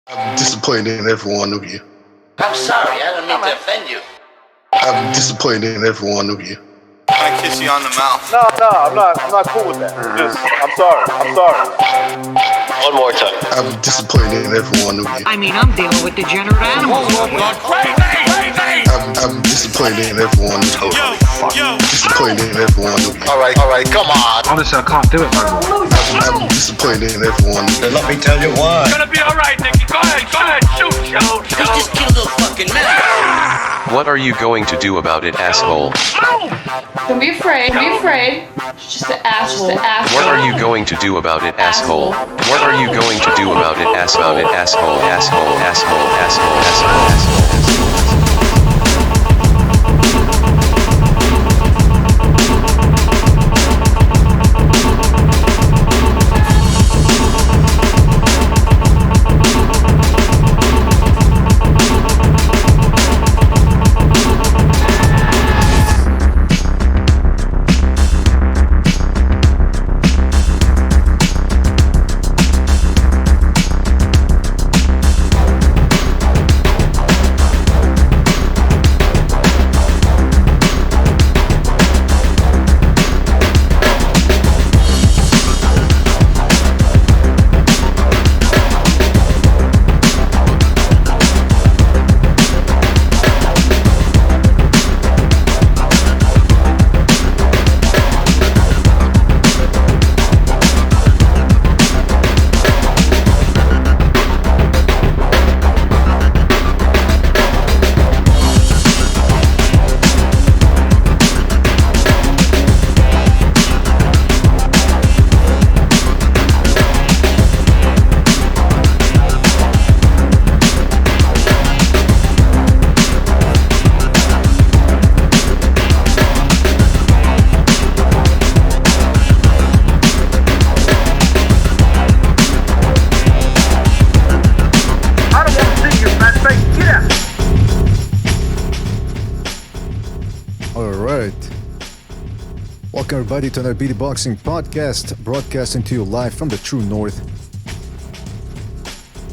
I'm disappointed in every one of you. I'm sorry, I don't mean to offend you. I'm disappointed in every one of you. I kiss you on the mouth. No, I'm not cool with that. I'm sorry. One more time. I'm disappointed in every one of you. I mean, I'm dealing with degenerate animals. I'm disappointed in every one of you. Disappointed in every one of you. All right, come on. Honestly, I can't do it, man. I'm disappointed in every one of you. Let me tell you why. Gonna be alright, Nicky. Go ahead, shoot. You just killed a fucking man. What are you going to do about it, asshole? Don't be afraid. It's just an asshole. What are you going to do about it, asshole? What are you going to do about it, asshole? Welcome everybody to another BDA Boxing podcast, broadcasting to you live from the true north.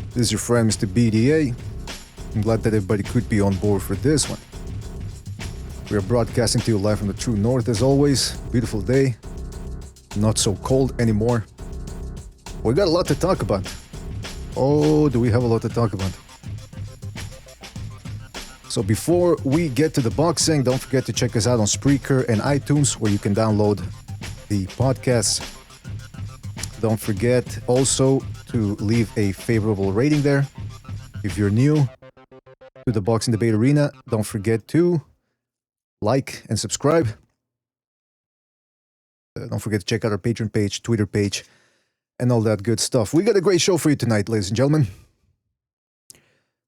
This is your friend, Mr. BDA. I'm glad that everybody could be on board for this one. We are broadcasting to you live from the true north as always. Beautiful day. Not so cold anymore. We got a lot to talk about. Oh, do we have a lot to talk about? So before we get to the boxing, don't forget to check us out on Spreaker and iTunes, where you can download the podcast. Don't forget also to leave a favorable rating there. If you're new to the Boxing Debate Arena, don't forget to like and subscribe. Don't forget to check out our Patreon page, Twitter page, and all that good stuff. We got a great show for you tonight, ladies and gentlemen.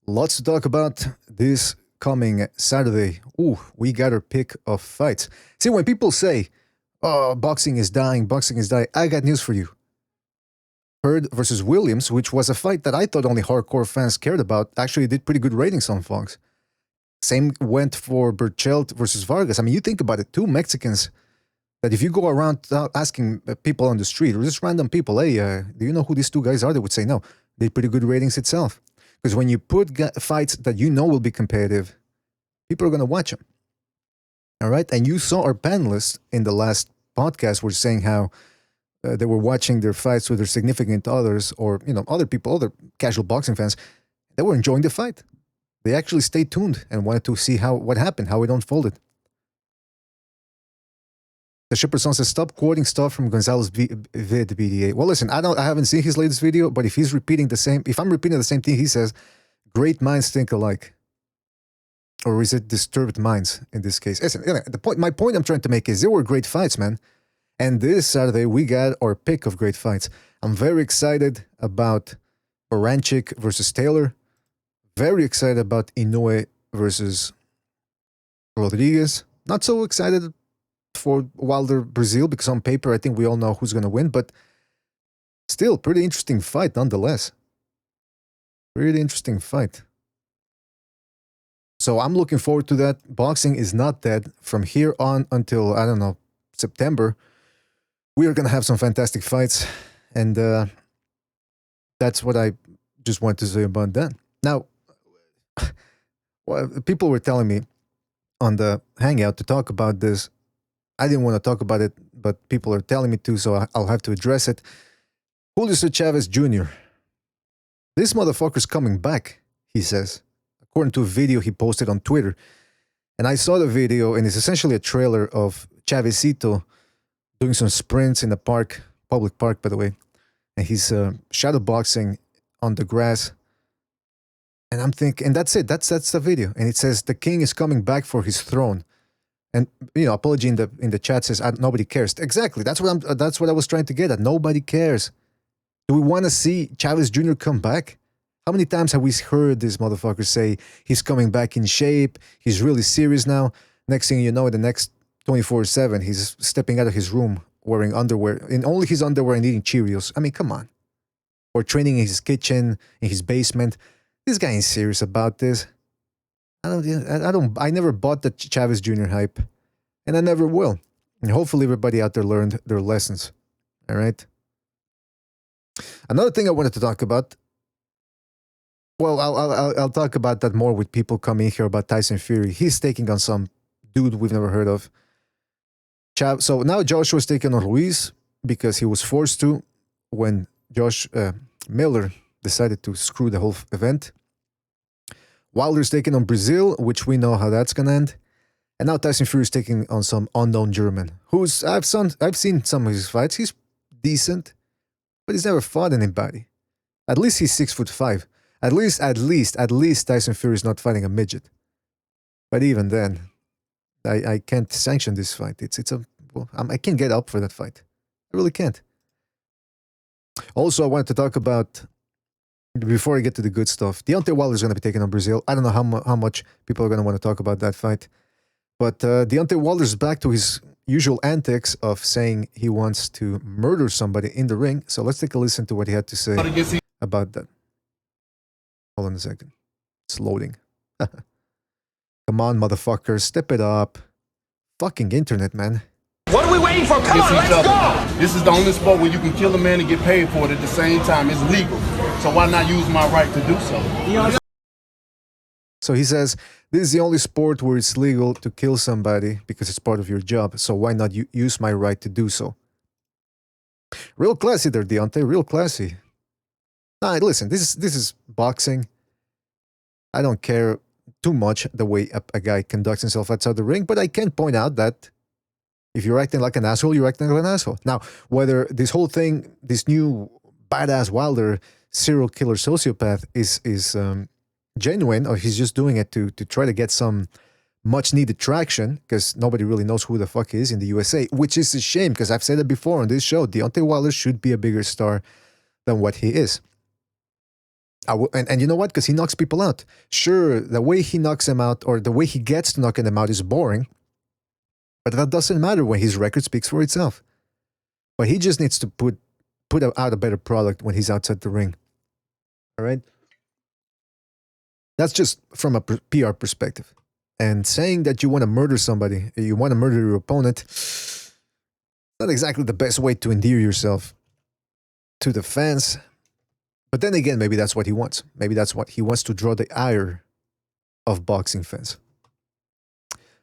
Lots to talk about this coming Saturday. Ooh, we got our pick of fights. See, when people say, oh, boxing is dying, I got news for you. Hurd versus Williams, which was a fight that I thought only hardcore fans cared about, actually did pretty good ratings on Fox. Same went for Berchelt versus Vargas. I mean, you think about it, two Mexicans that if you go around asking people on the street, or just random people, hey, do you know who these two guys are? They would say no. Did pretty good ratings itself. Because when you put fights that you know will be competitive, people are going to watch them. All right? And you saw our panelists in the last podcast were saying how they were watching their fights with their significant others or, other people, other casual boxing fans. They were enjoying the fight. They actually stayed tuned and wanted to see what happened, how it unfolded. The Shipperson says, stop quoting stuff from Gonzalez vid BDA. Well, listen, I haven't seen his latest video, but if I'm repeating the same thing he says, great minds think alike. Or is it disturbed minds in this case? Listen, my point I'm trying to make is there were great fights, man. And this Saturday, we got our pick of great fights. I'm very excited about Baranchik versus Taylor. Very excited about Inoue versus Rodriguez. Not so excited for Wilder Brazil, because on paper I think we all know who's going to win, but still pretty interesting fight nonetheless. Pretty interesting fight. So I'm looking forward to that. Boxing is not dead. From here on until, I don't know, September, we are going to have some fantastic fights, and that's what I just wanted to say about that. Now, well, people were telling me on the Hangout to talk about this. I didn't want to talk about it, but people are telling me to, so I'll have to address it. Julio Chavez Jr. This motherfucker's coming back, he says, according to a video he posted on Twitter. And I saw the video, and it's essentially a trailer of Chavezito doing some sprints in the park, public park, by the way. And he's shadow boxing on the grass. And I'm thinking, and that's it. That's the video. And it says the king is coming back for his throne. And apology in the chat says nobody cares. Exactly. That's what I was trying to get at. Nobody cares. Do we want to see Chavez Jr. come back? How many times have we heard this motherfucker say he's coming back in shape? He's really serious now. Next thing you know, the next 24/7, he's stepping out of his room wearing underwear, in only his underwear and eating Cheerios. I mean, come on. Or training in his kitchen, in his basement. This guy ain't serious about this. I never bought the Chavez Jr. hype, and I never will. And hopefully everybody out there learned their lessons. All right. Another thing I wanted to talk about. Well, I'll talk about that more with people coming here about Tyson Fury. He's taking on some dude we've never heard of. So now Joshua's taking on Ruiz because he was forced to when Josh Miller decided to screw the whole event. Wilder's taking on Brazil, which we know how that's gonna end. And now Tyson Fury's taking on some unknown German, who's I've seen some of his fights. He's decent, but he's never fought anybody. At least he's 6'5". At least Tyson Fury is not fighting a midget. But even then, I can't sanction this fight. I can't get up for that fight. I really can't. Also, I wanted to talk about, before I get to the good stuff, Deontay Wilder is going to be taking on Brazil. I don't know how much people are going to want to talk about that fight. But Deontay Wilder is back to his usual antics of saying he wants to murder somebody in the ring. So let's take a listen to what he had to say about that. Hold on a second. It's loading. Come on, motherfucker. Step it up. Fucking internet, man. What are we waiting for? Come on, let's go! This is the only sport where you can kill a man and get paid for it at the same time. It's legal. So why not use my right to do so? So he says, this is the only sport where it's legal to kill somebody because it's part of your job. So why not use my right to do so? Real classy there, Deontay. Real classy. Nah, listen, this is boxing. I don't care too much the way a guy conducts himself outside the ring, but I can point out that if you're acting like an asshole, you're acting like an asshole. Now, whether this whole thing, this new badass Wilder serial killer sociopath is genuine, or he's just doing it to try to get some much needed traction, because nobody really knows who the fuck he is in the USA, which is a shame, because I've said it before on this show, Deontay Wilder should be a bigger star than what he is. And you know what? Because he knocks people out. Sure, the way he knocks them out, or the way he gets to knocking them out, is boring. But that doesn't matter when his record speaks for itself. But he just needs to put out a better product when he's outside the ring. All right? That's just from a PR perspective. And saying that you want to murder somebody, you want to murder your opponent, not exactly the best way to endear yourself to the fans. But then again, maybe that's what he wants. Maybe that's what he wants, to draw the ire of boxing fans.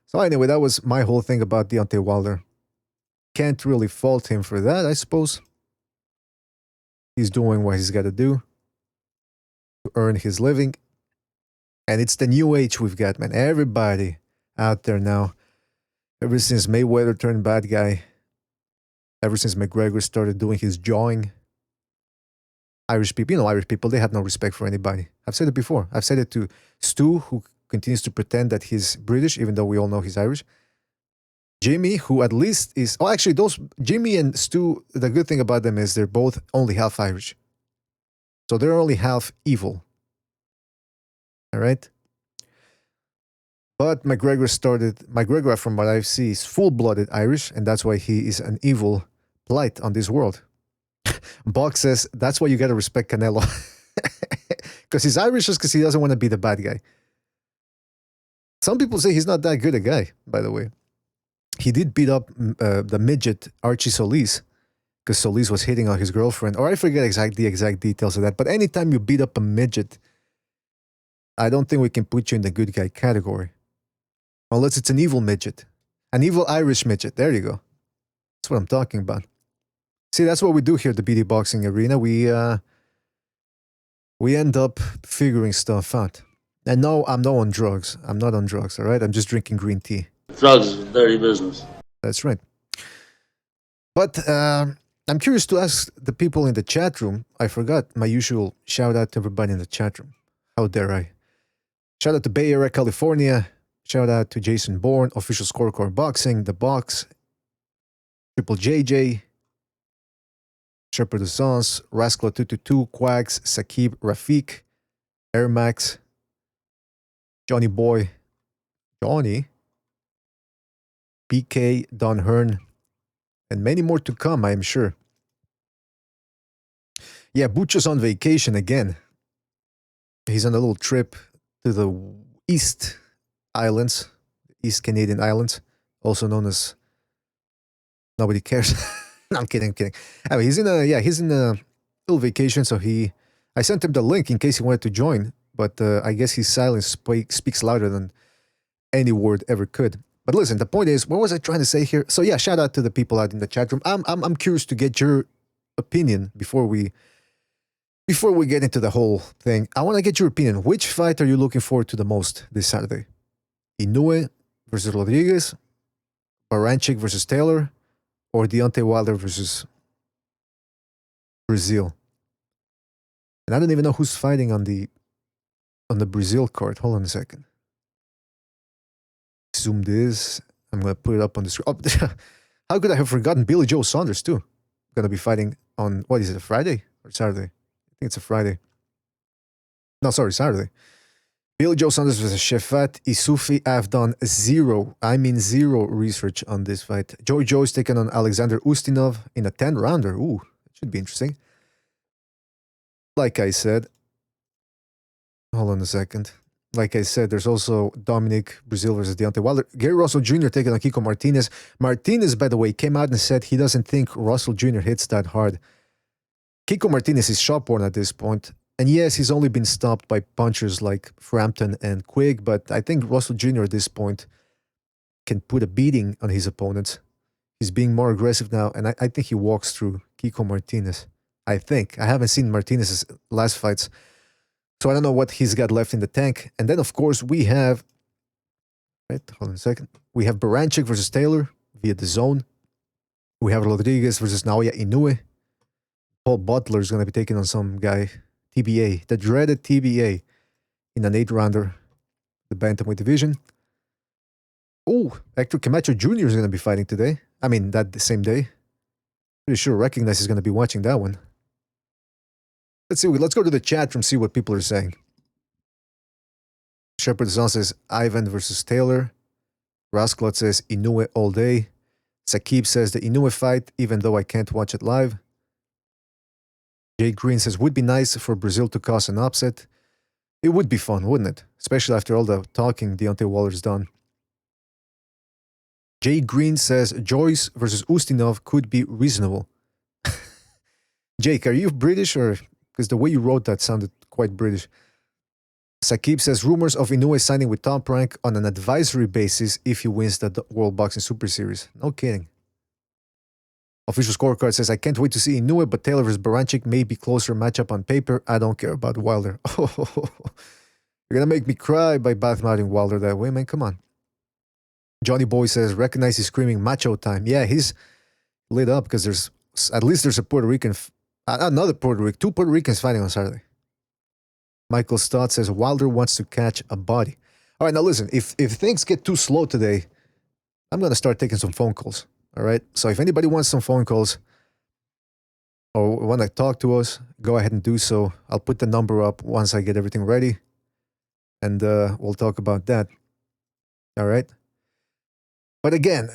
So anyway, that was my whole thing about Deontay Wilder. Can't really fault him for that, I suppose. He's doing what he's got to do to earn his living. And it's the new age we've got, man. Everybody out there now, ever since Mayweather turned bad guy, ever since McGregor started doing his jawing, Irish people, they have no respect for anybody. I've said it before. I've said it to Stu, who continues to pretend that he's British, even though we all know he's Irish. Jimmy, who at least is... Oh, actually, Jimmy and Stu, the good thing about them is they're both only half Irish. So they're only half evil. All right? But McGregor, from what I see, is full-blooded Irish, and that's why he is an evil blight on this world. Box says, that's why you got to respect Canelo. Because he's Irish, just because he doesn't want to be the bad guy. Some people say he's not that good a guy, by the way. He did beat up the midget Archie Solis because Solis was hitting on his girlfriend, or I forget the exact details of that. But anytime you beat up a midget, I don't think we can put you in the good guy category. Unless it's an evil midget. An evil Irish midget. There you go. That's what I'm talking about. See, that's what we do here at the BDA Boxing Arena. We end up figuring stuff out. And no, I'm not on drugs. I'm not on drugs, all right? I'm just drinking green tea. Drugs is dirty business. That's right. But I'm curious to ask the people in the chat room. I forgot my usual shout out to everybody in the chat room. How dare I? Shout out to Bay Area, California. Shout out to Jason Bourne, Official Scorecard Boxing, The Box, Triple JJ, Shepherd of Sons, Rascal 222, Quacks, Sakib, Rafik, Air Max, Johnny Boy, Johnny, BK, Don Hearn, and many more to come, I am sure. Yeah, Bucho's on vacation again. He's on a little trip to the East Islands, East Canadian Islands, also known as nobody cares. No, I'm kidding, I mean, he's in a little vacation, so I sent him the link in case he wanted to join, but I guess his silence speaks louder than any word ever could. But listen, the point is, what was I trying to say here? So yeah, shout out to the people out in the chat room. I'm curious to get your opinion before we get into the whole thing. I want to get your opinion. Which fight are you looking forward to the most this Saturday? Inoue versus Rodriguez, Baranchik versus Taylor, or Deontay Wilder versus Brazil? And I don't even know who's fighting on the Brazil card. Hold on a second. Zoom this. I'm going to put it up on the screen. Oh, how could I have forgotten Billy Joe Saunders too? Going to be fighting on, what is it, a Friday or Saturday? I think it's a Friday. No, sorry, Saturday. Billy Joe Saunders versus Shefat Isufi. I've done zero research on this fight. Joey Joe is taking on Alexander Ustinov in a 10-rounder. Ooh, it should be interesting. Like I said, hold on a second. Like I said, there's also Dominic Brazil versus Deontay Wilder. Gary Russell Jr. taking on Kiko Martinez. Martinez, by the way, came out and said he doesn't think Russell Jr. hits that hard. Kiko Martinez is shot-born at this point. And yes, he's only been stopped by punchers like Frampton and Quigg, but I think Russell Jr. at this point can put a beating on his opponents. He's being more aggressive now, and I think he walks through Kiko Martinez. I think. I haven't seen Martinez's last fights, so I don't know what he's got left in the tank. And then, of course, we have... Right, hold on a second. We have Baranchik versus Taylor via the zone. We have Rodriguez versus Naoya Inoue. Paul Butler is going to be taking on some guy... TBA, the dreaded TBA in an 8-rounder, the bantamweight division. Oh, Hector Camacho Jr. is going to be fighting today. I mean, that the same day. Pretty sure Recognize is going to be watching that one. Let's see. Let's go to the chat room, see what people are saying. Shepherd Zon says Ivan versus Taylor. Rasclot says Inoue all day. Sakib says the Inoue fight, even though I can't watch it live. Jay Green says, would be nice for Brazil to cause an upset. It would be fun, wouldn't it? Especially after all the talking Deontay Wilder's done. Jay Green says, Joyce versus Ustinov could be reasonable. Jake, are you British or... Because the way you wrote that sounded quite British. Sakib says, rumors of Inoue signing with Top Rank on an advisory basis if he wins the World Boxing Super Series. No kidding. Official Scorecard says, I can't wait to see Inoue, but Taylor vs. Baranchik may be closer matchup on paper. I don't care about Wilder. You're going to make me cry by badmouthing Wilder that way, man. Come on. Johnny Boy says, recognize he's screaming macho time. Yeah, he's lit up because there's a Puerto Rican, another Puerto Rican, 2 Puerto Ricans fighting on Saturday. Michael Stott says, Wilder wants to catch a body. All right, now listen, if things get too slow today, I'm going to start taking some phone calls. All right, so if anybody wants some phone calls or want to talk to us, go ahead and do so. I'll put the number up once I get everything ready, and we'll talk about that. All right. But again,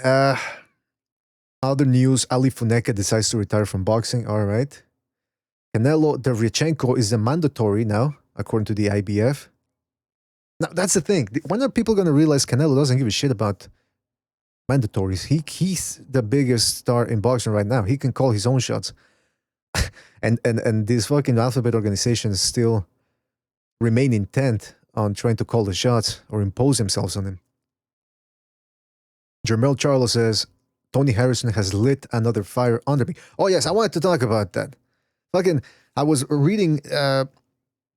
other news, Ali Funeka decides to retire from boxing. All right. Canelo Derevyanchenko is a mandatory now, according to the IBF. Now, that's the thing. When are people going to realize Canelo doesn't give a shit about mandatories. He's the biggest star in boxing right now. He can call his own shots. and these fucking alphabet organizations still remain intent on trying to call the shots or impose themselves on him. Jermel Charlo says, Tony Harrison has lit another fire under me. Oh yes, I wanted to talk about that. Fucking, I was reading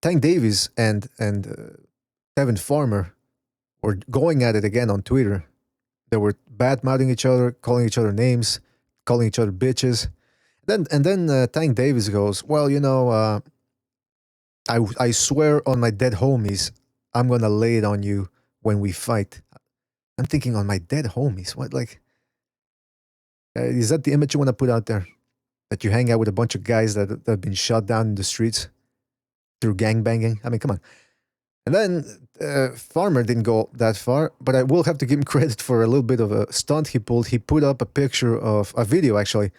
Tank Davis and Kevin Farmer were going at it again on Twitter. They were bad-mouthing each other, calling each other names, calling each other bitches. Then Tank Davis goes, well, you know, I swear on my dead homies, I'm gonna lay it on you when we fight. I'm thinking, on my dead homies. What, like, is that the image you want to put out there? That you hang out with a bunch of guys that have been shot down in the streets through gangbanging? I mean, come on. And then Farmer didn't go that far, but I will have to give him credit for a little bit of a stunt he pulled. He put up a picture of a video, actually,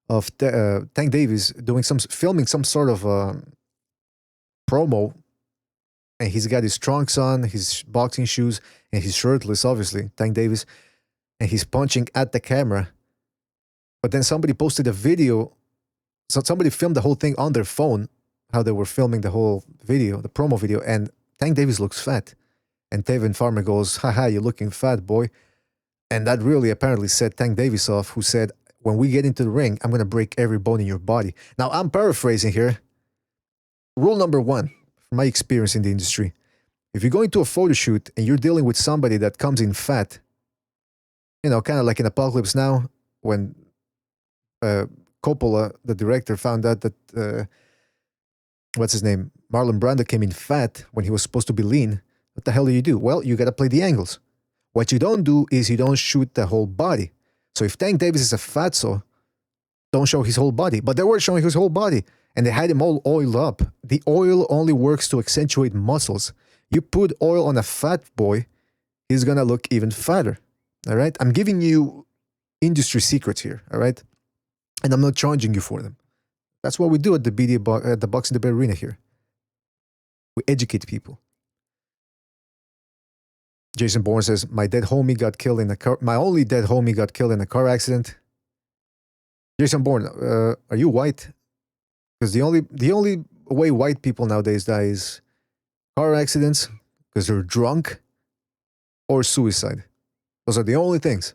of Tank Davis filming some sort of promo, and he's got his trunks on, his boxing shoes, and he's shirtless, obviously, Tank Davis, and he's punching at the camera. But then somebody posted a video, so somebody filmed the whole thing on their phone, how they were filming the whole video, the promo video, and Tank Davis looks fat. And Tevin Farmer goes, haha, you're looking fat, boy. And that really apparently set Tank Davis off, who said, when we get into the ring, I'm going to break every bone in your body. Now, I'm paraphrasing here. Rule number 1, from my experience in the industry, if you're going to a photo shoot and you're dealing with somebody that comes in fat, you know, kind of like in Apocalypse Now, when Coppola, the director, found out that, what's his name, Marlon Brando came in fat when he was supposed to be lean, what the hell do you do? Well, you got to play the angles. What you don't do is you don't shoot the whole body. So if Tank Davis is a fatso, don't show his whole body. But they were showing his whole body, and they had him all oiled up. The oil only works to accentuate muscles. You put oil on a fat boy, he's going to look even fatter. All right? I'm giving you industry secrets here. All right? And I'm not charging you for them. That's what we do at the BDA, at the Boxing Debate Arena here. We educate people. Jason Bourne says, my only dead homie got killed in a car accident. Jason Bourne, are you white? Because the only way white people nowadays die is car accidents, because they're drunk, or suicide. Those are the only things.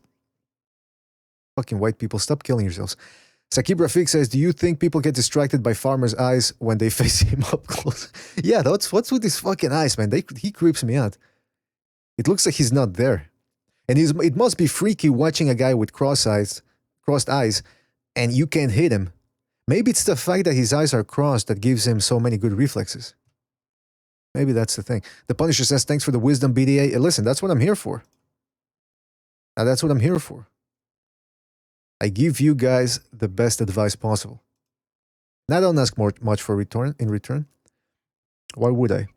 Fucking white people, stop killing yourselves. Sakib Rafik says, do you think people get distracted by Farmer's eyes when they face him up close? Yeah, what's with his fucking eyes, man? He creeps me out. It looks like he's not there. And it must be freaky watching a guy with crossed eyes, and you can't hit him. Maybe it's the fact that his eyes are crossed that gives him so many good reflexes. Maybe that's the thing. The Punisher says, thanks for the wisdom, BDA. Listen, that's what I'm here for. Now, that's what I'm here for. I give you guys the best advice possible. And I don't ask much in return. Why would I?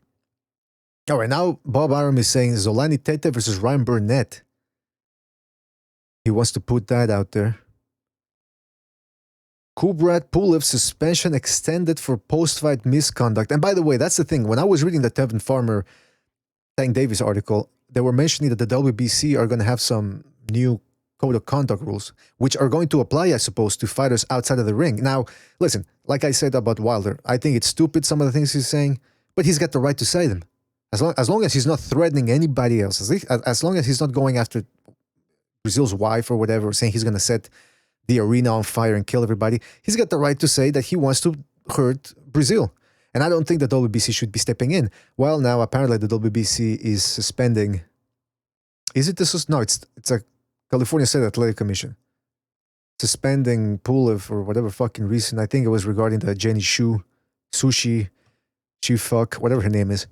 All right, now Bob Arum is saying Zolani Tete versus Ryan Burnett. He wants to put that out there. Kubrat Pulev suspension extended for post-fight misconduct. And by the way, that's the thing. When I was reading the Tevin Farmer, Tank Davis article, they were mentioning that the WBC are going to have some new code of conduct rules, which are going to apply, I suppose, to fighters outside of the ring. Now, listen, like I said about Wilder, I think it's stupid, some of the things he's saying, but he's got the right to say them. As long as he's not threatening anybody else, as long as he's not going after Brazil's wife or whatever, saying he's going to set the arena on fire and kill everybody, he's got the right to say that he wants to hurt Brazil. And I don't think the WBC should be stepping in. Well, now apparently the WBC is suspending. Is it this? No, it's a California State Athletic Commission suspending Pulev for whatever fucking reason. I think it was regarding the Jenny Sushi, fuck, whatever her name is.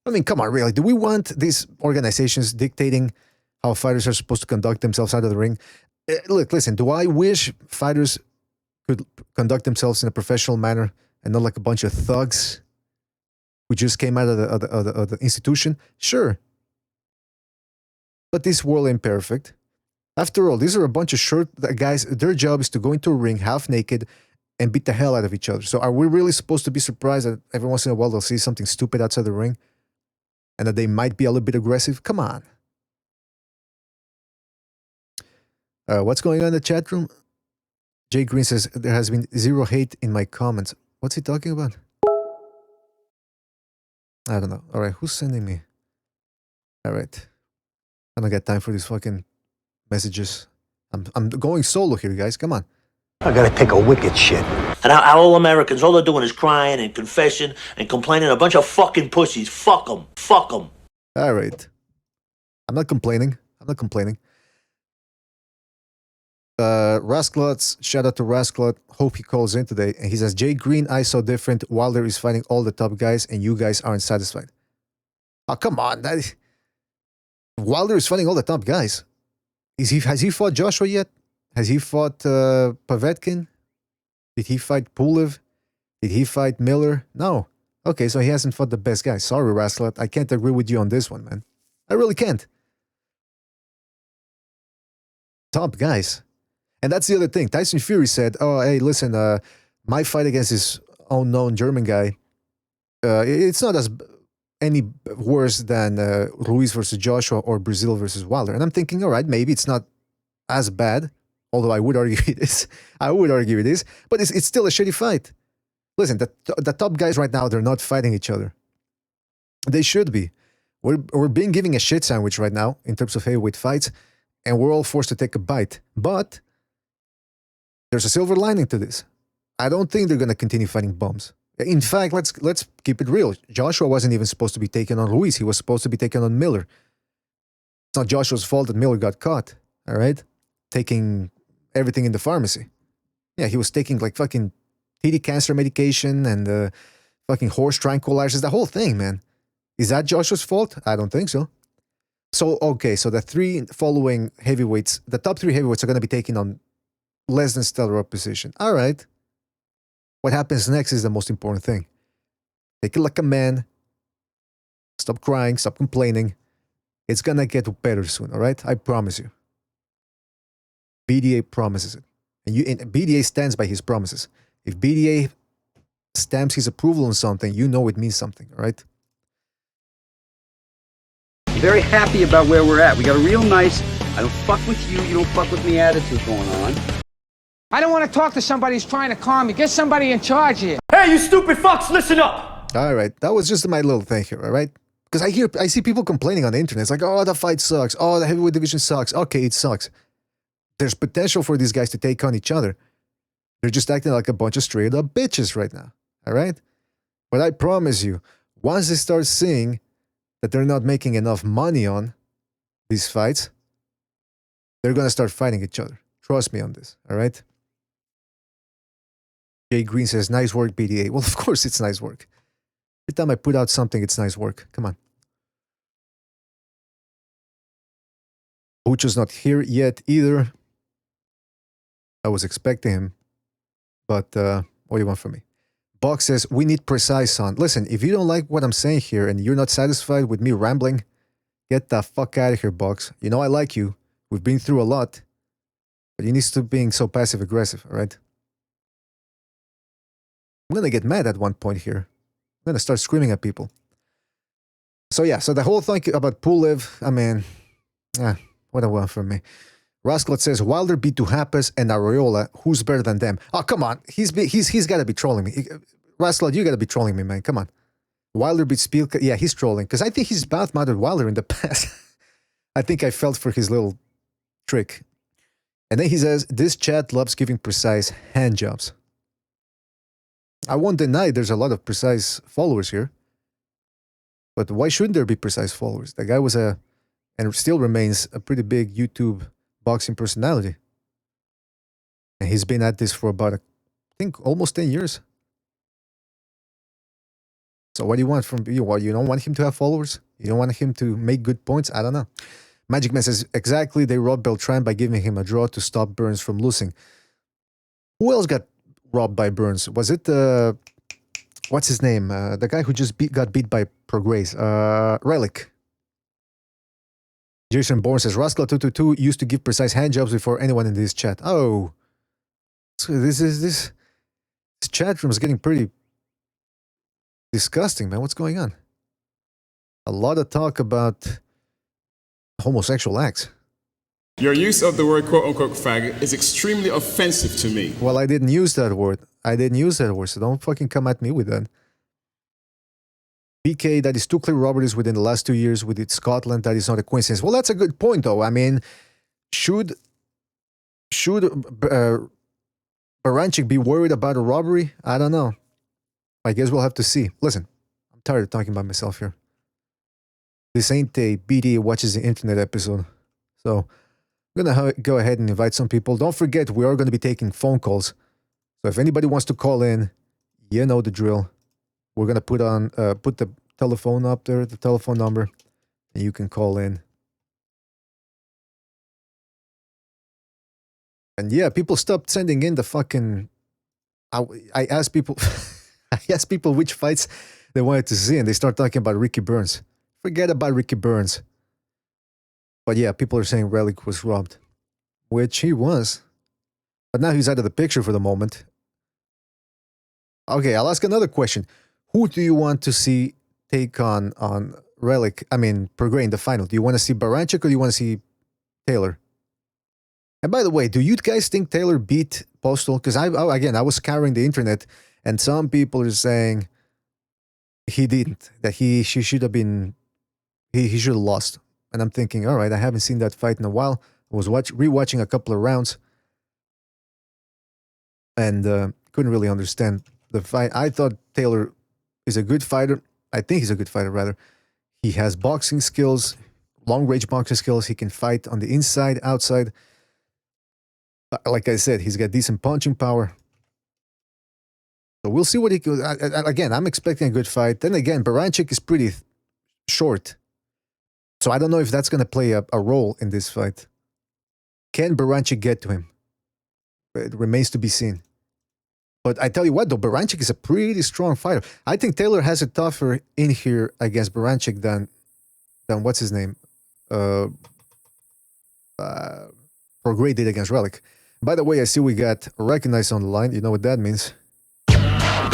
I mean, come on, really? Do we want these organizations dictating how fighters are supposed to conduct themselves out of the ring? Look, listen, do I wish fighters could conduct themselves in a professional manner and not like a bunch of thugs who just came out of the institution? Sure. But this world ain't perfect. After all, these are a bunch of short guys. Their job is to go into a ring half naked and beat the hell out of each other. So are we really supposed to be surprised that every once in a while they'll see something stupid outside the ring and that they might be a little bit aggressive? Come on. What's going on in the chat room? Jay Green says, there has been zero hate in my comments. What's he talking about? I don't know. All right, who's sending me? All right. I don't got time for these fucking messages. I'm going solo here, guys. Come on. I gotta take a wicked shit. And all Americans, all they're doing is crying and confessing and complaining. A bunch of fucking pussies. Fuck them. Fuck them. All right. I'm not complaining. Rasclots, shout out to Rasclot. Hope he calls in today. And he says, Jay Green, I saw different. Wilder is fighting all the top guys and you guys aren't satisfied. Oh, come on. Wilder is fighting all the top guys. Has he fought Joshua yet? Has he fought Povetkin? Did he fight Pulev? Did he fight Miller? No. Okay, so he hasn't fought the best guys. Sorry, Rasclot. I can't agree with you on this one, man. I really can't. Top guys. And that's the other thing. Tyson Fury said, oh, hey, listen, my fight against this unknown German guy, it's not as any worse than Ruiz versus Joshua or Brazil versus Wilder. And I'm thinking, all right, maybe it's not as bad, although I would argue it is. But it's still a shitty fight. Listen, the top guys right now, they're not fighting each other. They should be. We're being given a shit sandwich right now in terms of heavyweight fights, and we're all forced to take a bite. But there's a silver lining to this. I don't think they're going to continue fighting bums. In fact, let's keep it real. Joshua wasn't even supposed to be taken on Ruiz. He was supposed to be taken on Miller. It's not Joshua's fault that Miller got caught, all right? Taking everything in the pharmacy. Yeah, he was taking like fucking TD cancer medication and fucking horse tranquilizers, the whole thing, man. Is that Joshua's fault? I don't think so. So, okay, so the three following heavyweights, the top three heavyweights are going to be taking on less than stellar opposition. All right. What happens next is the most important thing. Take it like a man. Stop crying. Stop complaining. It's going to get better soon, all right? I promise you. BDA promises it. And BDA stands by his promises. If BDA stamps his approval on something, you know it means something, all right? Very happy about where we're at. We got a real nice, I don't fuck with you, you don't fuck with me attitude going on. I don't want to talk to somebody who's trying to calm me. Get somebody in charge here. Hey, you stupid fucks, listen up! All right, that was just my little thing here, all right? Because I see people complaining on the internet. It's like, oh, the fight sucks. Oh, the heavyweight division sucks. Okay, it sucks. There's potential for these guys to take on each other. They're just acting like a bunch of straight up bitches right now, all right? But I promise you, once they start seeing that they're not making enough money on these fights, they're going to start fighting each other. Trust me on this, all right? Jay Green says, nice work, BDA. Well, of course it's nice work. Every time I put out something, it's nice work. Come on. Bucho's not here yet either. I was expecting him. But what do you want from me? Box says, we need precise, son. Listen, if you don't like what I'm saying here and you're not satisfied with me rambling, get the fuck out of here, Box. You know I like you. We've been through a lot. But you need to stop being so passive-aggressive, all right? I'm going to get mad at one point here. I'm going to start screaming at people. So yeah, so the whole thing about Pulev, I mean, what do you want from me? Rasclot says, Wilder beat Duhapes and Arreola. Who's better than them? Oh, come on. He's got to be trolling me. Rasclot, you got to be trolling me, man. Come on. Wilder beat Spielka. Yeah, he's trolling. Because I think he's badmouthed Wilder in the past. I think I felt for his little trick. And then he says, this chat loves giving precise hand jobs. I won't deny there's a lot of precise followers here. But why shouldn't there be precise followers? The guy was and still remains a pretty big YouTube boxing personality. And he's been at this for about, I think, almost 10 years. So what do you want from you? What, you don't want him to have followers? You don't want him to make good points? I don't know. Magic Man says, exactly, they robbed Beltran by giving him a draw to stop Burns from losing. Who else got robbed by Burns? Was it, what's his name? The guy who just got beat by Prograis. Relic. Jason Bourne says, Rascal222 used to give precise hand jobs before anyone in this chat. Oh. So this chat room is getting pretty disgusting, man. What's going on? A lot of talk about homosexual acts. Your use of the word quote-unquote faggot is extremely offensive to me. Well, I didn't use that word. So don't fucking come at me with that. PK, that is 2 clear robberies within the last 2 years with Scotland. That is not a coincidence. Well, that's a good point, though. I mean, should Baranchik be worried about a robbery? I don't know. I guess we'll have to see. Listen, I'm tired of talking about myself here. This ain't a BDA Watches the Internet episode. So I'm going to go ahead and invite some people. Don't forget, we are going to be taking phone calls. So if anybody wants to call in, you know the drill. We're going to put the telephone up there, the telephone number, and you can call in. And yeah, people stopped sending in the fucking... I asked people which fights they wanted to see, and they start talking about Ricky Burns. Forget about Ricky Burns. But yeah, people are saying Relic was robbed, which he was. But now he's out of the picture for the moment. Okay, I'll ask another question. Who do you want to see take on Relic? I mean, Prograis in the final. Do you want to see Baranchik or do you want to see Taylor? And by the way, do you guys think Taylor beat Postal? Because I was scouring the internet, and some people are saying he didn't. That he should have been. He should have lost. And I'm thinking, all right, I haven't seen that fight in a while. I was rewatching a couple of rounds, and couldn't really understand the fight. I thought Taylor is a good fighter. I think he's a good fighter, rather. He has boxing skills, long-range boxing skills. He can fight on the inside, outside. Like I said, he's got decent punching power. So we'll see what he could. Again, I'm expecting a good fight. Then again, Baranchik is pretty short. So I don't know if that's going to play a role in this fight. Can Baranchik get to him? It remains to be seen. But I tell you what, though, Baranchik is a pretty strong fighter. I think Taylor has it tougher in here against Baranchik than what's his name? Prograis did against Relic. By the way, I see we got Recognize on the line. You know what that means.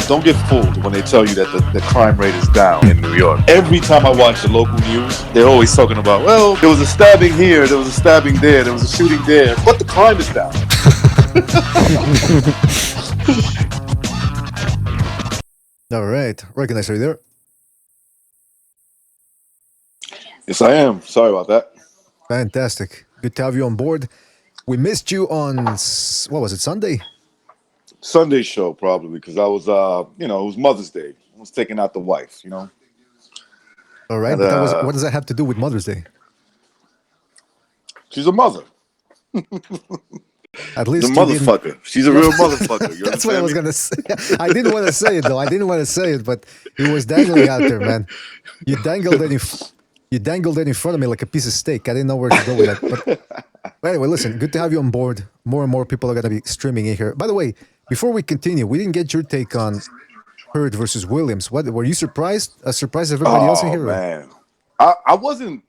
Don't get fooled when they tell you that the crime rate is down in New York. Every time I watch the local news, they're always talking about, well, there was a stabbing here, there was a stabbing there, there was a shooting there, but the crime is down. All right. Recognize, are you there? Yes, I am. Sorry about that. Fantastic. Good to have you on board. We missed you on, what was it, Sunday? Sunday show, probably, because I was, it was Mother's Day. I was taking out the wife, All right, and, but what does that have to do with Mother's Day? She's a mother. At least the motherfucker. She's a real motherfucker. That's what I was going to say. I didn't want to say it, though. I didn't want to say it, but it was dangling out there, man. You dangled it in front of me like a piece of steak. I didn't know where to go with that. But anyway, listen, good to have you on board. More and more people are going to be streaming in here. By the way, before we continue, we didn't get your take on Hurd versus Williams. What were you surprised? Surprised everybody else in here? Man, I wasn't.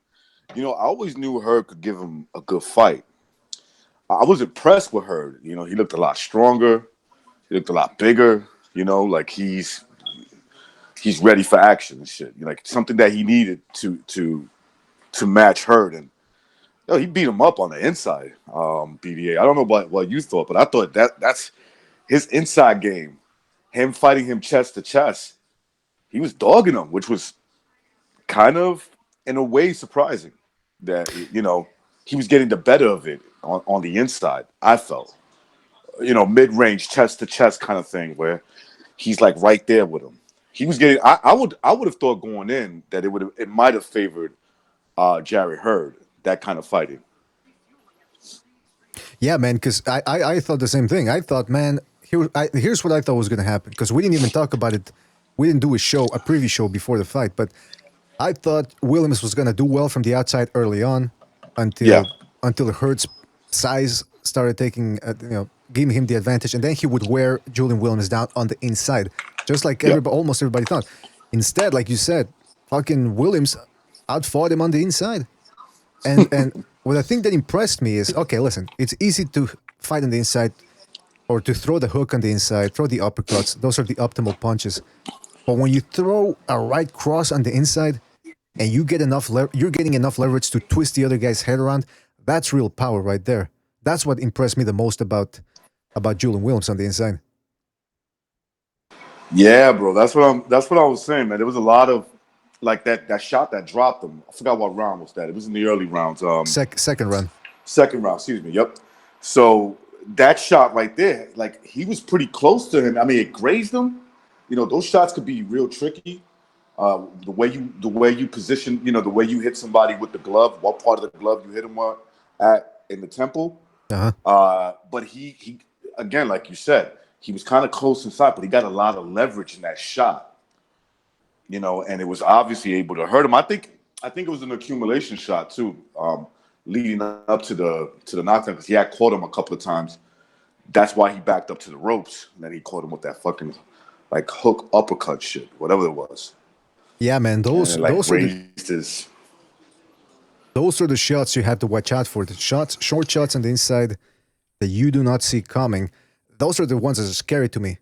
I always knew Hurd could give him a good fight. I was impressed with Hurd. He looked a lot stronger. He looked a lot bigger. Like he's ready for action and shit. Like something that he needed to match Hurd, and he beat him up on the inside. BDA. I don't know what you thought, but I thought that's his inside game. Him fighting him chest to chest, he was dogging him, which was kind of in a way surprising that he was getting the better of it on the inside. I felt, mid-range chest to chest kind of thing where he's like right there with him. He was getting. I would have thought going in that it might have favored Jarrett Hurd, that kind of fighting. Yeah, man, because I thought the same thing. I thought, man, here's what I thought was going to happen, because we didn't even talk about it. We didn't do a preview show before the fight, but I thought Williams was going to do well from the outside early on until Hurd's size started taking, giving him the advantage, and then he would wear Julian Williams down on the inside, just like almost everybody thought. Instead, like you said, fucking Williams outfought him on the inside. And what I think that impressed me is, okay, listen, it's easy to fight on the inside or to throw the hook on the inside, throw the uppercuts. Those are the optimal punches. But when you throw a right cross on the inside and you get you're getting enough leverage to twist the other guy's head around, That's real power right there. That's what impressed me the most about Julian Williams on the inside. Yeah, bro. That's what I was saying, man. There was a lot of like that shot that dropped him. I forgot what round was that. It was in the early rounds. Second round. Second round, excuse me. Yep. So that shot right there, like he was pretty close to him. I mean, it grazed him. You know, those shots could be real tricky. The way you position, you know, the way you hit somebody with the glove, what part of the glove you hit him at in the temple. But he again, like you said, he was kind of close inside, but he got a lot of leverage in that shot. You know, and it was obviously able to hurt him. I think it was an accumulation shot too, leading up to the knockdown, because he had caught him a couple of times. That's why he backed up to the ropes, and then he caught him with that fucking like hook uppercut shit, whatever it was. Yeah, man, those are the shots you have to watch out for. The shots, short shots on the inside that you do not see coming. Those are the ones that are scary to me.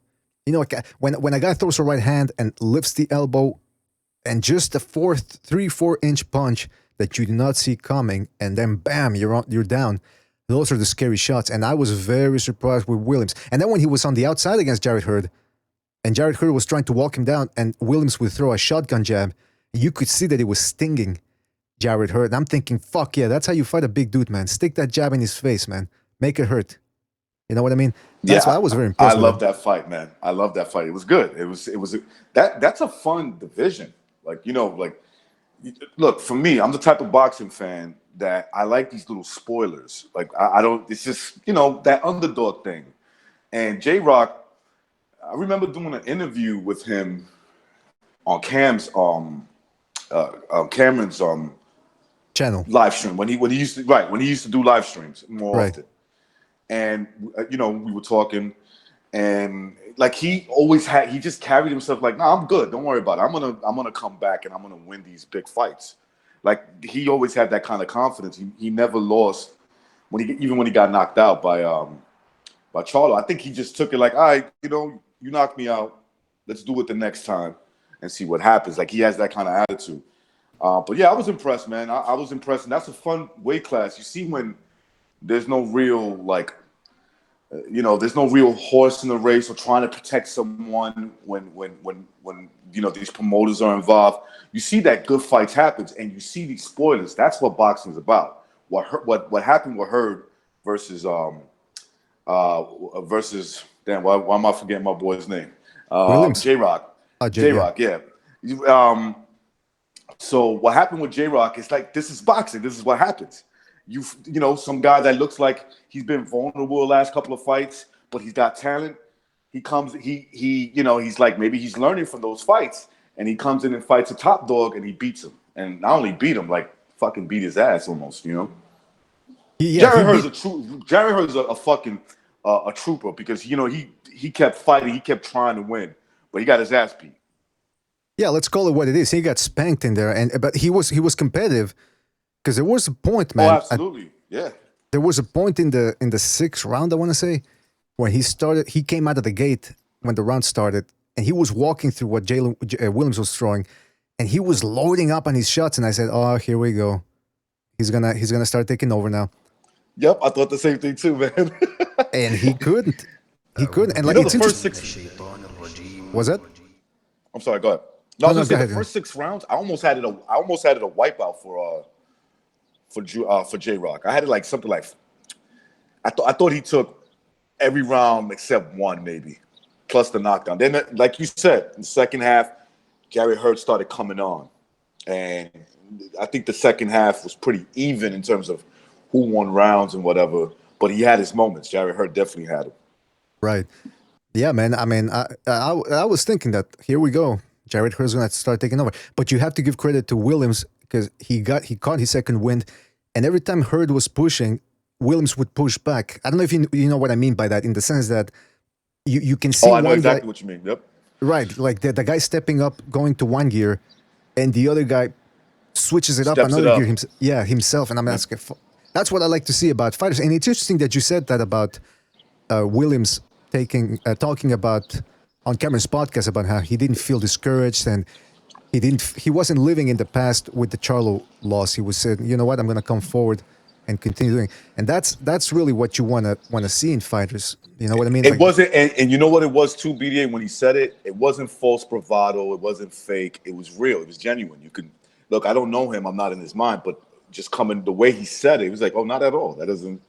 You know, when a guy throws a right hand and lifts the elbow, and just the 3-4 inch punch that you do not see coming, and then bam, you're down. Those are the scary shots, and I was very surprised with Williams. And then when he was on the outside against Jarrett Hurd, and Jarrett Hurd was trying to walk him down, and Williams would throw a shotgun jab, you could see that it was stinging Jarrett Hurd. And I'm thinking, fuck yeah, that's how you fight a big dude, man. Stick that jab in his face, man. Make it hurt. You know what I mean? That's why I was very impressed. I love that fight, man. I love that fight. It was good. That's a fun division. Like, you know, like, look, for me, I'm the type of boxing fan that I like these little spoilers. Like, I don't, it's just, you know, that underdog thing. And J-Rock, I remember doing an interview with him on Cameron's channel live stream when he used to do live streams more often. And you know, we were talking, and like he just carried himself like, nah, I'm good, don't worry about it. I'm gonna come back and I'm gonna win these big fights. Like he always had that kind of confidence. He never lost even when he got knocked out by Charlo. I think he just took it like, all right, you know, you knocked me out, let's do it the next time and see what happens. Like he has that kind of attitude. But yeah, I was impressed, man. I was impressed, and that's a fun weight class. You see when there's no real there's no real horse in the race or trying to protect someone when you know these promoters are involved. You see that good fights happens, and you see these spoilers. That's what boxing is about. What happened with Hurd versus damn, why am I forgetting my boy's name? J-Rock. J-Rock, yeah. So what happened with J-Rock is like, this is boxing. This is what happens. You know, some guy that looks like he's been vulnerable the last couple of fights, but he's got talent. He comes, you know, he's like, maybe he's learning from those fights, and he comes in and fights a top dog, and he beats him. And not only beat him, like fucking beat his ass almost, you know? Jarrett Hurd's a fucking a trooper, because, you know, he kept fighting, he kept trying to win, but he got his ass beat. Yeah, let's call it what it is. He got spanked in there, but he was competitive, because there was a point, man. Oh, absolutely, yeah. There was a point in the sixth round, I want to say, when he came out of the gate when the round started, and he was walking through what Williams was throwing, and he was loading up on his shots, and I said, oh, here we go. He's gonna start taking over now. Yep, I thought the same thing too, man. And he couldn't. He couldn't. And like, it's the first six. Was that? I'm sorry. Go ahead. No, I was gonna say the first 6 rounds. I almost had it a wipeout for J-Rock. I had it like something like. I thought he took every round except one, maybe, plus the knockdown. Then, like you said, in the second half, Jarrett Hurd started coming on, and I think the second half was pretty even in terms of who won rounds and whatever. But he had his moments. Jarrett Hurd definitely had them. Right. Yeah, man. I mean, I was thinking that here we go. Jarrett Hurd's going to start taking over. But you have to give credit to Williams, because he caught his second wind. And every time Hurd was pushing, Williams would push back. I don't know if you know what I mean by that, in the sense that you can see. Oh, I know exactly what you mean. Yep. Right. Like the guy stepping up, going to one gear, and the other guy switches it up another gear himself. And I'm asking, that's what I like to see about fighters. And it's interesting that you said that about Williams talking about on Cameron's podcast about how he didn't feel discouraged, and he wasn't living in the past with the Charlo loss. He was saying, you know what, I'm going to come forward and continue doing. And that's really what you want to see in fighters. You know what I mean? It wasn't, and you know what it was too, BDA, when he said it, it wasn't false bravado, it wasn't fake, it was real, it was genuine. You could look, I don't know him, I'm not in his mind, but just coming the way he said it, he was like, oh, not at all. That doesn't,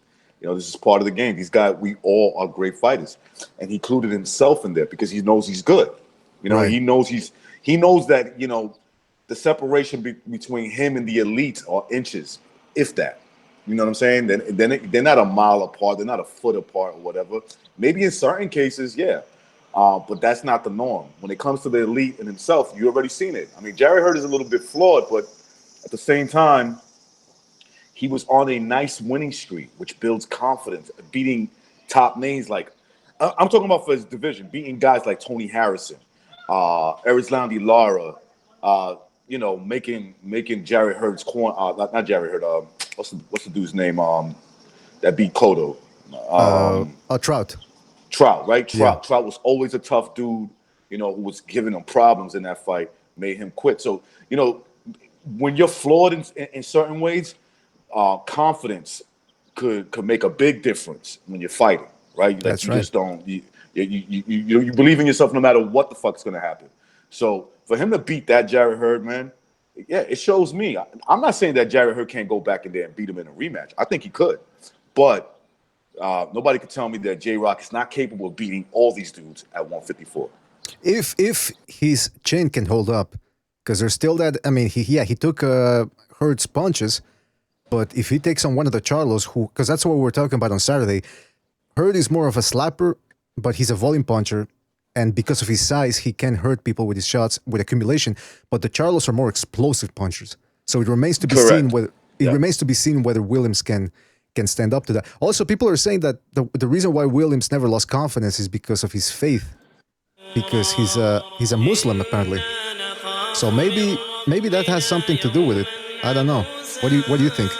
this is part of the game. These guys, we all are great fighters. And he included himself in there because he knows he's good. Right. He knows that, the separation between him and the elite are inches, if that. You know what I'm saying? Then they're not a mile apart. They're not a foot apart or whatever. Maybe in certain cases, yeah. But that's not the norm. When it comes to the elite and himself, you already seen it. I mean, Jarrett Hurd is a little bit flawed, but at the same time, he was on a nice winning streak, which builds confidence, beating top names like, I'm talking about for his division, beating guys like Tony Harrison, Erislandy Lara, making Jarrett Hurd's corner, not Jarrett Hurd, what's the dude's name that beat Cotto? Trout. Trout, right? Yeah. Trout was always a tough dude, who was giving him problems in that fight, made him quit. So, when you're flawed in certain ways, confidence could make a big difference when you're fighting, right? That's right. Just don't you believe in yourself no matter what the fuck's gonna happen. So for him to beat that Jarrett Hurd, man, yeah, it shows me. I'm not saying that Jarrett Hurd can't go back in there and beat him in a rematch. I think he could, but nobody could tell me that J-Rock is not capable of beating all these dudes at 154. If his chin can hold up, because there's still that. I mean, he took Hurd's punches. But if he takes on one of the Charlos, because that's what we were talking about on Saturday, Hurd is more of a slapper, but he's a volume puncher. And because of his size, he can hurt people with his shots, with accumulation. But the Charlos are more explosive punchers. So it remains to be seen whether Williams can stand up to that. Also, people are saying that the reason why Williams never lost confidence is because of his faith. Because he's a Muslim, apparently. So maybe that has something to do with it. I don't know. What do you think?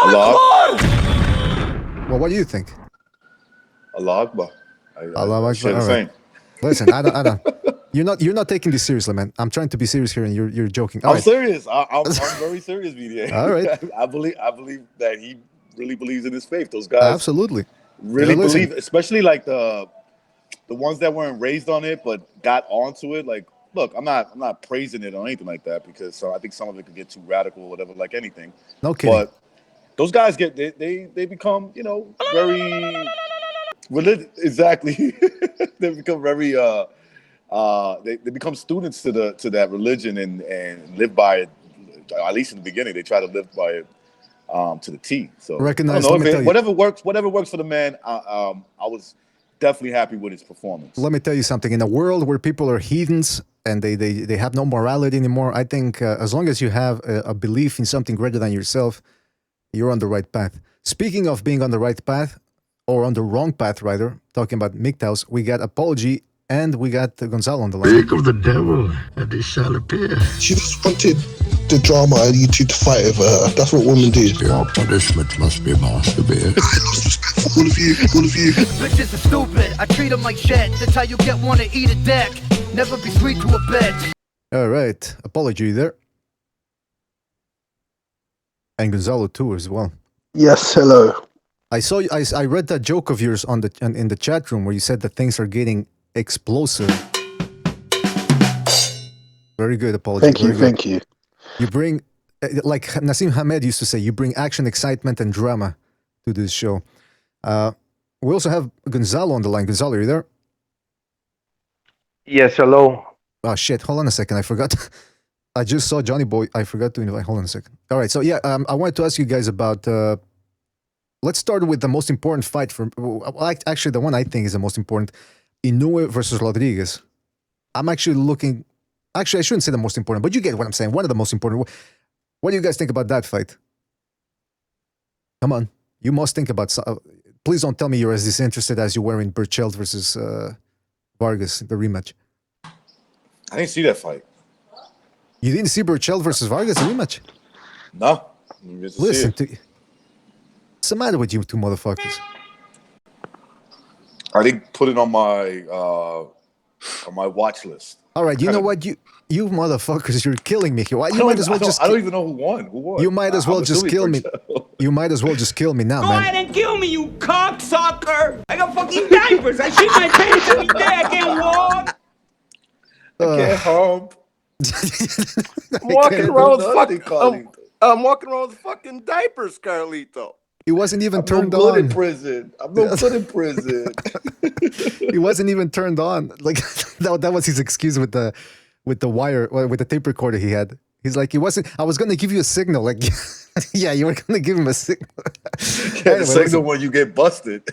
Allah. Well, what do you think? Allah Akbar. Allah Akbar. All right. Listen, I don't. You're not taking this seriously, man. I'm trying to be serious here, and you're joking. I'm serious. I'm very serious, BDA. All right. I believe that he really believes in his faith. Those guys absolutely really believe, especially like the ones that weren't raised on it but got onto it. Like, look, I'm not praising it or anything like that because I think some of it could get too radical or whatever, like anything. No kidding. But those guys they become, very religious. Exactly. They become very they become students to that religion and live by it. At least in the beginning, they try to live by it to the T. So recognize, whatever works for the man. I was definitely happy with his performance. Let me tell you something. In a world where people are heathens and they have no morality anymore, I think as long as you have a belief in something greater than yourself, you're on the right path. Speaking of being on the right path, or on the wrong path, rather, talking about MGTOWs, we got Apology and we got Gonzalo on the line. Speak of the devil, and it shall appear. She just wanted the drama and you two to fight over her. That's what women do. Your punishment must be masturbate. I lost respect for all of you. Bitches are stupid. I treat them like shit. That's how you get one to eat a dick. Never be sweet to a bitch. All right. Apology there. And Gonzalo too as well. Yes, hello. I read that joke of yours in the chat room where you said that things are getting explosive. Very good, Apology. Thank you. You bring, like Nassim Hamed used to say, you bring action, excitement, and drama to this show. We also have Gonzalo on the line. Gonzalo, are you there? Yes, hello. Oh, shit. Hold on a second. I forgot. I just saw Johnny Boy. I forgot to invite. Hold on a second. All right. So, yeah, I wanted to ask you guys about... let's start with the most important fight for... Actually, the one I think is the most important. Inoue versus Rodriguez. I'm actually looking... Actually, I shouldn't say the most important, but you get what I'm saying. One of the most important. What do you guys think about that fight? Come on. You must think about... please don't tell me you're as disinterested as you were in Berchelt versus Vargas, the rematch. I didn't see that fight. You didn't see Berchelt versus Vargas, the rematch? No. Listen, what's the matter with you two motherfuckers? I didn't put it on my on my watch list. All right, you know what? You motherfuckers, you're killing me here. Why? You might as well just. I don't even know who won. Who won? You might as well just kill me. You might as well just kill me now, Go man. ahead and kill me, you cocksucker! I got fucking diapers. I shit my pants every day. I can't walk. I can't hump. I'm walking around with fucking diapers, Carlito. He wasn't even turned I'm on. in prison. I'm no good in prison. He wasn't even turned on. Like that was his excuse with the wire, with the tape recorder he had. He's like, he wasn't. I was gonna give you a signal. Like, yeah, you were gonna give him a signal. Anyway, the signal when you get busted.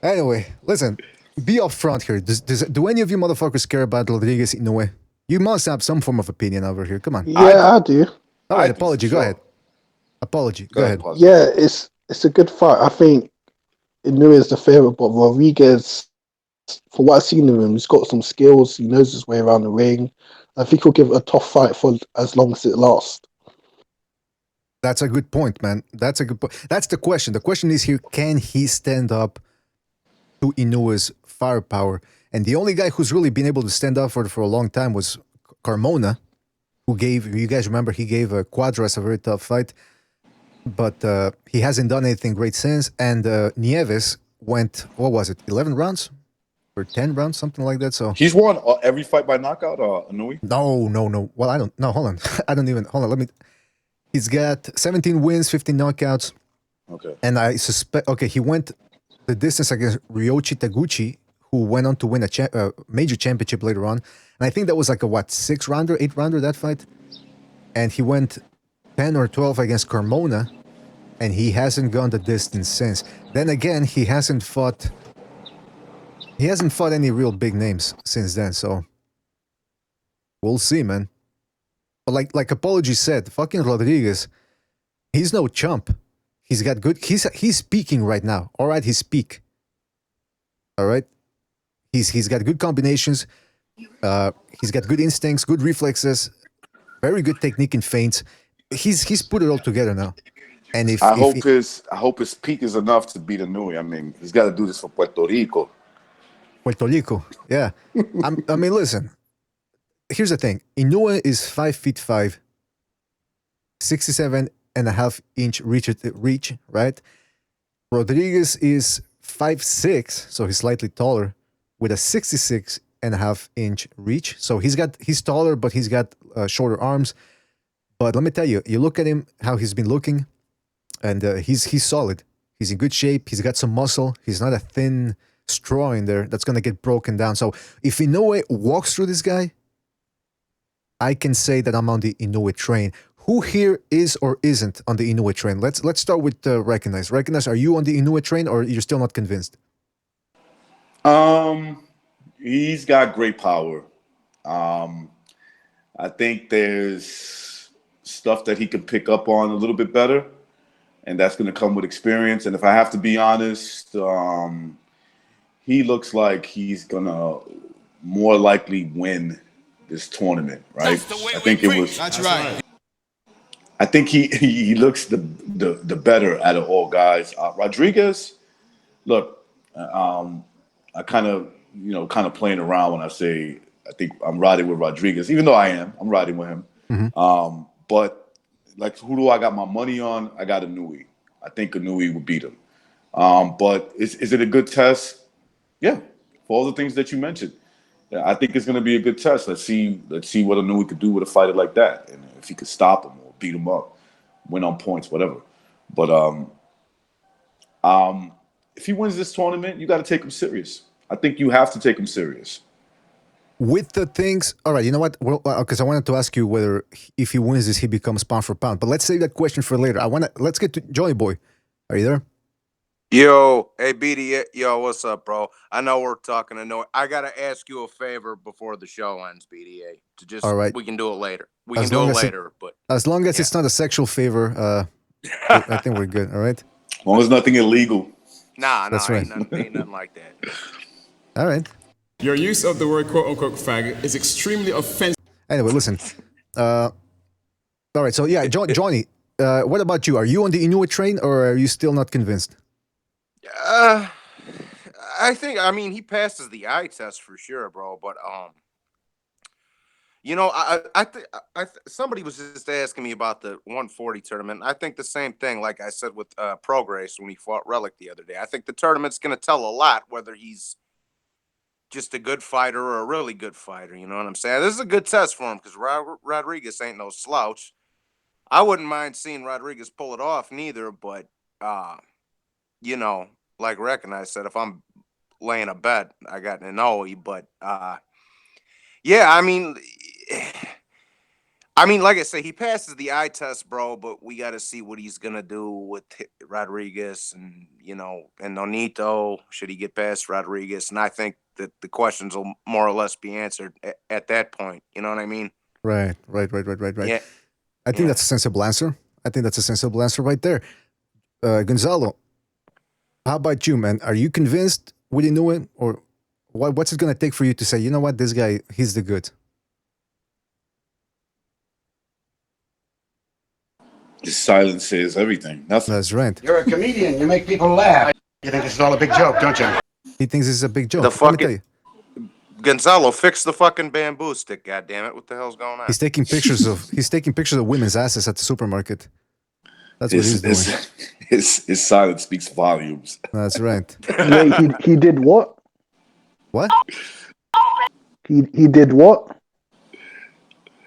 Anyway, listen. Be upfront here. Do any of you motherfuckers care about Rodriguez Inoue? You must have some form of opinion over here. Come on. Yeah, I do. All right, apology. Go ahead. Apology. Go ahead. Yeah, it's a good fight. I think Inoue is the favorite, but Rodriguez, for what I've seen of him, he's got some skills. He knows his way around the ring. I think he'll give it a tough fight for as long as it lasts. That's a good point, man. That's a good point. That's the question. The question is here: can he stand up to Inoue's firepower? And the only guy who's really been able to stand up for a long time was Carmona, who gave, you guys remember, he gave Cuadras a very tough fight, but he hasn't done anything great since. And Nieves went, what was it, 11 rounds? Or 10 rounds, something like that. So he's won every fight by knockout, Inoue? No. Well, I don't, no, hold on. I don't even, hold on, let me, he's got 17 wins, 15 knockouts. Okay. And I suspect, okay, he went the distance against Ryoichi Taguchi, who went on to win a major championship later on. And I think that was like a, what, 6-rounder, 8-rounder, that fight? And he went 10 or 12 against Carmona, and he hasn't gone the distance since. Then again, he hasn't fought any real big names since then, so we'll see, man. But like Apology said, fucking Rodriguez, he's no chump. He's got good, he's peaking right now. All right, he's peak. All right? He's got good combinations. He's got good instincts, good reflexes, very good technique and feints. He's put it all together now. And I hope his peak is enough to beat Inoue. I mean, he's got to do this for Puerto Rico. Puerto Rico, yeah. I mean, listen. Here's the thing. Inoue is 5'5", 67.5-inch reach, right? Rodriguez is 5'6", so he's slightly taller, with a 66.5-inch reach. So he's taller, but he's got shorter arms. But let me tell you, you look at him, how he's been looking, and he's solid. He's in good shape. He's got some muscle. He's not a thin straw in there that's going to get broken down. So if Inoue walks through this guy, I can say that I'm on the Inoue train. Who here is or isn't on the Inoue train? Let's start with Recognize. Recognize, are you on the Inoue train or you're still not convinced? He's got great power. I think there's stuff that he could pick up on a little bit better, and that's going to come with experience. And if I have to be honest, he looks like he's going to more likely win this tournament, right? I think it was. That's right. I think he looks the better out of all guys. Rodriguez, look, I kind of playing around when I say I think I'm riding with Rodriguez, even though I'm riding with him. Mm-hmm. But like, who do I got my money on? I got Inoue. I think Inoue would beat him. But is it a good test? Yeah, for all the things that you mentioned. Yeah, I think it's going to be a good test. Let's see what Inoue could do with a fighter like that, and if he could stop him or beat him up, win on points, whatever. But if he wins this tournament, you got to take him serious. I think you have to take him serious. With the things, all right, you know what? Well, because I wanted to ask you whether if he wins this, he becomes pound for pound. But let's save that question for later. Let's get to Johnny Boy. Are you there? Yo, hey BDA, yo, what's up, bro? I know we're talking. I gotta ask you a favor before the show ends, BDA. All right. We can do it later. We can do it later, but as long as it's not a sexual favor, I think we're good. All right. As long as nothing illegal. Nah, that's right. Ain't nothing like that. All right. Your use of the word "quote-unquote" fag is extremely offensive. Anyway, listen. All right. So yeah, Johnny. What about you? Are you on the Inoue train, or are you still not convinced? I think, I mean, he passes the eye test for sure, bro. But you know, I think somebody was just asking me about the 140 tournament. I think the same thing, like I said with Prograis when he fought Relic the other day. I think the tournament's going to tell a lot whether he's just a good fighter or a really good fighter. You know what I'm saying? This is a good test for him because Rodriguez ain't no slouch. I wouldn't mind seeing Rodriguez pull it off neither, but you know, like Recognize said, if I'm laying a bet, I got Inoue, but yeah, I mean, like I say, he passes the eye test, bro. But we got to see what he's gonna do with Rodriguez, and you know, and Nonito. Should he get past Rodriguez? And I think that the questions will more or less be answered at that point. You know what I mean? Right. Yeah. I think that's a sensible answer. I think that's a sensible answer right there. Gonzalo, how about you, man? Are you convinced with Inoue, or what's it gonna take for you to say, you know what, this guy, he's the good? His silence says everything. Nothing. That's right. You're a comedian. You make people laugh. You think this is all a big joke, don't you? He thinks this is a big joke. The Let me tell fucking you. Gonzalo, fix the fucking bamboo stick. God damn it! What the hell's going on? He's taking pictures of women's asses at the supermarket. That's what he's doing. His silence speaks volumes. That's right. Wait, he did what? What? He did what?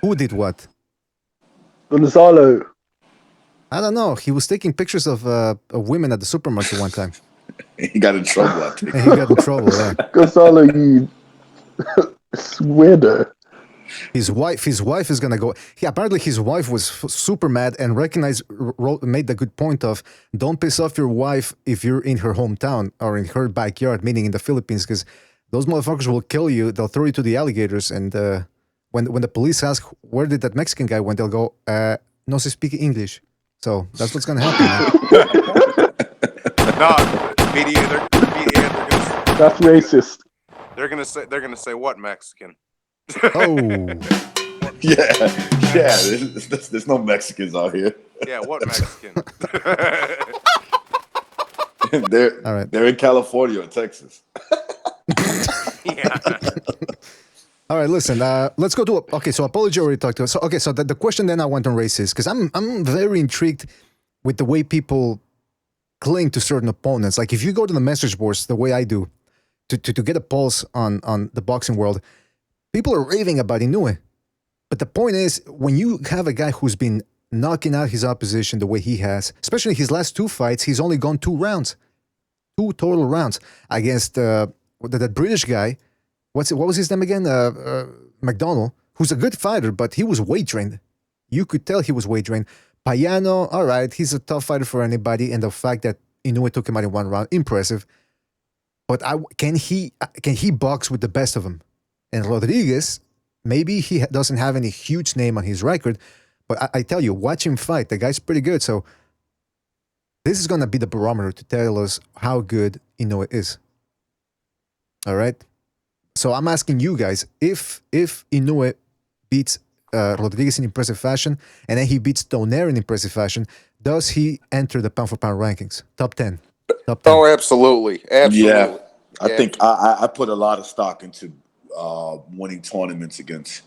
Who did what? Gonzalo. I don't know. He was taking pictures of women at the supermarket one time. He got in trouble. I think. And he got in trouble. Yeah. Gonzalo, you weirdo. His wife is gonna go. Apparently his wife was super mad and made the good point of, don't piss off your wife if you're in her hometown or in her backyard, meaning in the Philippines, because those motherfuckers will kill you. They'll throw you to the alligators, and when the police ask where did that Mexican guy went, they'll go, no se speak English. So that's what's gonna happen. No, BDA, that's racist. They're gonna say what Mexican? Oh, yeah. There's no Mexicans out here. Yeah, what Mexican? They're in California or Texas. Yeah. All right, listen. Let's go to okay. So Apology already talked to us. So okay, so the question then I went on racist because I'm very intrigued with the way people cling to certain opponents. Like if you go to the message boards the way I do, to get a pulse on the boxing world, people are raving about Inoue. But the point is, when you have a guy who's been knocking out his opposition the way he has, especially his last two fights, he's only gone 2 rounds, 2 total rounds against that British guy. What was his name again? McDonald, who's a good fighter, but he was weight trained. You could tell he was weight trained. Payano, all right, he's a tough fighter for anybody, and the fact that Inoue took him out in 1 round, impressive. But can he box with the best of them? And Rodriguez, maybe he doesn't have any huge name on his record, but I tell you, watch him fight. The guy's pretty good. So this is going to be the barometer to tell us how good Inoue is. All right? So I'm asking you guys, if Inoue beats Rodriguez in impressive fashion, and then he beats Donaire in impressive fashion, does he enter the pound-for-pound rankings? Top 10? Top 10. Oh, absolutely. Yeah. I think I put a lot of stock into winning tournaments against,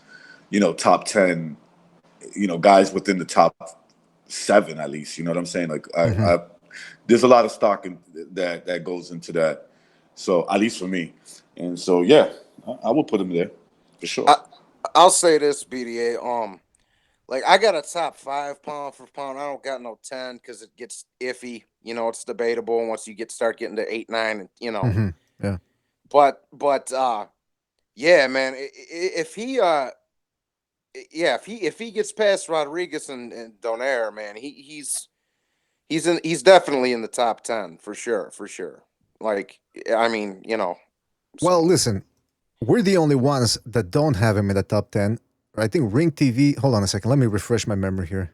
top 10, guys within the top 7 at least. You know what I'm saying? Like, there's a lot of stock that goes into that. So at least for me. And so, yeah, I will put him there for sure. I'll say this, BDA. Like I got a top 5 pound for pound. I don't got no 10 because it gets iffy. It's debatable once you start getting to 8, 9, and Yeah. But yeah, man. If he gets past Rodriguez and Donaire, man, he's definitely in the top 10 for sure. Like, I mean, Well, listen, we're the only ones that don't have him in the top 10. I think Ring TV. Hold on a second. Let me refresh my memory here.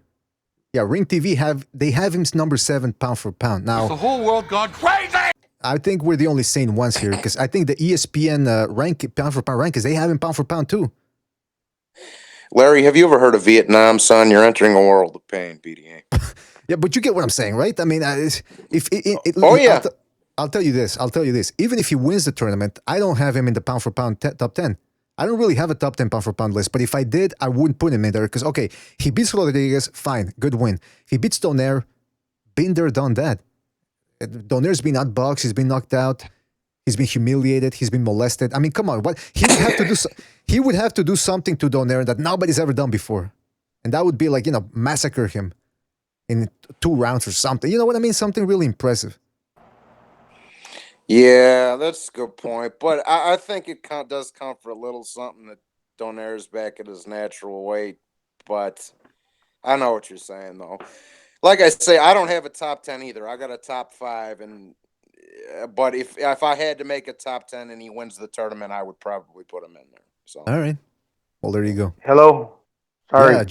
Yeah, Ring TV have him number 7 pound for pound. Now the whole world gone crazy. I think we're the only sane ones here because I think the ESPN pound for pound rankings, they have him pound for pound too. Larry, have you ever heard of Vietnam, son? You're entering a world of pain, BDA. Yeah, but you get what I'm saying, right? I mean, I'll tell you this. Even if he wins the tournament, I don't have him in the pound for pound top 10. I don't really have a top 10 pound for pound list, but if I did, I wouldn't put him in there because, okay, he beats Rodriguez, fine, good win. He beats Donaire, been there, done that. Donaire's been outboxed, he's been knocked out, he's been humiliated, he's been molested. I mean, come on, what he would have to do? He would have to do something to Donaire that nobody's ever done before, and that would be like, massacre him in 2 rounds or something. You know what I mean? Something really impressive. Yeah, that's a good point. But I think it does come for a little something that Donaire's back at his natural weight. But I know what you're saying, though. Like I say, I don't have a top 10 either. I got a top 5. But if I had to make a top 10 and he wins the tournament, I would probably put him in there. So. All right. Well, there you go. Hello. Sorry. Yeah,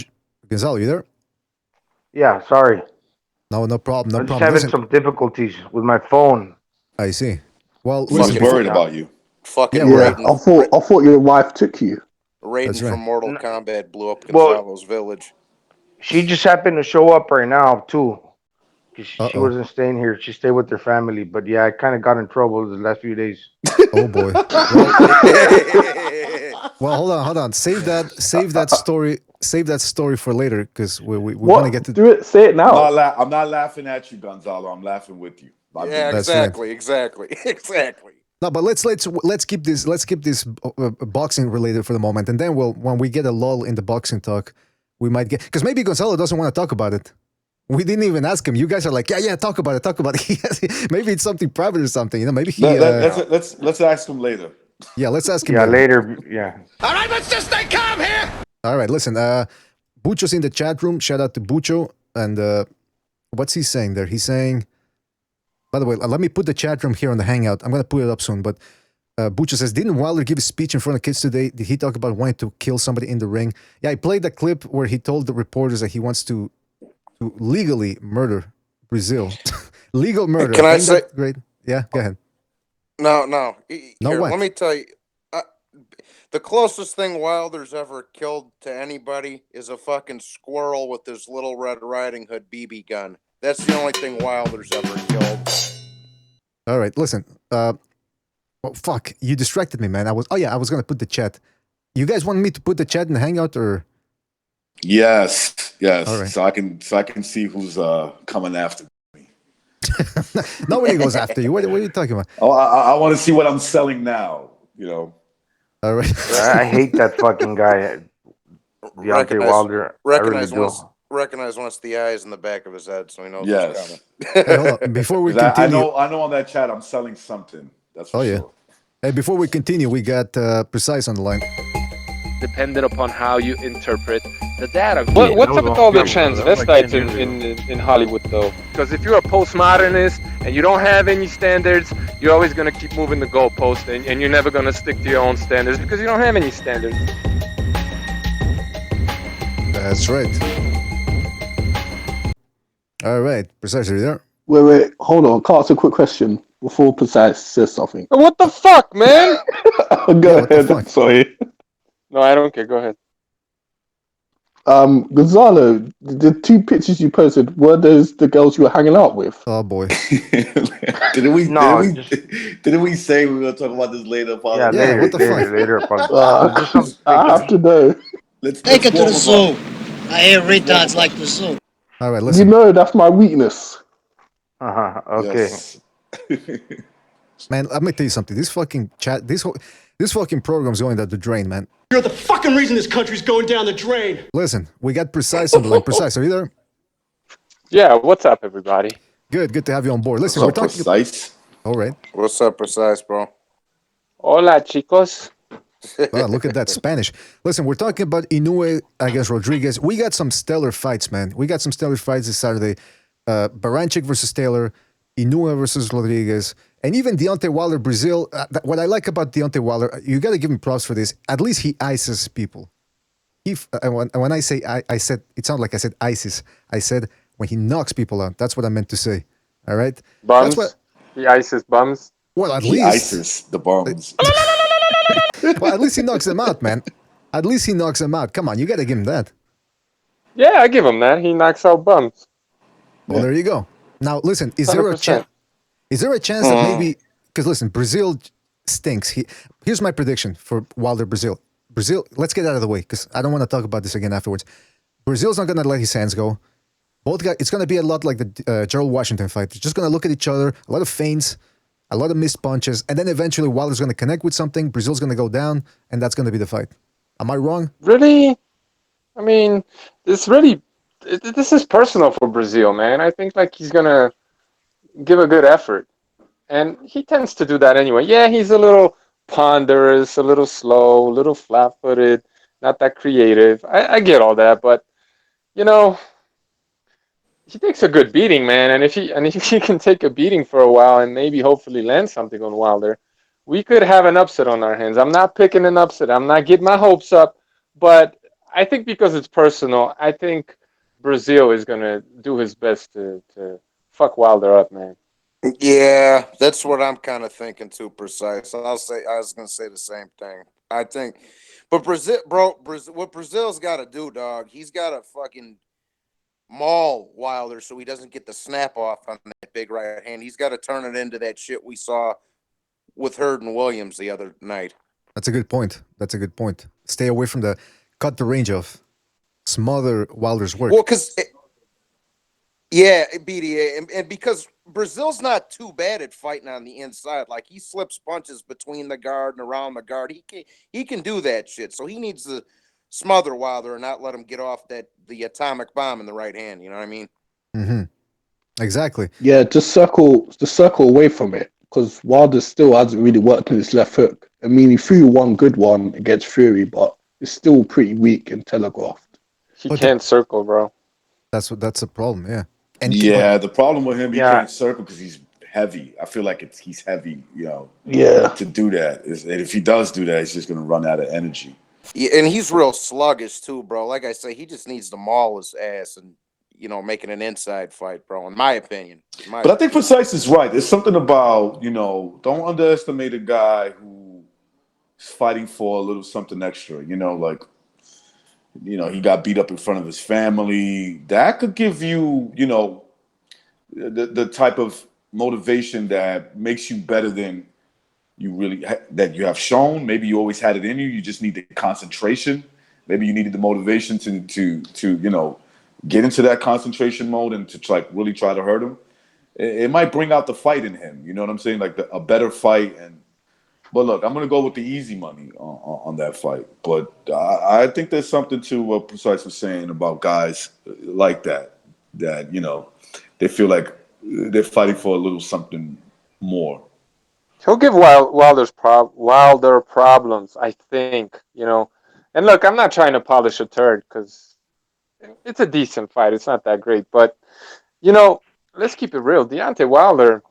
Gonzalo, you there? Yeah, sorry. No problem. I'm just having some difficulties with my phone. I see. Well, he's worried about you. Fucking Raiden. I thought your wife took you. Raiden from Mortal Kombat blew up Gonzalo's village. She just happened to show up right now too. She wasn't staying here. She stayed with her family. But yeah, I kind of got in trouble the last few days. Oh boy. Well, hold on. Save that story for later because we want to get to do it. Say it now. I'm not laughing at you, Gonzalo. I'm laughing with you. Yeah, exactly. No, but let's keep this boxing related for the moment, and then when we get a lull in the boxing talk, we might get, because maybe Gonzalo doesn't want to talk about it. We didn't even ask him. You guys are like, yeah, talk about it. Maybe it's something private or something. Maybe he. Let's ask him later. Yeah, let's ask him. Yeah, later. Yeah. All right, let's just stay calm here. All right, listen. Bucho's in the chat room. Shout out to Bucho. And what's he saying there? He's saying. By the way, let me put the chat room here on the Hangout. I'm going to put it up soon. But Bucho says, didn't Wilder give a speech in front of kids today? Did he talk about wanting to kill somebody in the ring? Yeah, I played that clip where he told the reporters that he wants to legally murder Brazil. Legal murder. Can I say? Great. Yeah, go ahead. No. Here, what? Let me tell you. The closest thing Wilder's ever killed to anybody is a fucking squirrel with his little Red Riding Hood BB gun. That's the only thing Wilder's ever killed. All right, listen. Oh, fuck. You distracted me, man. I was going to put the chat. You guys want me to put the chat in the Hangout or? Yes. All right. So I can see who's coming after me. Nobody goes after you. What are you talking about? Oh, I want to see what I'm selling now. All right. I hate that fucking guy, Deontay Wilder. Recognize once the eyes in the back of his head, so he knows what's coming. Hey, hold on. Before we continue, I know on that chat I'm selling something. That's for sure. Hey, before we continue, we got Precise on the line. Dependent upon how you interpret the data. What's up with all the transvestites in Hollywood, though? Because if you're a postmodernist and you don't have any standards, you're always going to keep moving the goalpost, and you're never going to stick to your own standards because you don't have any standards. That's right. All right, Precise, are you there? Wait, hold on. Can I ask a quick question before Precise says something? What the fuck, man? Go ahead. Sorry. No, I don't care. Go ahead. Gonzalo, the 2 pictures you posted, were those the girls you were hanging out with? Oh boy. Didn't we say we were going to talk about this later? Yeah, later. What the fuck? Later. I have to know. Let's take it to the zoo. I hear retards like the zoo. All right, listen. You know that's my weakness. Okay. Yes. Man, let me tell you something. This fucking chat, this fucking program's going down the drain, man. You're the fucking reason this country's going down the drain. Listen, we got Precise on the line. Precise, are you there? Yeah, what's up, everybody? Good to have you on board. Listen, what's we're up, talking. Precise? All right. What's up, Precise, bro? Hola, chicos. Wow, look at that Spanish. Listen, we're talking about Inoue against Rodriguez. We got some stellar fights, man. We got some stellar fights this Saturday. Baranchik versus Taylor, Inoue versus Rodriguez, and even Deontay Wilder, Brazil. What I like about Deontay Wilder, you got to give him props for this. At least he ices people. When I say I said, it sounded like I said ISIS. I said when he knocks people out. That's what I meant to say. All right? Bums? He ices bums? Well, at he least. ices the bums. Well, at least he knocks them out, man. At least he knocks them out. Come on, you got to give him that. Yeah, I give him that. He knocks out bums. Well, there you go. Now, listen, is there a 100%. Is there a chance that maybe, because listen, Brazil stinks. Here's my prediction for Wilder Brazil. Brazil, let's get out of the way because I don't want to talk about this again afterwards. Brazil's not going to let his hands go. Both guys, it's going to be a lot like the Gerald Washington fight. They're just going to look at each other, a lot of feints, a lot of missed punches, and then eventually Wilder's going to connect with something, Brazil's going to go down, and that's going to be the fight. Am I wrong? Really? I mean, this is personal for Brazil, man. I think like he's gonna give a good effort, and he tends to do that anyway. Yeah, he's a little ponderous, a little slow, a little flat-footed, not that creative. I get all that, but you know, he takes a good beating, man. And if he can take a beating for a while and maybe hopefully land something on Wilder, we could have an upset on our hands. I'm not picking an upset. I'm not getting my hopes up, but I think because it's personal, I think Brazil is gonna do his best to fuck Wilder up, man. Yeah, that's what I'm kind of thinking too. Precise. I was gonna say the same thing. I think, but Brazil, what Brazil's got to do, dog? He's got to fucking maul Wilder so he doesn't get the snap off on that big right hand. He's got to turn it into that shit we saw with Hurd and Williams the other night. That's a good point. Stay away from cut the range off, smother Wilder's work. Well, because BDA, and because Brazil's not too bad at fighting on the inside. Like he slips punches between the guard and around the guard. He can do that shit. So he needs to smother Wilder and not let him get off the atomic bomb in the right hand. You know what I mean? Mm-hmm. Exactly. Yeah, just circle away from it because Wilder still hasn't really worked on his left hook. I mean, he threw one good one against Fury, but it's still pretty weak and telegraphed. He can't circle, bro. That's a problem. Yeah. And the problem with him, he can't circle because he's heavy. I feel like he's heavy, to do that. And if he does do that, he's just going to run out of energy. Yeah, and he's real sluggish too, bro. Like I say, he just needs to maul his ass and, making an inside fight, bro, in my opinion. But I think Precise is right. There's something about, don't underestimate a guy who's fighting for a little something extra, he got beat up in front of his family. That could give you, the type of motivation that makes you better than you really that you have shown. Maybe you always had it in you. You just need the concentration. Maybe you needed the motivation to get into that concentration mode and to really try to hurt him. It might bring out the fight in him. You know what I'm saying? Like a better fight. But look, I'm going to go with the easy money on that fight. But I think there's something to what Precise was saying about guys like that they feel like they're fighting for a little something more. He'll give Wilder problems, I think, And look, I'm not trying to polish a turd because it's a decent fight. It's not that great. But, let's keep it real. Deontay Wilder,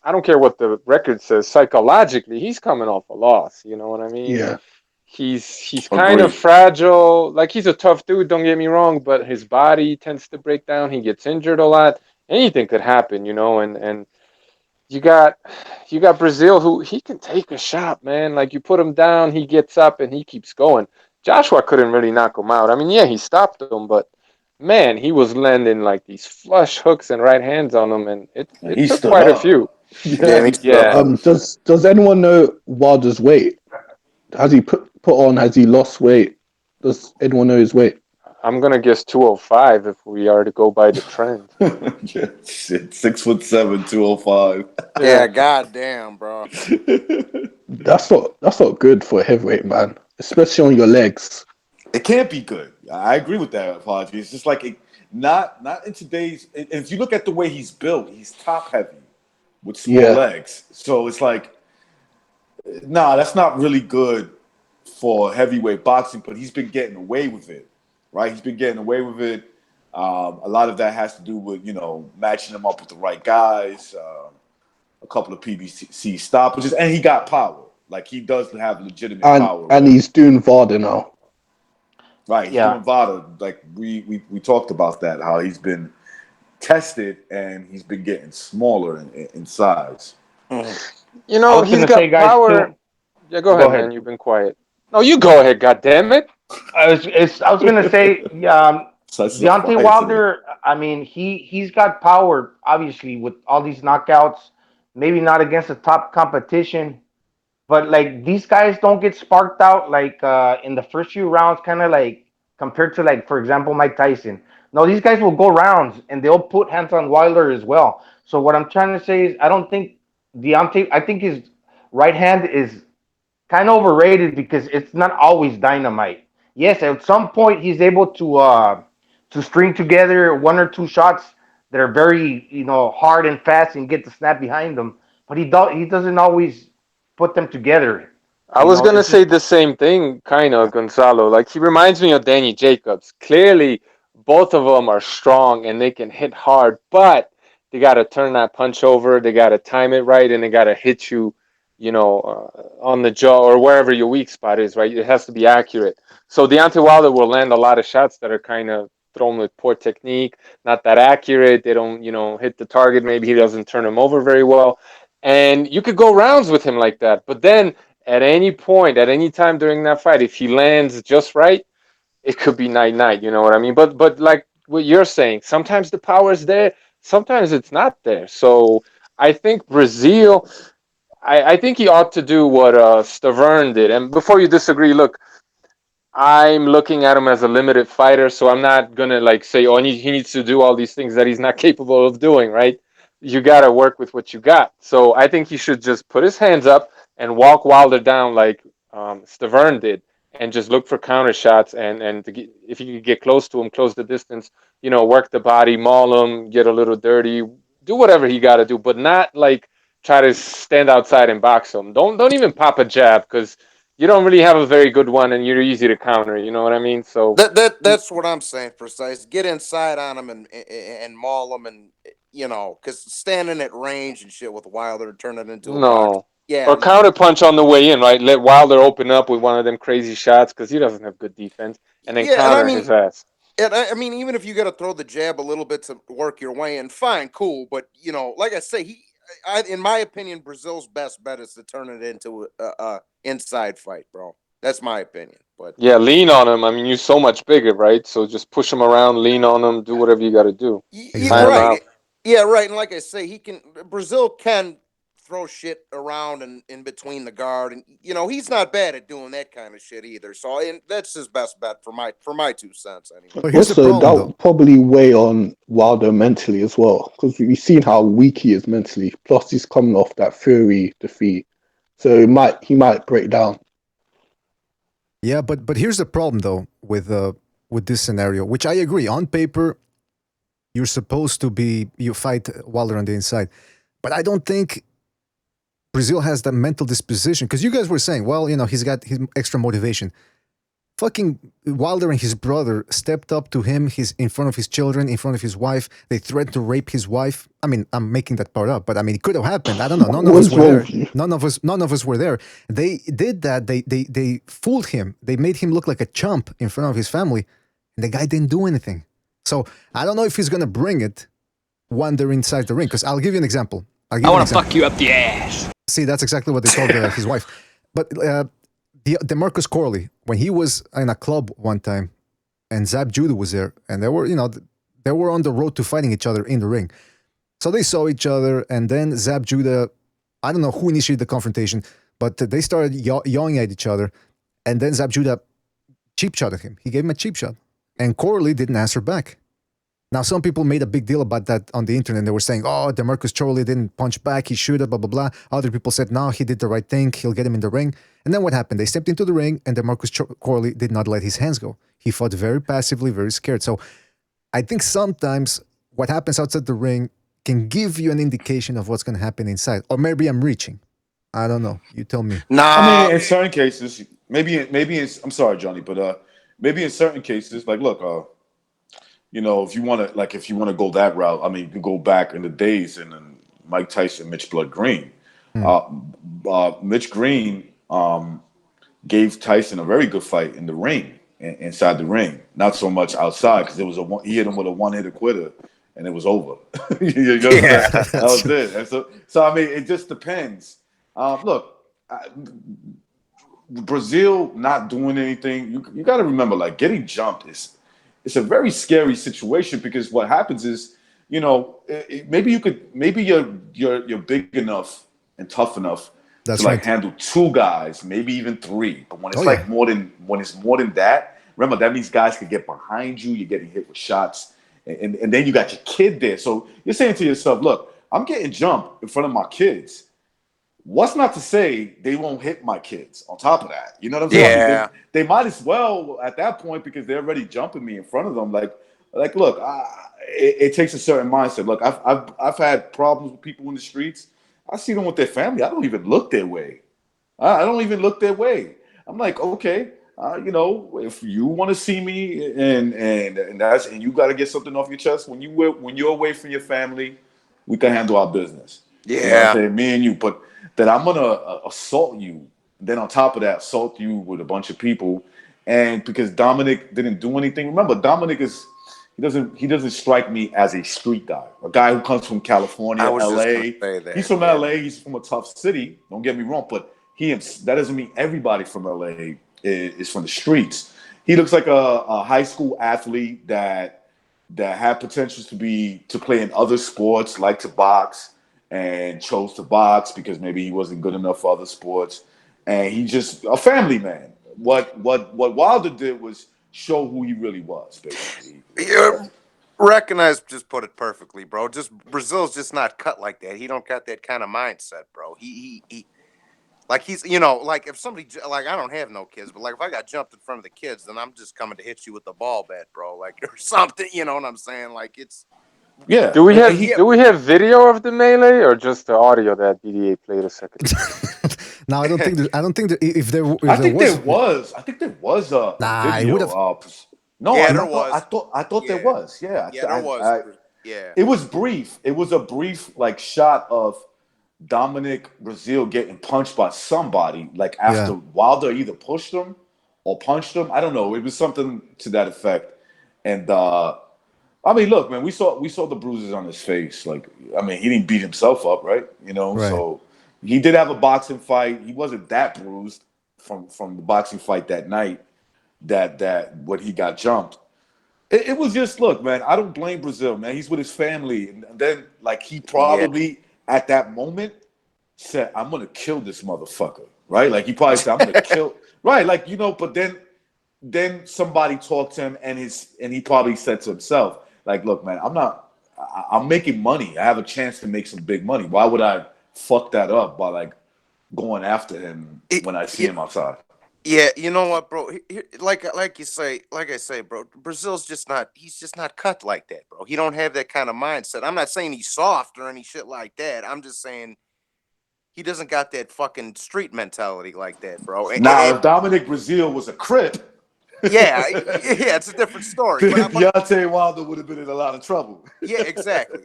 I don't care what the record says. Psychologically, he's coming off a loss. You know what I mean? Yeah. He's kind of fragile. Like, he's a tough dude, don't get me wrong, but his body tends to break down. He gets injured a lot. Anything could happen, and you got Brazil, who he can take a shot, man. Like, you put him down, he gets up and he keeps going. Joshua couldn't really knock him out. I mean, yeah, he stopped him, but man, he was landing like these flush hooks and right hands on him, and it took quite a few. Yeah. Does anyone know Wilder's weight? Has he has he lost weight? Does anyone know his weight? I'm gonna guess 205 if we are to go by the trend. 6'7", 205. Yeah, goddamn, bro. That's not good for a heavyweight, man. Especially on your legs. It can't be good. I agree with that, Apology. It's just like not in today's. If you look at the way he's built, he's top heavy with small legs. So it's like, that's not really good for heavyweight boxing. But he's been getting away with it, right? He's been getting away with it. A lot of that has to do with matching him up with the right guys. A couple of PBC stoppages, and he got power. Like, he does have legitimate power. And he's doing VADA now. Right, he's doing VADA. Like, we talked about that, how he's been tested and he's been getting smaller in size. He's got power. Yeah, go ahead, man. You've been quiet. No, you go ahead, goddammit. I was gonna say, Deontay Wilder. I mean, he's got power, obviously, with all these knockouts. maybe not against the top competition, but like these guys don't get sparked out like in the first few rounds, kind of like compared to like for example Mike Tyson. No, these guys will go rounds and they'll put hands on Wilder as well. So what I'm trying to say is I don't think Deontay. I think his right hand is kind of overrated because it's not always dynamite. Yes, at some point he's able to string together one or two shots that are very hard and fast and get the snap behind them, but he doesn't always put them together. I was gonna say the same thing, kind of, Gonzalo. Like he reminds me of Danny Jacobs. Clearly, both of them are strong and they can hit hard, but they got to turn that punch over. They got to time it right, and they got to hit you, on the jaw or wherever your weak spot is. Right, it has to be accurate. So Deontay Wilder will land a lot of shots that are kind of thrown with poor technique, not that accurate. They don't, hit the target. Maybe he doesn't turn them over very well, and you could go rounds with him like that. But then at any point, at any time during that fight, if he lands just right, it could be night night. You know what I mean? But like what you're saying, sometimes the power is there, sometimes it's not there. So I think Brazil. I think he ought to do what Stavern did. And before you disagree, look, I'm looking at him as a limited fighter, so I'm not gonna like say, oh, he needs to do all these things that he's not capable of doing, right? You gotta work with what you got. So I think he should just put his hands up and walk Wilder down like Stavern did, and just look for counter shots and if you could get close to him, close the distance, work the body, maul him, get a little dirty, do whatever he got to do, but not like try to stand outside and box him. Don't even pop a jab because you don't really have a very good one, and you're easy to counter. You know what I mean? So that's what I'm saying. Precise. Get inside on him and maul him, and because standing at range and shit with Wilder, turn it into a box. no. Yeah, Or no. counter punch on the way in, right? Let Wilder open up with one of them crazy shots because he doesn't have good defense, and then Yeah, and I counter mean, his ass. even if you got to throw the jab a little bit to work your way in, fine, cool. But like I say, in my opinion, Brazil's best bet is to turn it into a inside fight, bro. That's my opinion. But Yeah, lean on him. I mean, you're so much bigger, right? So just push him around, lean on him, do whatever you got to do. Tire him out. Yeah, right. And like I say, Brazil can throw shit around and in between the guard, and he's not bad at doing that kind of shit either. So and that's his best bet for my 2 cents anyway. Also, that would probably weigh on Wilder mentally as well, because we've seen how weak he is mentally. Plus, he's coming off that Fury defeat, so he might break down. Yeah, but here's the problem though with this scenario, which I agree. On paper, you're supposed to you fight Wilder on the inside, but I don't think Brazil has that mental disposition, because you guys were saying, well, he's got his extra motivation. Fucking Wilder and his brother stepped up to him. He's in front of his children, in front of his wife. They threatened to rape his wife. I mean, I'm making that part up, but I mean, it could have happened. I don't know. None of us were there. None of us were there. They did that. They fooled him. They made him look like a chump in front of his family, and the guy didn't do anything. So I don't know if he's gonna bring it when they're inside the ring. Because I'll give you an example. I want to fuck you up the ass. See, that's exactly what they told his wife. But DeMarcus Corley, when he was in a club one time, and Zab Judah was there, and they were on the road to fighting each other in the ring. So they saw each other, and then Zab Judah, I don't know who initiated the confrontation, but they started yawing at each other, and then Zab Judah cheap shot at him. He gave him a cheap shot, and Corley didn't answer back. Now, some people made a big deal about that on the internet. They were saying, oh, DeMarcus Corley didn't punch back. He should have, blah, blah, blah. Other people said, no, he did the right thing. He'll get him in the ring. And then what happened? They stepped into the ring, and DeMarcus Corley did not let his hands go. He fought very passively, very scared. So I think sometimes what happens outside the ring can give you an indication of what's going to happen inside. Or maybe I'm reaching. I don't know. You tell me. I mean, in certain cases, maybe I'm sorry, Johnny, but maybe in certain cases, like, look, if you want to go that route, I mean, you can go back in the days and then Mike Tyson, Mitch Blood Green. Mitch Green gave Tyson a very good fight in the ring, inside the ring. Not so much outside, because he hit him with a one-hitter quitter, and it was over. That was it. And so I mean, it just depends. Look, Brazil not doing anything. You got to remember, like, getting jumped it's a very scary situation, because what happens is, maybe you're big enough and tough enough That's to like right. handle 2 guys, maybe even 3. But when it's Oh, like yeah. when it's more than that, remember that means guys can get behind you. You're getting hit with shots, and then you got your kid there. So you're saying to yourself, look, I'm getting jumped in front of my kids. What's not to say they won't hit my kids on top of that? You know what I'm saying? I mean, they might as well at that point because they're already jumping me in front of them. Like, look, it takes a certain mindset. Look, I've had problems with people in the streets. I see them with their family. I don't even look their way. I don't even look their way. I'm like, okay, if you want to see me and you got to get something off your chest when you're away from your family, we can handle our business. You know what I'm saying? Me and you, but that I'm gonna assault you. Then on top of that, assault you with a bunch of people, and because Dominic didn't do anything. Remember, Dominic he doesn't strike me as a street guy, a guy who comes from California, I was just LA. gonna say that. He's from LA. He's from a tough city. Don't get me wrong, but that doesn't mean everybody from LA is from the streets. He looks like a high school athlete that had potentials to play in other sports, like to box, and chose to box because maybe he wasn't good enough for other sports, and he just a family man. What Wilder did was show who he really was, basically. Recognize, just put it perfectly, bro. Just Brazil's just not cut like that. He don't got that kind of mindset, bro. He like he's like if somebody like I don't have no kids, but like if I got jumped in front of the kids, then I'm just coming to hit you with the ball bat, bro, like or something. You know what I'm saying? Like it's Do we have video of the melee or just the audio that BDA played a second ago? No, I don't think if there I think there was a Nah, video. No, there was. I thought there was. Yeah, there was. It was brief. It was a brief like shot of Dominic Brazil getting punched by somebody. Like after Wilder either pushed him or punched him. I don't know. It was something to that effect. And I mean, look, man, we saw the bruises on his face. Like, I mean, he didn't beat himself up, right? So he did have a boxing fight. He wasn't that bruised from the boxing fight that night. That when he got jumped, it was just look, man. I don't blame Brazil, man. He's with his family, and then like he probably at that moment said, "I'm gonna kill this motherfucker," right? Like he probably said, "I'm gonna kill," right? Like but then somebody talked to him, and he probably said to himself, like, "Look, man, I'm making money. I have a chance to make some big money. Why would I fuck that up by like going after him when I see him outside?" Yeah, you know what, bro? Like I say, bro, Brazil's just not. He's just not cut like that, bro. He don't have that kind of mindset. I'm not saying he's soft or any shit like that. I'm just saying he doesn't got that fucking street mentality like that, bro. Now, if Dominic Brazil was a Crip, yeah, it's a different story. Then Deontay Wilder would have been in a lot of trouble. Yeah, exactly.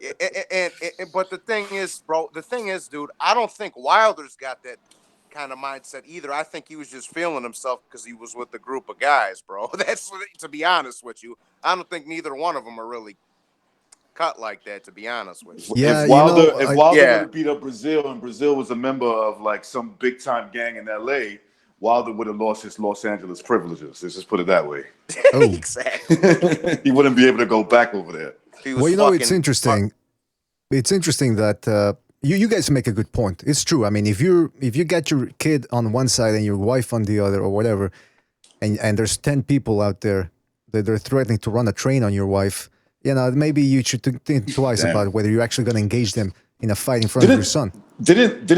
But the thing is, bro, dude, I don't think Wilder's got that kind of mindset either. I think he was just feeling himself because he was with a group of guys, bro. That's, to be honest with you, I don't think neither one of them are really cut like that, to be honest with you. Yeah, if Wilder would have beat up Brazil and Brazil was a member of like some big time gang in LA, Wilder would have lost his Los Angeles privileges. Let's just put it that way. Oh. Exactly. He wouldn't be able to go back over there. Well, it's interesting. It's interesting that you guys make a good point. It's true. I mean, if you got your kid on one side and your wife on the other or whatever, and there's 10 people out there that they're threatening to run a train on your wife, maybe you should think twice about whether you're actually going to engage them in a fight in front of your son. Wasn't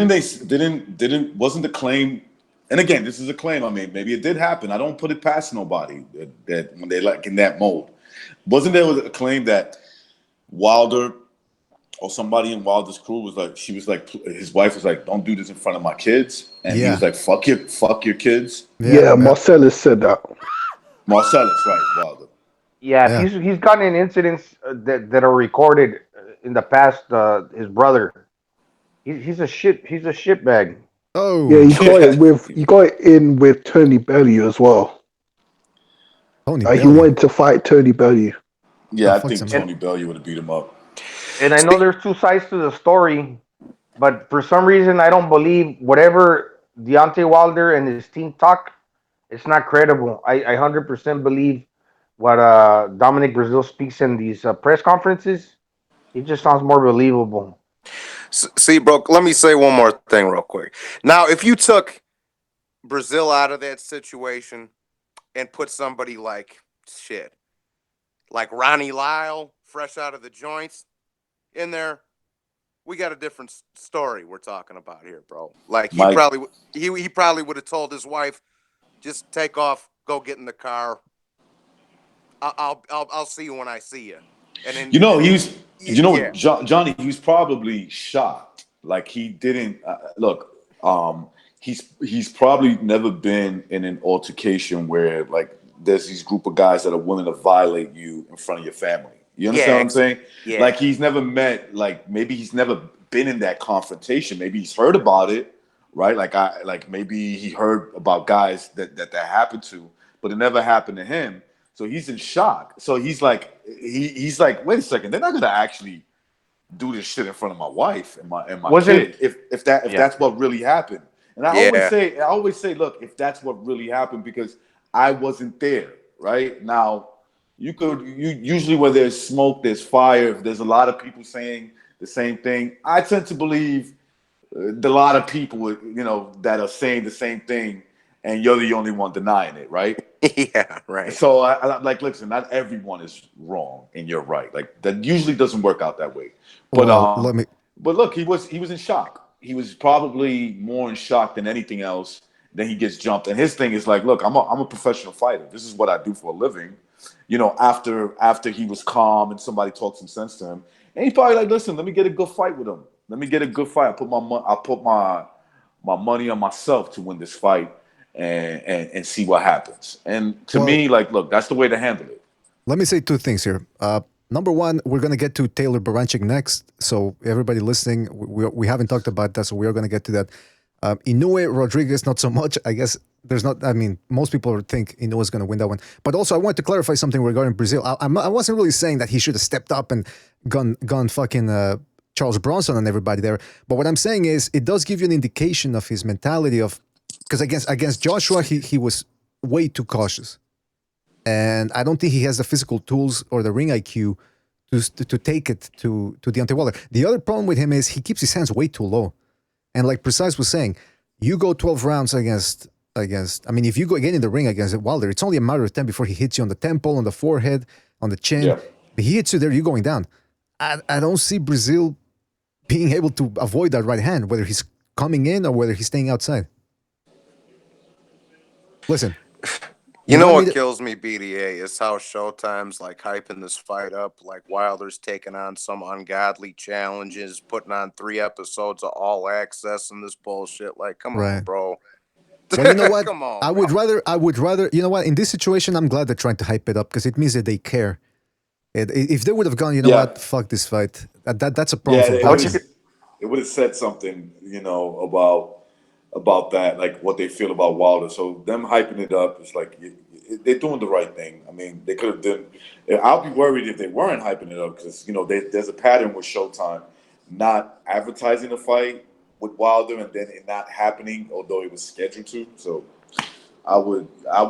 the claim? And again, this is a claim I made. Maybe it did happen. I don't put it past nobody that when they're like in that mode. Wasn't there a claim that Wilder or somebody in Wilder's crew was like, his wife was like, "Don't do this in front of my kids," and he was like, "Fuck your kids." Yeah, Marcellus said that. Marcellus, right, Wilder. Yeah, he's gotten in incidents that are recorded in the past. His brother, he's a shitbag. Oh, yeah, you got it in with Tony Bellew as well. He wanted to fight Tony Bellew. Yeah, I think Tony Bellew would have beat him up. And I know there's two sides to the story, but for some reason I don't believe whatever Deontay Wilder and his team talk. It's not credible. I 100% believe what Dominic Brazil speaks in these press conferences. He just sounds more believable. See, bro, let me say one more thing real quick. Now, if you took Brazil out of that situation and put somebody like Ronnie Lyle, fresh out of the joints, in there, we got a different story we're talking about here, bro. Like he probably would have told his wife, just take off, go get in the car. I'll see you when I see you. And then Johnny, he was probably shocked. Like he didn't look. He's probably never been in an altercation where like there's these group of guys that are willing to violate you in front of your family. You understand what I'm saying? Yeah. Like he's never met. Like maybe he's never been in that confrontation. Maybe he's heard about it, right? Like maybe he heard about guys that happened to, but it never happened to him. So he's in shock. So he's like, wait a second, they're not gonna actually do this shit in front of my wife and my kid. If that's what really happened. And I always say, look, if that's what really happened, because I wasn't there, right? Now, you usually where there's smoke, there's fire. If there's a lot of people saying the same thing, I tend to believe a lot of people, that are saying the same thing, and you're the only one denying it, right? Yeah, right. So I like, listen, not everyone is wrong and you're right. Like that usually doesn't work out that way. But but look, he was in shock. He was probably more in shock than anything else. Then he gets jumped, and his thing is like, look, I'm a professional fighter. This is what I do for a living. After he was calm and somebody talked some sense to him, and he's probably like, listen, let me get a good fight with him. Let me get a good fight. I put my money on myself to win this fight. And see what happens. And to me, like, look, that's the way to handle it. Let me say two things here. Number one, we're going to get to Taylor Baranchik next. So everybody listening, we haven't talked about that, so we are going to get to that. Inoue, Rodriguez, not so much. I guess most people think Inoue is going to win that one. But also, I wanted to clarify something regarding Brazil. I wasn't really saying that he should have stepped up and gone fucking Charles Bronson on everybody there. But what I'm saying is, it does give you an indication of his mentality of, because against Joshua, he was way too cautious. And I don't think he has the physical tools or the ring IQ to take it to Deontay Wilder. The other problem with him is he keeps his hands way too low. And like Precise was saying, you go 12 rounds against if you go again in the ring against Wilder, it's only a matter of time before he hits you on the temple, on the forehead, on the chin. Yeah. But he hits you there, you're going down. I don't see Brazil being able to avoid that right hand, whether he's coming in or whether he's staying outside. Listen. You know what kills me, BDA, is how Showtime's like hyping this fight up, like Wilder's taking on some ungodly challenges, putting on 3 episodes of All Access and this bullshit. Like, come on, bro. Well, you know what? Come on, I would rather, you know what? In this situation, I'm glad they're trying to hype it up because it means that they care. If they would have gone, what? Fuck this fight. That's a problem for boxing. It would have said something, about that, like what they feel about Wilder. So them hyping it up is like they're doing the right thing. I mean, they could have done. I'll be worried if they weren't hyping it up because there's a pattern with Showtime not advertising the fight with Wilder and then it not happening, although it was scheduled to. So I would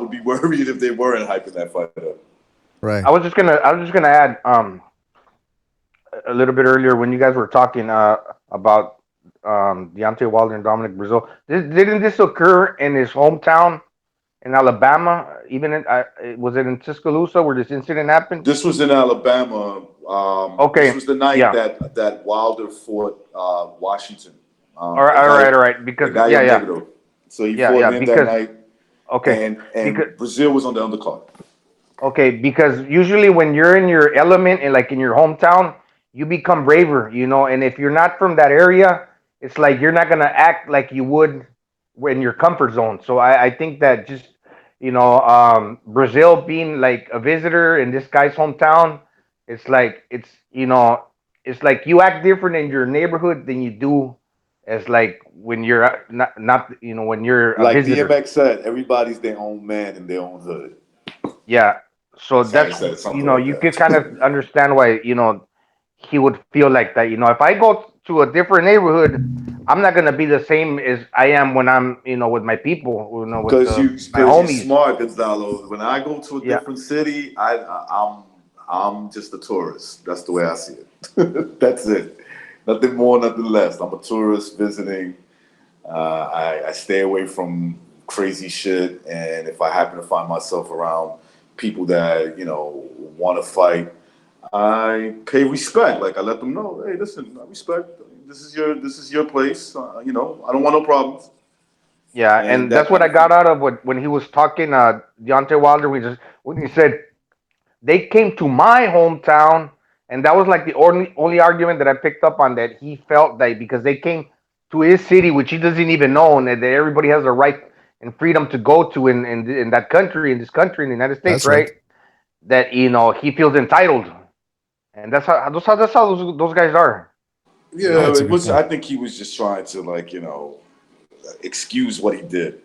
be worried if they weren't hyping that fight up. Right. I was just gonna add a little bit earlier when you guys were talking about Deontay Wilder and Dominic Brazil. Didn't this occur in his hometown in Alabama? Even was it in Tuscaloosa where this incident happened? This was in Alabama. Okay. This was the night that Wilder fought Washington. All right. Because So he fought him that night. Okay. And Brazil was on the undercard. Okay, because usually when you're in your element and like in your hometown, you become braver, and if you're not from that area, it's like you're not gonna act like you would in your comfort zone. So I think that just Brazil being like a visitor in this guy's hometown, it's like you act different in your neighborhood than you do as like when you're not when you're a visitor. DMX said, everybody's their own man in their own hood. Yeah, so that's you could kind of understand why he would feel like that. If I go to a different neighborhood, I'm not gonna be the same as I am when I'm with my people. Because you're smart, Gonzalo. When I go to a different city, I'm I'm just a tourist. That's the way I see it. That's it. Nothing more, nothing less. I'm a tourist visiting. I stay away from crazy shit, and if I happen to find myself around people that want to fight, I pay respect. Like I let them know, hey, listen, I respect. This is your place. I don't want no problems. Yeah, and that's what I got out of when he was talking, Deontay Wilder. When he said they came to my hometown, and that was like the only argument that I picked up on, that he felt that because they came to his city, which he doesn't even know, and that everybody has a right and freedom to go to in that country, in this country, in the United States, That's right? That he feels entitled, and that's how those guys are. Yeah, I think he was just trying to excuse what he did.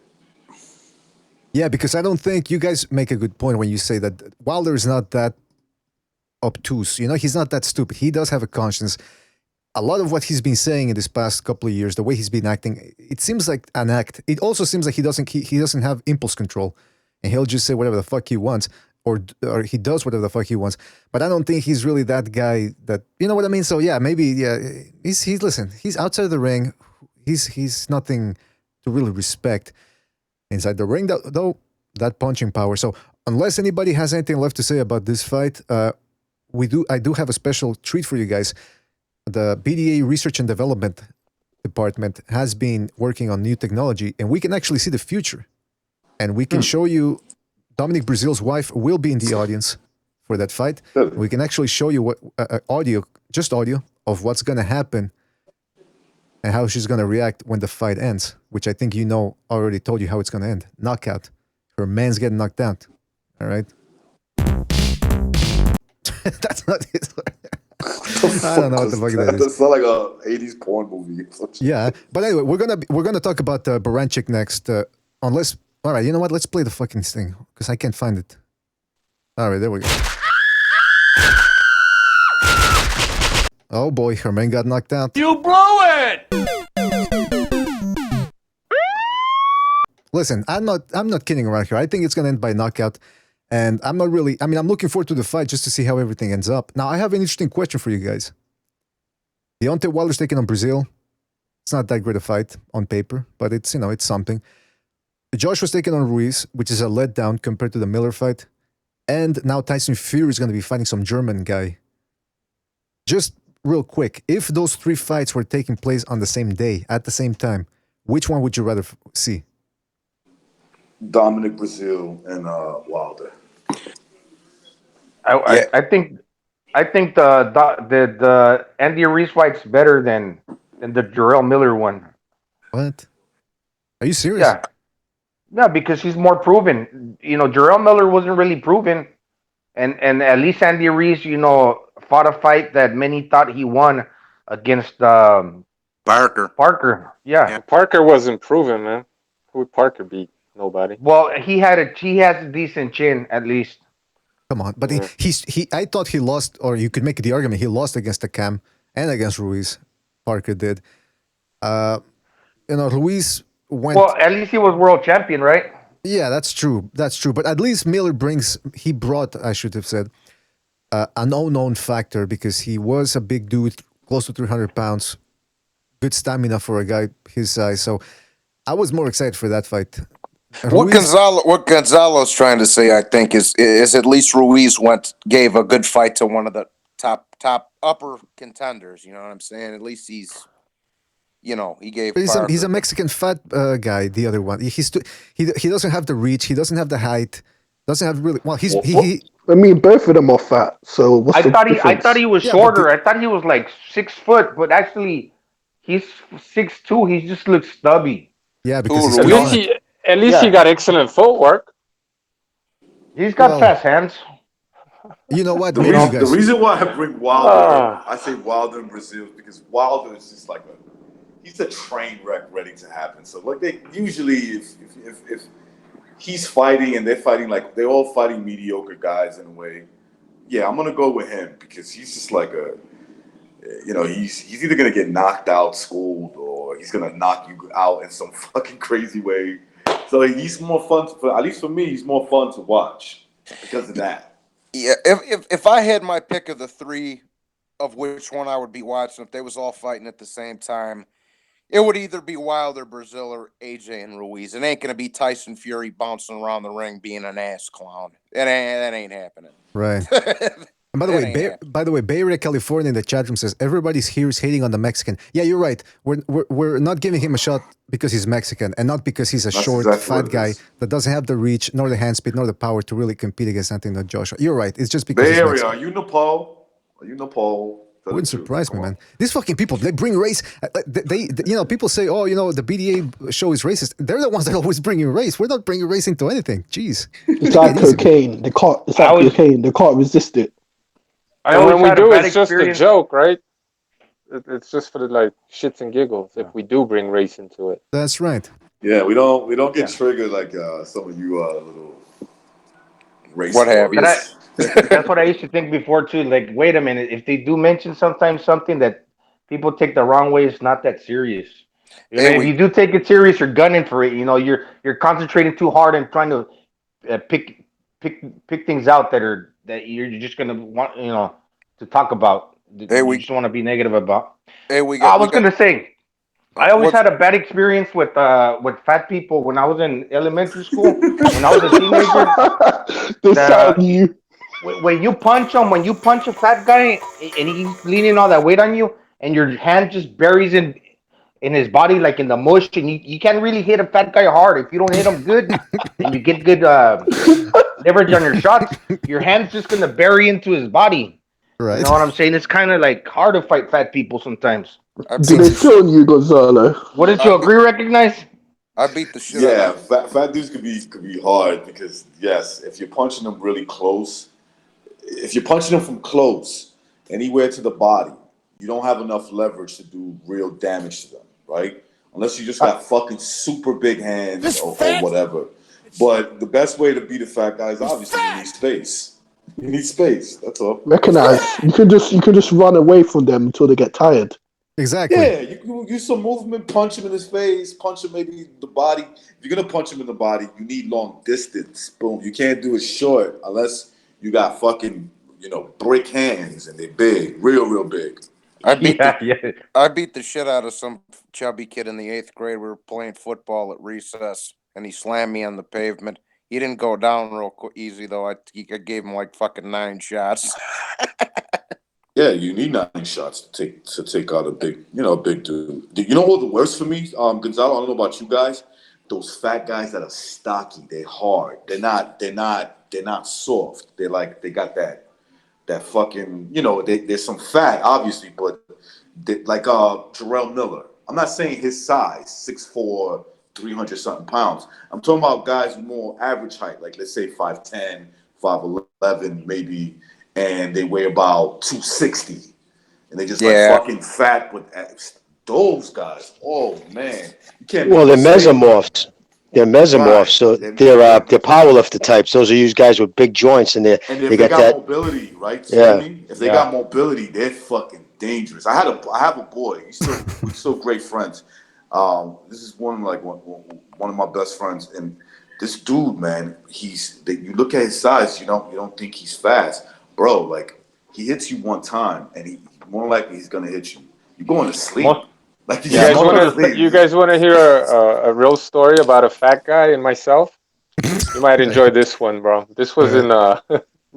Yeah, because I don't think you guys make a good point when you say that Wilder is not that obtuse. He's not that stupid. He does have a conscience. A lot of what he's been saying in this past couple of years, the way he's been acting, it seems like an act. It also seems like he doesn't have impulse control, and he'll just say whatever the fuck he wants, or he does whatever the fuck he wants. But I don't think he's really that guy. That you know what I mean. So yeah, maybe he's outside the ring. He's nothing to really respect. Inside the ring, though, that punching power. So unless anybody has anything left to say about this fight, I do have a special treat for you guys. The BDA Research and Development Department has been working on new technology, and we can actually see the future. And we can show you, Dominic Breazeale's wife will be in the audience for that fight. We can actually show you what audio of what's going to happen and how she's going to react when the fight ends, which I think already told you how it's going to end. Knockout. Her man's getting knocked out. All right? That's not it. I don't know what the fuck that is. It's not like a 80s porn movie. Yeah, but anyway, we're gonna talk about Baranchik next. All right, you know what? Let's play the fucking thing because I can't find it. All right, there we go. Oh boy, her man got knocked out. You blew it! Listen, I'm not kidding around here. I think it's gonna end by knockout. And I'm looking forward to the fight just to see how everything ends up. Now, I have an interesting question for you guys. Deontay Wilder's taking on Breazeale. It's not that great a fight on paper, but it's something. Josh was taking on Ruiz, which is a letdown compared to the Miller fight. And now Tyson Fury is going to be fighting some German guy. Just real quick, if those three fights were taking place on the same day, at the same time, which one would you rather see? Dominic Breazeale and Wilder. I think the Andy Ruiz fight's better than the Jarrell Miller one. What? Are you serious? Yeah, because he's more proven. Jarrell Miller wasn't really proven, and at least Andy Ruiz, fought a fight that many thought he won against Parker. Yeah, Parker wasn't proven, man. Who would Parker beat? Nobody. Well, he has a decent chin at least. Come on, but I thought he lost, or you could make the argument he lost against the Cam and against Ruiz. Parker did. Ruiz went. Well, at least he was world champion, right? Yeah, that's true. That's true. But at least Miller brought, I should have said, an unknown factor because he was a big dude, close to 300 pounds, good stamina for a guy his size. So I was more excited for that fight. What Gonzalo's trying to say, I think, is at least Ruiz gave a good fight to one of the top upper contenders. You know what I'm saying? At least he gave. He's a Mexican fat guy. The other one, he doesn't have the reach. He doesn't have the height. Doesn't have really. Well, I mean, both of them are fat. So what's the difference? I thought he was shorter. I thought he was like 6 foot, but actually, he's 6'2". He just looks stubby. Yeah, because at least he got excellent footwork. He's got fast hands. You know what? The reason why I bring Wilder, I say Wilder and Breazeale, is because Wilder is just he's a train wreck ready to happen. So they usually, if he's fighting and they're fighting they're all fighting mediocre guys in a way. Yeah, I'm gonna go with him because he's just he's either gonna get knocked out, schooled, or he's gonna knock you out in some fucking crazy way. So he's more fun at least for me, he's more fun to watch because of that. Yeah, if I had my pick of the three of which one I would be watching, if they was all fighting at the same time, it would either be Wilder, Brazil, or AJ and Ruiz. It ain't gonna be Tyson Fury bouncing around the ring being an ass clown. That ain't happening. Right. And by the way, Bay Area, California, in the chat room says everybody's here is hating on the Mexican. Yeah, you're right. We're not giving him a shot because he's Mexican and not because he's a short, fat guy that doesn't have the reach, nor the hand speed, nor the power to really compete against Anthony Joshua. You're right. It's just because Bay he's Area, Mexican. are you Nepal? Are you Nepal? Wouldn't surprise me, man. These fucking people, they bring race. They people say, oh, the BDA show is racist. They're the ones that always bring in race. We're not bringing race into anything. Jeez. It's like cocaine. Cocaine. They can't resist it. And when we do, it's just a joke, right? It's just for the shits and giggles. If we do bring race into it, that's right. Yeah, we don't get triggered like some of you little race. What happened? That's what I used to think before too. Like, wait a minute, if they do mention sometimes something that people take the wrong way, it's not that serious. If you do take it serious, you're gunning for it. You're concentrating too hard and trying to pick things out that you're just gonna want to talk about. You just want to be negative about. I was gonna say, I always had a bad experience with fat people when I was in elementary school. When I was a teenager, when you punch a fat guy and he's leaning all that weight on you, and your hand just buries in his body like in the mush, and you can't really hit a fat guy hard if you don't hit him good, and you get good leverage on your shots. Your hand's just gonna bury into his body. Right. You know what I'm saying? It's kind of like hard to fight fat people sometimes. Do they film you, Gonzalo? Wouldn't you agree? Recognize? I beat the shit. Yeah, fat dudes could be hard because yes, if you're punching them really close, if you're punching them from close, anywhere to the body, you don't have enough leverage to do real damage to them, right? Unless you just got fucking super big hands or whatever. But the best way to beat a fat guy is obviously you need space. You need space. That's all. Recognize. You can just run away from them until they get tired. Exactly. Yeah, you can use some movement, punch him in his face, punch him maybe the body. If you're gonna punch him in the body, you need long distance. Boom. You can't do it short unless you got fucking brick hands and they're big, real big. I beat the shit out of some chubby kid in the 8th grade. We were playing football at recess, and he slammed me on the pavement. He didn't go down real easy though. I gave him like fucking 9 shots. Yeah, you need 9 shots to take out a big dude. You know what the worst for me, Gonzalo? I don't know about you guys. Those fat guys that are stocky, they're hard. They're not soft. They got that fucking there's some fat obviously, but like Jarrell Miller. I'm not saying his size, 6'4", 300 something pounds. I'm talking about guys with more average height, like let's say 5'10", 5'11", maybe. And they weigh about 260, and they just fucking fat. But those guys, oh man, you can't. Well, they're mesomorphs. They're mesomorphs, so they're powerlifter types. Those are these guys with big joints, and they got that mobility, right? Yeah. If they got mobility, they're fucking dangerous. I have a boy. We're still great friends. This is one of my best friends, and this dude, man, you look at his size, you don't think he's fast. Bro, like he hits you one time, and he more likely he's gonna hit you. You're going to sleep. You guys want to hear a real story about a fat guy and myself? You might enjoy this one, bro. This was in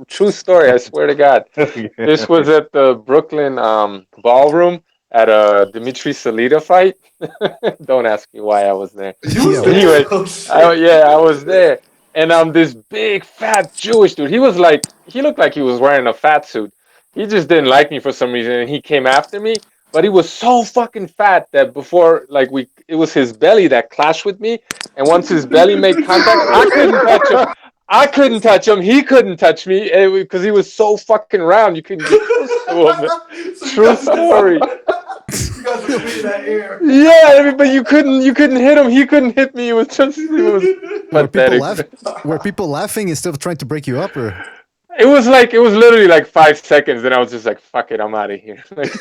true story. I swear to God. This was at the Brooklyn ballroom at a Dimitri Salita fight. Don't ask me why I was there. Anyway, I was there. And this big fat Jewish dude, he looked like he was wearing a fat suit. He just didn't like me for some reason, and he came after me. But he was so fucking fat that before, it was his belly that clashed with me. And once his belly made contact, I couldn't touch him. I couldn't touch him. He couldn't touch me because he was so fucking round. You couldn't get close to him. True story. You guys are in that air. Yeah, but you couldn't hit him. He couldn't hit me. It was pathetic. Were people laughing instead of trying to break you up, or? It was literally like 5 seconds, and I was just like, "Fuck it, I'm out of here." Because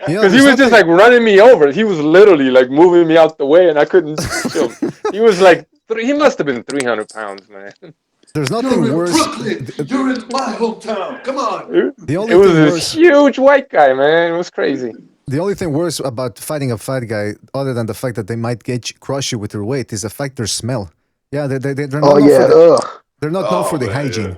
he was just running me over. He was literally moving me out the way, and I couldn't touch him. He was he must have been 300 pounds, man. There's nothing You're worse. Brooklyn. You're in my hometown. Come on. The only It was thing this worse. huge white guy, man. It was crazy. The only thing worse about fighting a fat guy, other than the fact that they might crush you with their weight, is the fact their smell. Yeah, they're not Oh known yeah, for the, ugh. they're not known for the hygiene.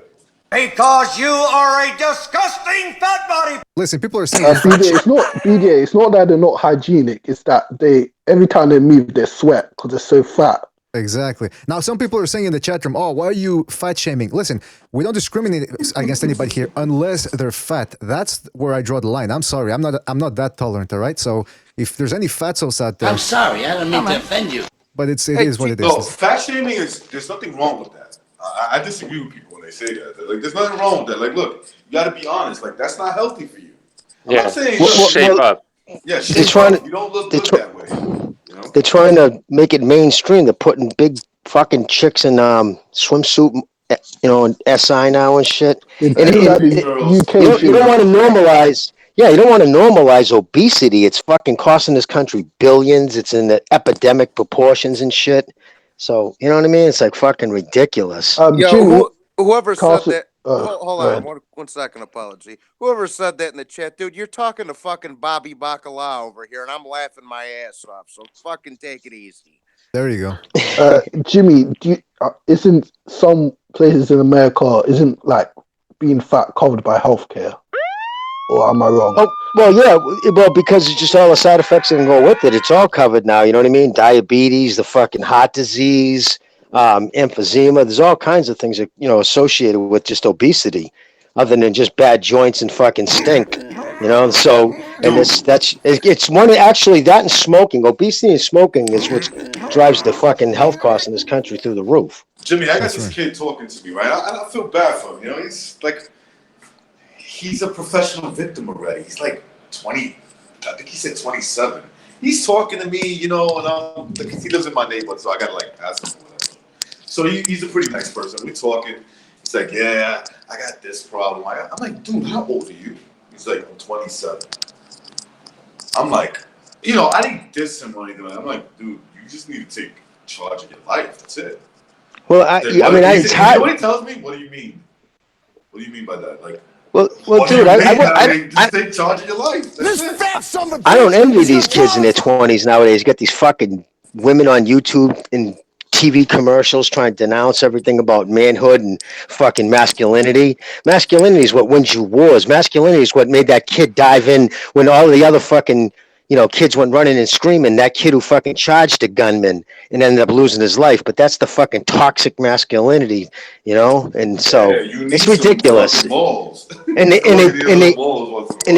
Because you are a disgusting fat body. Listen, people are saying BDA. It's not that they're not hygienic. It's that they every time they move, they sweat because they're so fat. Exactly. Now, some people are saying in the chat room, "Oh, why are you fat shaming?" Listen, we don't discriminate against anybody here unless they're fat. That's where I draw the line. I'm sorry, I'm not that tolerant. All right. So if there's any fatzos out there, I'm sorry, I don't mean to offend you. but it is what it is. No, fat shaming there's nothing wrong with that. I disagree with people when they say that. Like, there's nothing wrong with that. Like, look, you got to be honest. Like, that's not healthy for you. I'm not saying shape up. Yeah, shape up. You don't look good that way. You know? They're trying to make it mainstream. They're putting big fucking chicks in swimsuit, and SI now and shit. And you don't want to normalize. Yeah, you don't want to normalize obesity. It's fucking costing this country billions. It's in the epidemic proportions and shit. So, you know what I mean? It's like fucking ridiculous. Whoever said that. Hold on, ahead. one second apology. Whoever said that in the chat, dude, you're talking to fucking Bobby Bacala over here, and I'm laughing my ass off. So fucking take it easy. There you go. Jimmy, isn't some places in America like being fat covered by healthcare? Or am I wrong? Oh, well, yeah. Well, because it's just all the side effects that can go with it. It's all covered now. You know what I mean? Diabetes, the fucking heart disease, emphysema. There's all kinds of things that, associated with just obesity, other than just bad joints and fucking stink. So, and it's one, actually, that and smoking. Obesity and smoking is what drives the fucking health costs in this country through the roof. Jimmy, I got this kid talking to me, right? I feel bad for him. He's like, he's a professional victim already. He's like 20, I think he said 27. He's talking to me, and he lives in my neighborhood, so I gotta ask him whatever. So he's a pretty nice person. We're talking. He's like, yeah, I got this problem. I'm like, dude, how old are you? He's like, I'm 27. I'm like, I didn't diss him or anything. I'm like, dude, you just need to take charge of your life. That's it. Well, You know what he tells me? What do you mean? What do you mean by that? Like, well, dude, just take charge of your life. That's it. I don't envy these kids in their 20s nowadays. You got these fucking women on YouTube and TV commercials trying to denounce everything about manhood and fucking masculinity. Masculinity is what wins you wars. Masculinity is what made that kid dive in when all the other fucking kids went running and screaming. That kid who fucking charged a gunman and ended up losing his life. But that's the fucking toxic masculinity, and so it's ridiculous. And they're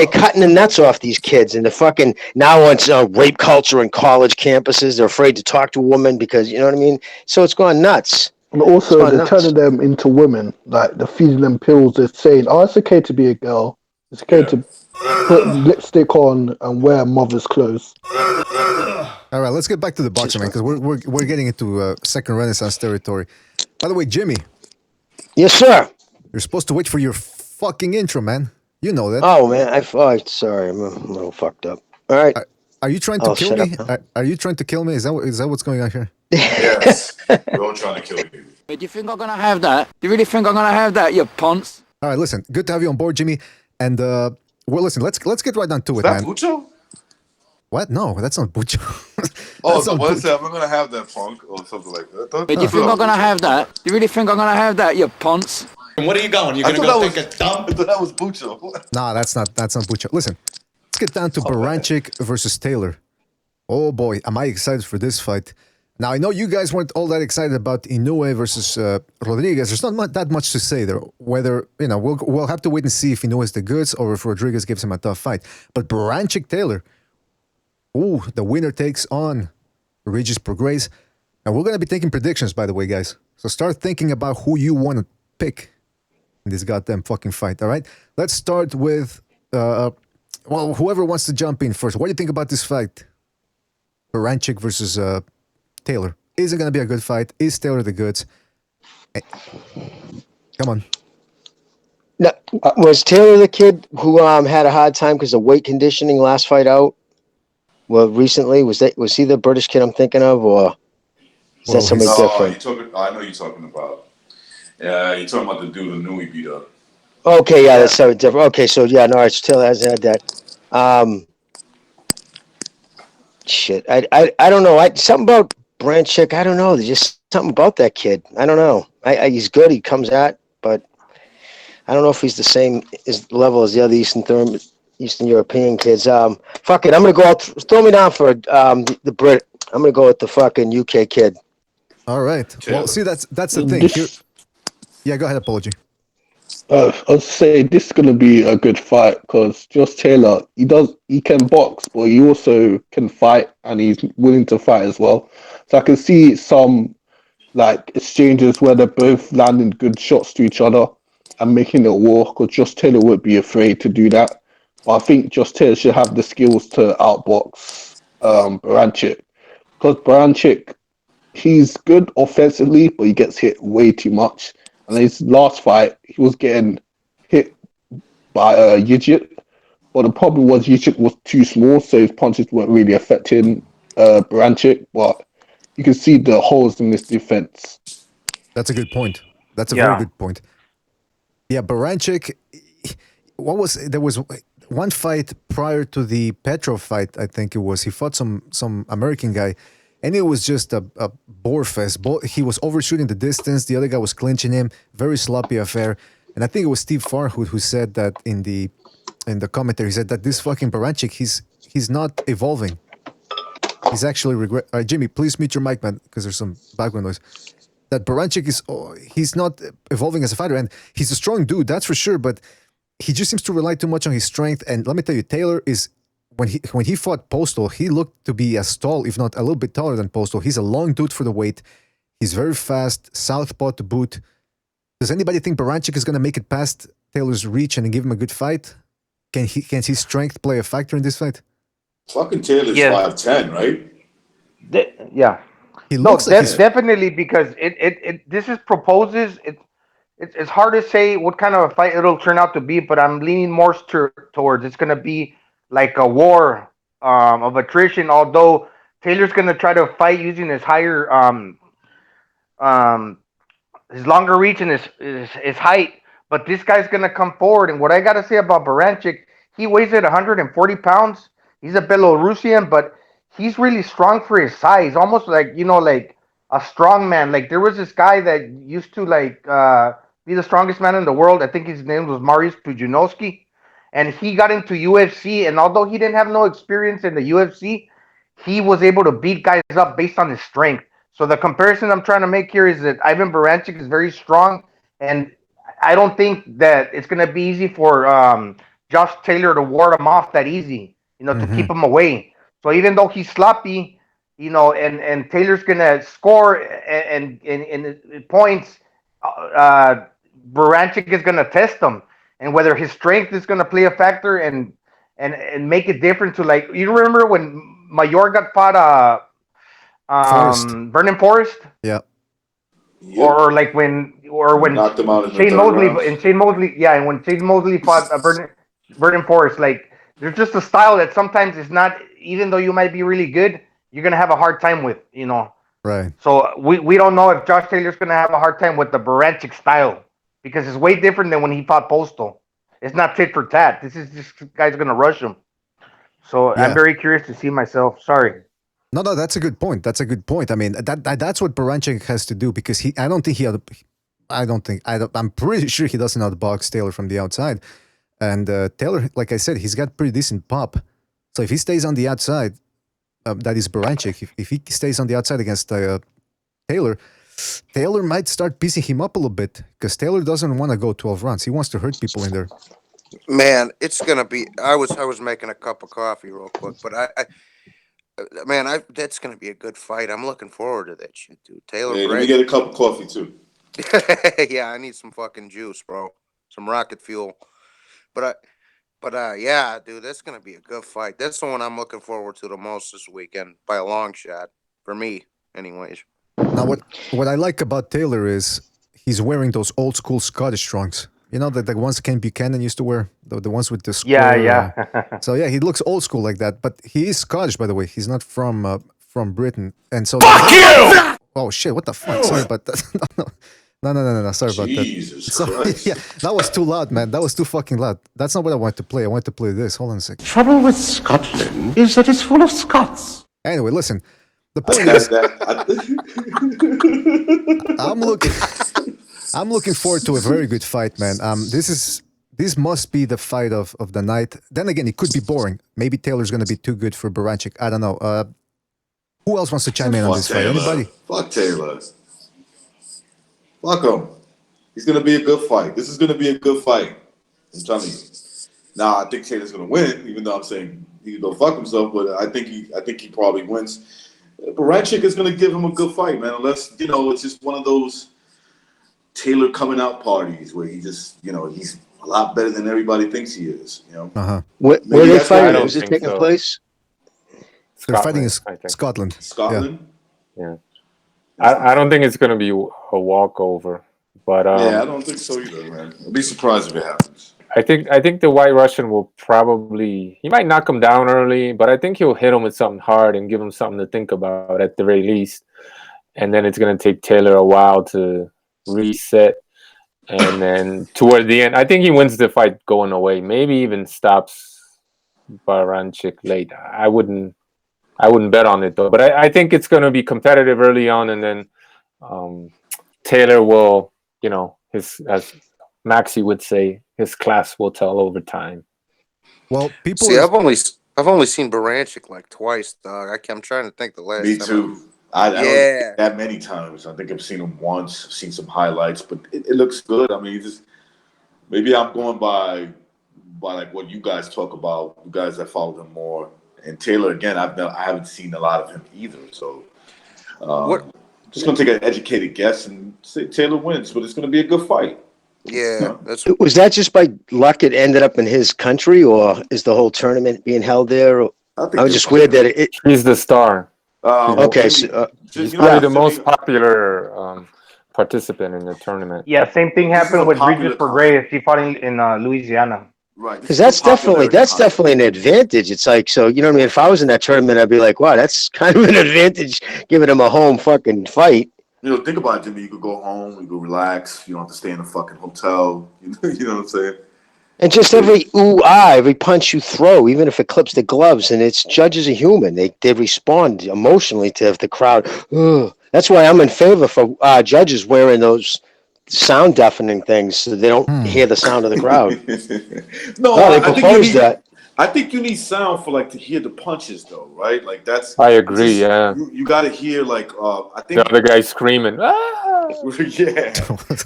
cutting the nuts off these kids, and the fucking now it's rape culture in college campuses. They're afraid to talk to a woman because you know what I mean. So it's gone nuts. And also, they're turning them into women. Like they're feeding them pills. They're saying, "Oh, it's okay to be a girl. It's okay to put lipstick on and wear mother's clothes." All right, let's get back to the boxing, man, because we're getting into second Renaissance territory. By the way, Jimmy. Yes, sir. You're supposed to wait for your fucking intro, man. You know that. Oh man, sorry, I'm a little fucked up. All right. Are you trying to kill me? Are you trying to kill me? Is that what's going on here? Yes, we're all trying to kill you. Do you think I'm gonna have that? Do you really think I'm gonna have that, you ponce? All right, listen. Good to have you on board, Jimmy. And listen. Let's get right down to it, Is that man. Bucho? What? No, that's not Bucho. So what is that? I'm gonna have that punk or something like that. Do you think I'm gonna have that? Do you really think I'm gonna have that, you ponce? And what are you going? You're gonna go take a dump? I thought that was Bucho. Nah, that's not Bucho. Listen, let's get down to Baranchik versus Taylor. Oh boy, am I excited for this fight. Now, I know you guys weren't all that excited about Inoue versus Rodriguez. There's not that much to say there. Whether, we'll have to wait and see if Inoue is the goods or if Rodriguez gives him a tough fight. But Baranchik Taylor, the winner takes on Regis Prograis. And we're going to be taking predictions, by the way, guys. So start thinking about who you want to pick in this goddamn fucking fight, all right? Let's start with, whoever wants to jump in first. What do you think about this fight? Baranchik versus Taylor. Is it going to be a good fight? Is Taylor the goods? Come on. Now, was Taylor the kid who had a hard time because of weight conditioning last fight out? Well, recently, was he the British kid I'm thinking of, or is that somebody different? I know you're talking about. Yeah, you're talking about the dude Inoue beat up. Okay, yeah, that's so different. Okay, so yeah, no, I still hasn't had that. Shit, I don't know. Something about Branchik. I don't know. There's just something about that kid. I don't know. He's good. He comes at, but I don't know if he's the same level as the other Eastern European kids. Fuck it. I'm gonna go out. Throw me down for the Brit. I'm gonna go with the fucking UK kid. All right. Well, see, that's the thing. Yeah, go ahead. Apology. I'd say this is gonna be a good fight because Josh Taylor, he can box, but he also can fight, and he's willing to fight as well. So I can see some like exchanges where they're both landing good shots to each other and making it war. Because Josh Taylor would be afraid to do that, but I think Josh Taylor should have the skills to outbox Baranchik, because Baranchik, he's good offensively, but he gets hit way too much. And his last fight, he was getting hit by Yigit, but the problem was Yigit was too small, so his punches weren't really affecting Baranchik. But you can see the holes in this defense. That's a good point. That's a very good point. Yeah, Baranchik. There was one fight prior to the Petrov fight. I think it was. He fought some American guy. And it was just a bore fest. He was overshooting the distance. The other guy was clinching him. Very sloppy affair. And I think it was Steve Farhood who said that in the commentary. He said that this fucking Baranchik, he's not evolving. He's actually Jimmy, please mute your mic, man, because there's some background noise. That Baranchik he's not evolving as a fighter. And he's a strong dude, that's for sure. But he just seems to rely too much on his strength. And let me tell you, Taylor is... When he fought Postal, he looked to be as tall, if not a little bit taller than Postal. He's a long dude for the weight. He's very fast, southpaw to boot. Does anybody think Baranchik is going to make it past Taylor's reach and give him a good fight? Can his strength play a factor in this fight? Fucking Taylor's 5'10", right? Yeah. He looks definitely, because this is proposes. It's hard to say what kind of a fight it'll turn out to be, but I'm leaning more towards it's going to be like a war of attrition, although Taylor's going to try to fight using his higher his longer reach and his height, but this guy's going to come forward. And what I got to say about Baranchik, he weighs at 140 pounds. He's a Belarusian, but he's really strong for his size, almost like, like a strong man. Like there was this guy that used to be the strongest man in the world. I think his name was Mariusz Pudzianowski. And he got into UFC, and although he didn't have no experience in the UFC, he was able to beat guys up based on his strength. So the comparison I'm trying to make here is that Ivan Baranchik is very strong, and I don't think that it's going to be easy for Josh Taylor to ward him off that easy, to keep him away. So even though he's sloppy, and Taylor's going to score and points, Baranchik is going to test him. And whether his strength is going to play a factor and make it different to, like, you remember when Mayor got fought Vernon Forrest? Yeah. Or when knocked him out in Shane Mosley, and when Shane Mosley fought Vernon Forrest, like, there's just a style that sometimes is not, even though you might be really good, you're going to have a hard time with, Right. So we don't know if Josh Taylor's going to have a hard time with the Baranchik style, because it's way different than when he fought Postal. It's not tit for tat. This guy's going to rush him. So I'm very curious to see myself. Sorry. No, that's a good point. That's a good point. I mean, that's what Baranchik has to do, because I'm pretty sure he doesn't outbox Taylor from the outside. And Taylor, like I said, he's got pretty decent pop. So if he stays on the outside, that is Baranchik. If he stays on the outside against Taylor might start piecing him up a little bit, because Taylor doesn't want to go 12 rounds. He wants to hurt people in there. Man, it's gonna be. I was making a cup of coffee real quick, but that's gonna be a good fight. I'm looking forward to that shit, dude. Taylor, let me get a cup of coffee too. Yeah, I need some fucking juice, bro. Some rocket fuel. But yeah, dude, that's gonna be a good fight. That's the one I'm looking forward to the most this weekend by a long shot for me, anyways. Now, what I like about Taylor is he's wearing those old school Scottish trunks. You know, the ones Ken Buchanan used to wear, the ones with the square. Yeah. So yeah, he looks old school like that. But he is Scottish, by the way. He's not from Britain, and so. Fuck you! Oh shit! What the fuck? Sorry about that. No. No. Sorry about that. Jesus Sorry. Christ. Yeah, that was too loud, man. That was too fucking loud. That's not what I wanted to play. I wanted to play this. Hold on a second. Trouble with Scotland is that it's full of Scots. Anyway, listen. The point is, I'm looking forward to a very good fight, man. This must be the fight of the night. Then again, it could be boring. Maybe Taylor's going to be too good for Baranchyk. I don't know. Who else wants to chime in on this fight? Anybody? Fuck Taylor. Fuck him. He's gonna be a good fight. This is gonna be a good fight. I'm telling you. Now I think Taylor's gonna win, even though I'm saying he can go fuck himself. But I think he probably wins. Baranchyk is gonna give him a good fight, man. Unless it's just one of those Taylor coming out parties where he just he's a lot better than everybody thinks he is. Where they fighting? Is it taking place? They're fighting in Scotland. Scotland. Yeah. I don't think it's going to be a walkover, but I don't think so either, man. I'll be surprised if it happens. I think the White Russian will he might knock him down early, but I think he'll hit him with something hard and give him something to think about at the very least. And then it's going to take Taylor a while to reset, and then toward the end, I think he wins the fight going away. Maybe even stops Baranchyk late. I wouldn't bet on it though, but I think it's going to be competitive early on, and then Taylor will, as Maxie would say, his class will tell over time. Well, people. See, I've only seen Baranchyk like twice, dog. I'm trying to think the last. Me time too. I don't think that many times. I think I've seen him once. I've seen some highlights, but it looks good. I mean, maybe I'm going by like what you guys talk about. You guys that follow him more. And Taylor, again, I haven't seen a lot of him either. So just going to take an educated guess and say Taylor wins, but it's going to be a good fight. Yeah. Was that just by luck it ended up in his country, or is the whole tournament being held there? I was just weird that he's the star. Okay. He's probably the most popular participant in the tournament. Yeah, same thing happened with Regis Prograis. He fought in Louisiana. Right. Because that's definitely an advantage. It's like, so, you know what I mean? If I was in that tournament, I'd be like, wow, that's kind of an advantage giving him a home fucking fight. Think about it, Jimmy. You could go home, you go relax. You don't have to stay in a fucking hotel. You know what I'm saying? And just every every punch you throw, even if it clips the gloves, and it's judges are human. They respond emotionally to if the crowd. That's why I'm in favor for judges wearing those sound deafening things so they don't hear the sound of the crowd. They proposed that. I think you need sound for to hear the punches though, right? Like that's. I agree. You got to hear I think the other guy screaming. Yeah,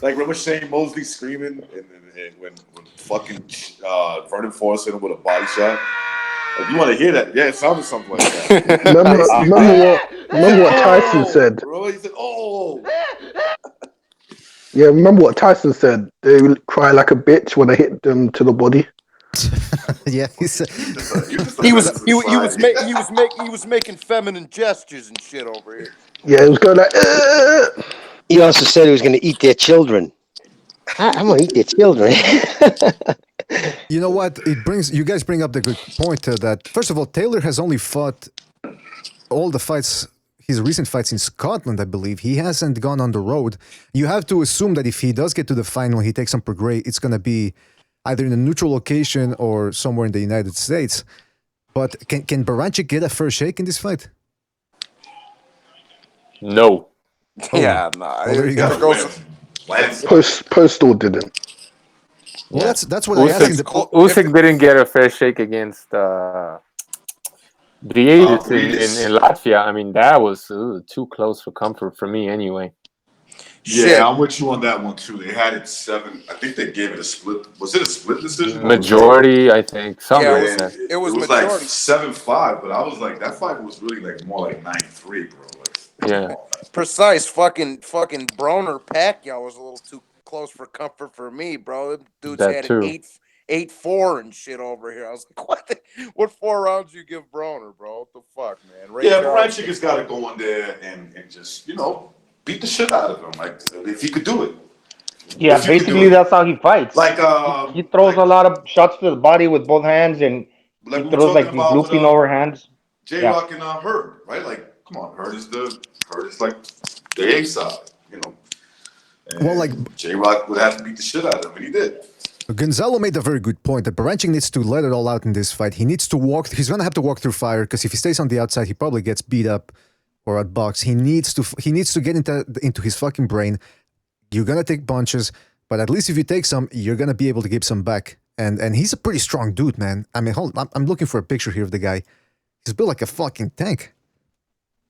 like remember Shane Mosley screaming and when fucking Vernon Forrest hit him with a body shot. If you want to hear that, it sounded something like that. remember what Tyson said. Bro, he said, "Oh." Yeah, remember what Tyson said? They would cry like a bitch when I hit them to the body. Yeah, he said he was making feminine gestures and shit over here. Yeah, it was going like. He also said he was going to eat their children. I'm going to eat their children. You know what? You guys bring up the good point that first of all, Taylor has only fought all the fights. His recent fights in Scotland, I believe. He hasn't gone on the road. You have to assume that if he does get to the final, he takes on Prograis, it's going to be either in a neutral location or somewhere in the United States. But can Baranchyk get a first shake in this fight? No. Yeah, nah. Well, there you go. Postal didn't. Well, that's what I asked. Usyk didn't get a fair shake against Briedis in Latvia. I mean, that was too close for comfort for me anyway. Yeah, I'm with you on that one too. They had it 7. I think they gave it a split. Was it a split decision? Majority, I think. It was majority. Like 7-5, but I was like, that fight was really more like 9-3, bro. Yeah. Precise. Fucking Broner Pacquiao was a little too close for comfort for me, bro. Them dudes had an 8-4 and shit over here. I was like, what 4 rounds you give Broner, bro? What the fuck, man? Baranchyk has got to go in there and just, beat the shit out of him, like if he could do it. Yeah, basically that's how he fights. Like he throws a lot of shots to the body with both hands, and he throws like these looping overhands. J-Rock and Hurd, right? Like, come on, Hurd is like the A side, And Well, like J-Rock would have to beat the shit out of him, and he did. Gonzalo made a very good point that Baranchyk needs to let it all out in this fight. He needs to walk. He's going to have to walk through fire because if he stays on the outside, he probably gets beat up or outboxed. He needs to get into his fucking brain. You're going to take punches, but at least if you take some, you're going to be able to give some back. And he's a pretty strong dude, man. I mean, I'm looking for a picture here of the guy. He's built like a fucking tank.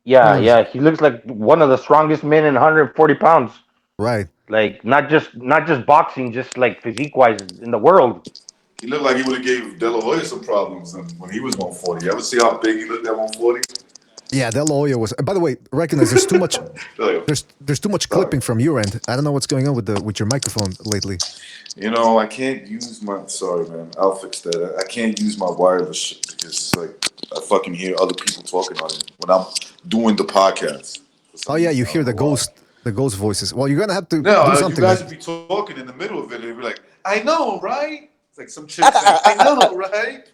Yeah. He looks like one of the strongest men in 140 pounds. Right. Like not just boxing, just like physique wise in the world. He looked like he would have gave De La Hoya some problems when he was 140. You ever see how big he looked at 140? Yeah, De La Hoya was. By the way, recognize there's too much. there's too much clipping from your end. I don't know what's going on with your microphone lately. You know, I can't use my. Sorry, man. I'll fix that. I can't use my wireless shit because it's like I fucking hear other people talking on it when I'm doing the podcast. Oh yeah, you hear the ghost voices. Well, you're gonna have to do No, something. you guys would be talking in the middle of it and be like, "I know, right?" It's like some chick saying, "I know, right?"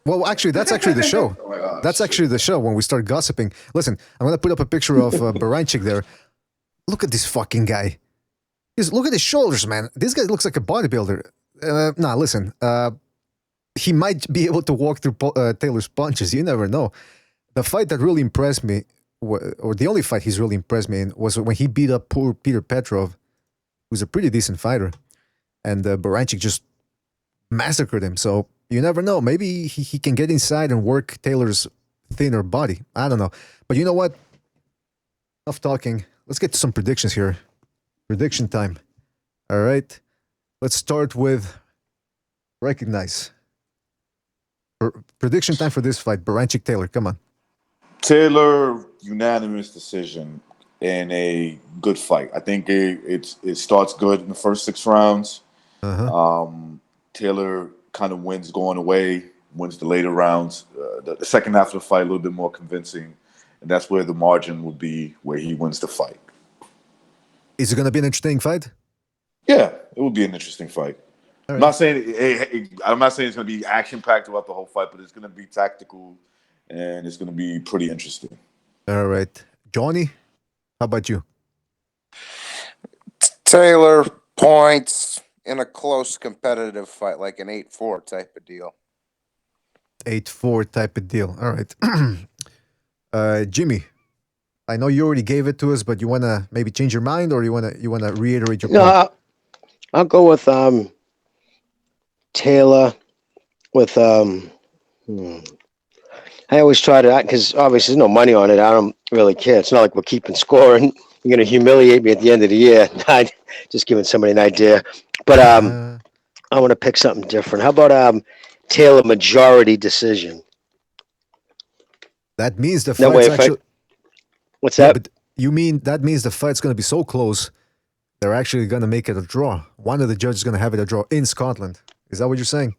Well, actually, that's actually the show. Oh my God, that's actually the show when we start gossiping. Listen, I'm gonna put up a picture of Baranchyk there. Look at this fucking guy. Look at his shoulders, man. This guy looks like a bodybuilder. Listen. He might be able to walk through Taylor's punches. You never know. The fight that really impressed me, or the only fight he's really impressed me in, was when he beat up poor Peter Petrov, who's a pretty decent fighter, and Baranchyk just massacred him. So you never know. Maybe he can get inside and work Taylor's thinner body. I don't know. But you know what? Enough talking. Let's get to some predictions here. Prediction time. All right. Let's start with recognize. Prediction time for this fight. Baranchyk Taylor. Come on. Taylor, unanimous decision in a good fight. I think it starts good in the first 6 rounds. Taylor kind of wins going away, wins the later rounds. The second half of the fight, a little bit more convincing. And that's where the margin would be, where he wins the fight. Is it going to be an interesting fight? Yeah, it would be an interesting fight. Right. I'm not saying it's going to be action-packed throughout the whole fight, but it's going to be tactical, and it's going to be pretty interesting. All right. Johnny, how about you? Taylor points in a close competitive fight, like an 8-4 type of deal. 8-4 type of deal. All right. Jimmy, I know you already gave it to us, but you want to maybe change your mind, or you want to reiterate your point? No, I'll go with Taylor with I always try to, because obviously there's no money on it. I don't really care. It's not like we're keeping score and you're going to humiliate me at the end of the year. Just giving somebody an idea. But I want to pick something different. How about Taylor majority decision? That means the fight's actually... What's that? But you mean that means the fight's going to be so close, they're actually going to make it a draw. One of the judges is going to have it a draw in Scotland. Is that what you're saying?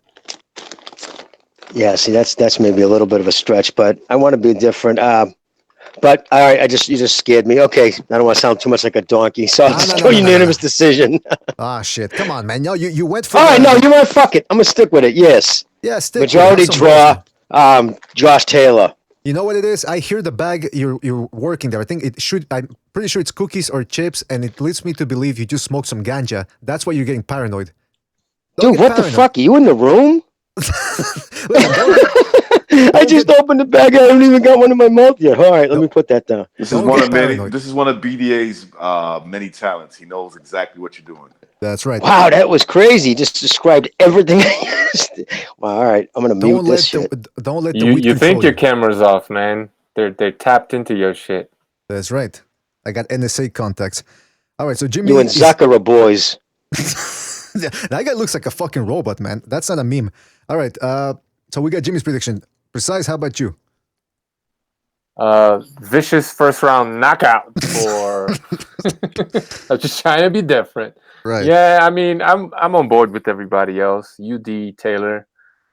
Yeah, see, that's maybe a little bit of a stretch, but I want to be different. But all right, you just scared me. Okay, I don't want to sound too much like a donkey, so I'll just go unanimous decision. Shit! Come on, man. No, you went for. All right, no, you want fuck it. I'm gonna stick with it. Yes. Yeah, stick. Majority draw. Josh Taylor. You know what it is? I hear the bag you're working there. I think it should. I'm pretty sure it's cookies or chips, and it leads me to believe you just smoked some ganja. That's why you're getting paranoid. Dude, what the fuck? Are you in the room? I just opened the bag. I haven't even got one in my mouth yet. All right, let me put that down. This is one of BDA's many talents. He knows exactly what you're doing. That's right. Wow, that was crazy. Just described everything. Wow, all right, I'm gonna mute this shit. Don't let the you think your camera's off, man. They're tapped into your shit. That's right. I got NSA contacts. All right, so Jimmy. You and Zakara boys. That guy looks like a fucking robot, man. That's not a meme. All right, so we got Jimmy's prediction. Precise, how about you? Vicious first round knockout for. I'm just trying to be different. Right. Yeah, I mean, I'm on board with everybody else. UD Taylor,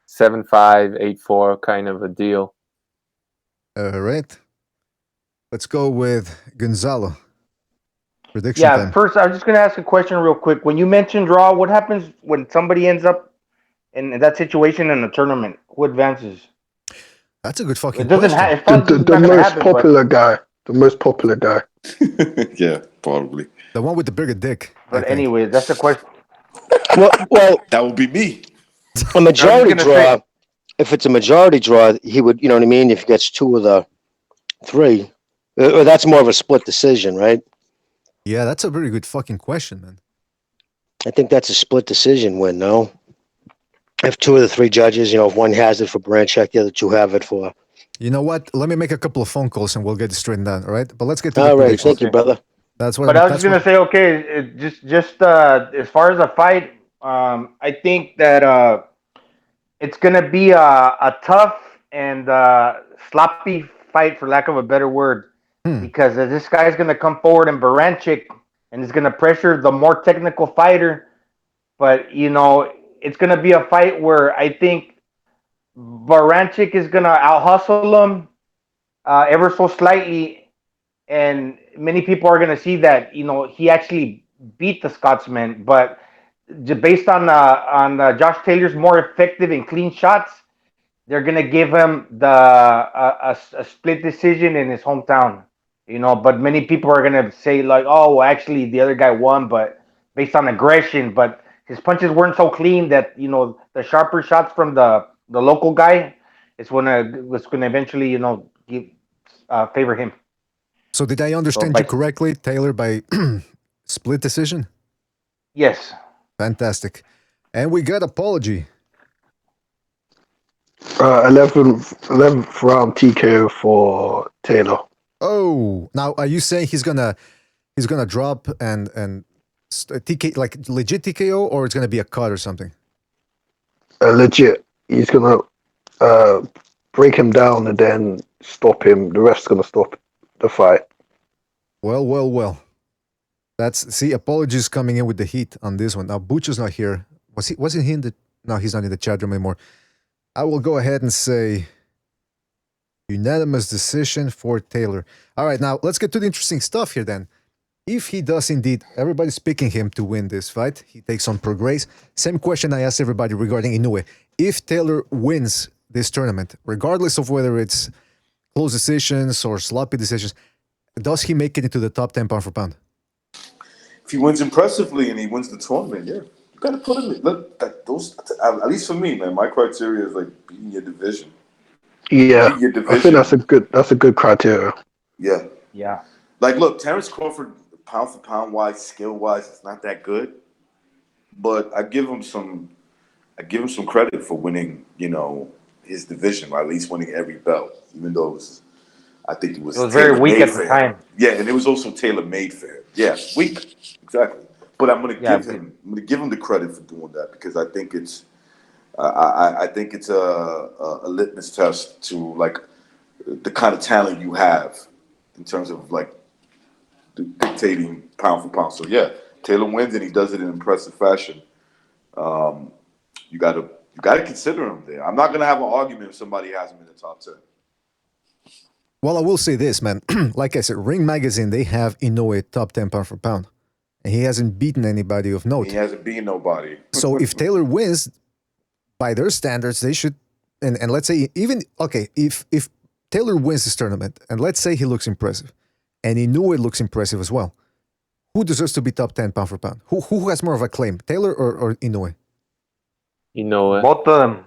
7-5, 8-4, kind of a deal. All right. Let's go with Gonzalo. Prediction time. First, I was just going to ask a question real quick. When you mentioned draw, what happens when somebody ends up in that situation in a tournament? Who advances? That's a good fucking question. The most popular guy. Yeah, probably. The one with the bigger dick. But anyway, that's the question. Well, that would be me. A majority gonna draw. say- If it's a majority draw, he would. You know what I mean? If he gets 2 of the 3, or that's more of a split decision, right? Yeah, that's a very good fucking question, man. I think that's a split decision win. No, if 2 of the 3 judges, if one has it for Branchak, the other 2 have it for. You know what? Let me make a couple of phone calls and we'll get it straightened out. All right, but let's get to the All right, predictions. thank you, brother. That's what. But I was that's just gonna say, okay, just as far as a fight, I think that it's gonna be a tough and sloppy fight, for lack of a better word, because this guy's gonna come forward in Baranchik and is gonna pressure the more technical fighter. But it's gonna be a fight where I think Baranchik is gonna out hustle him ever so slightly, and many people are gonna see that he actually beat the Scotsman, but based on Josh Taylor's more effective and clean shots, they're gonna give him a split decision in his hometown. But many people are gonna say like, oh, well, actually the other guy won, but based on aggression. But his punches weren't so clean that the sharper shots from the local guy was gonna eventually give favor him. So did I understand you correctly, Taylor, by split decision? Yes. Fantastic. And we got apology. 11th round TKO for Taylor. Oh, now are you saying he's gonna drop and TK, like legit TKO, or it's gonna be a cut or something? Legit. He's gonna break him down and then stop him. The ref's gonna stop the fight. Well. Apologies coming in with the heat on this one. Now Bucho's not here. Wasn't he in the? No, he's not in the chat room anymore. I will go ahead and say unanimous decision for Taylor. All right, now let's get to the interesting stuff here then. If he does indeed, everybody's picking him to win this fight. He takes on Prograis. Same question I asked everybody regarding Inoue. If Taylor wins this tournament, regardless of whether it's close decisions or sloppy decisions, does he make it into the top 10 pound for pound? If he wins impressively and he wins the tournament, yeah, you gotta put him in. Look, those, at least for me, man, my criteria is like beating your division. Yeah, Beating your division. I think that's a good criteria. Yeah. Yeah. Like, look, Terrence Crawford, pound for pound wise, skill wise, it's not that good. But I give him some credit for winning, his division, or at least winning every belt, even though I think it was very weak at the time. Yeah, and it was also tailor-made for him. Yeah, weak, exactly. But I'm gonna give him the credit for doing that, because I think it's a litmus test to like the kind of talent you have in terms of like dictating pound for pound. So yeah, Taylor wins and he does it in impressive fashion. You gotta consider him there. I'm not gonna have an argument if somebody has him in the top 10. Well, I will say this, man. Like I said, Ring Magazine, they have Inoue top 10 pound for pound. And he hasn't beaten anybody of note. He hasn't beaten nobody. So if Taylor wins, by their standards, they should, and let's say if Taylor wins this tournament, and let's say he looks impressive, and Inoue looks impressive as well, who deserves to be top 10 pound for pound? Who has more of a claim, Taylor or Inoue? Inoue. Both of them.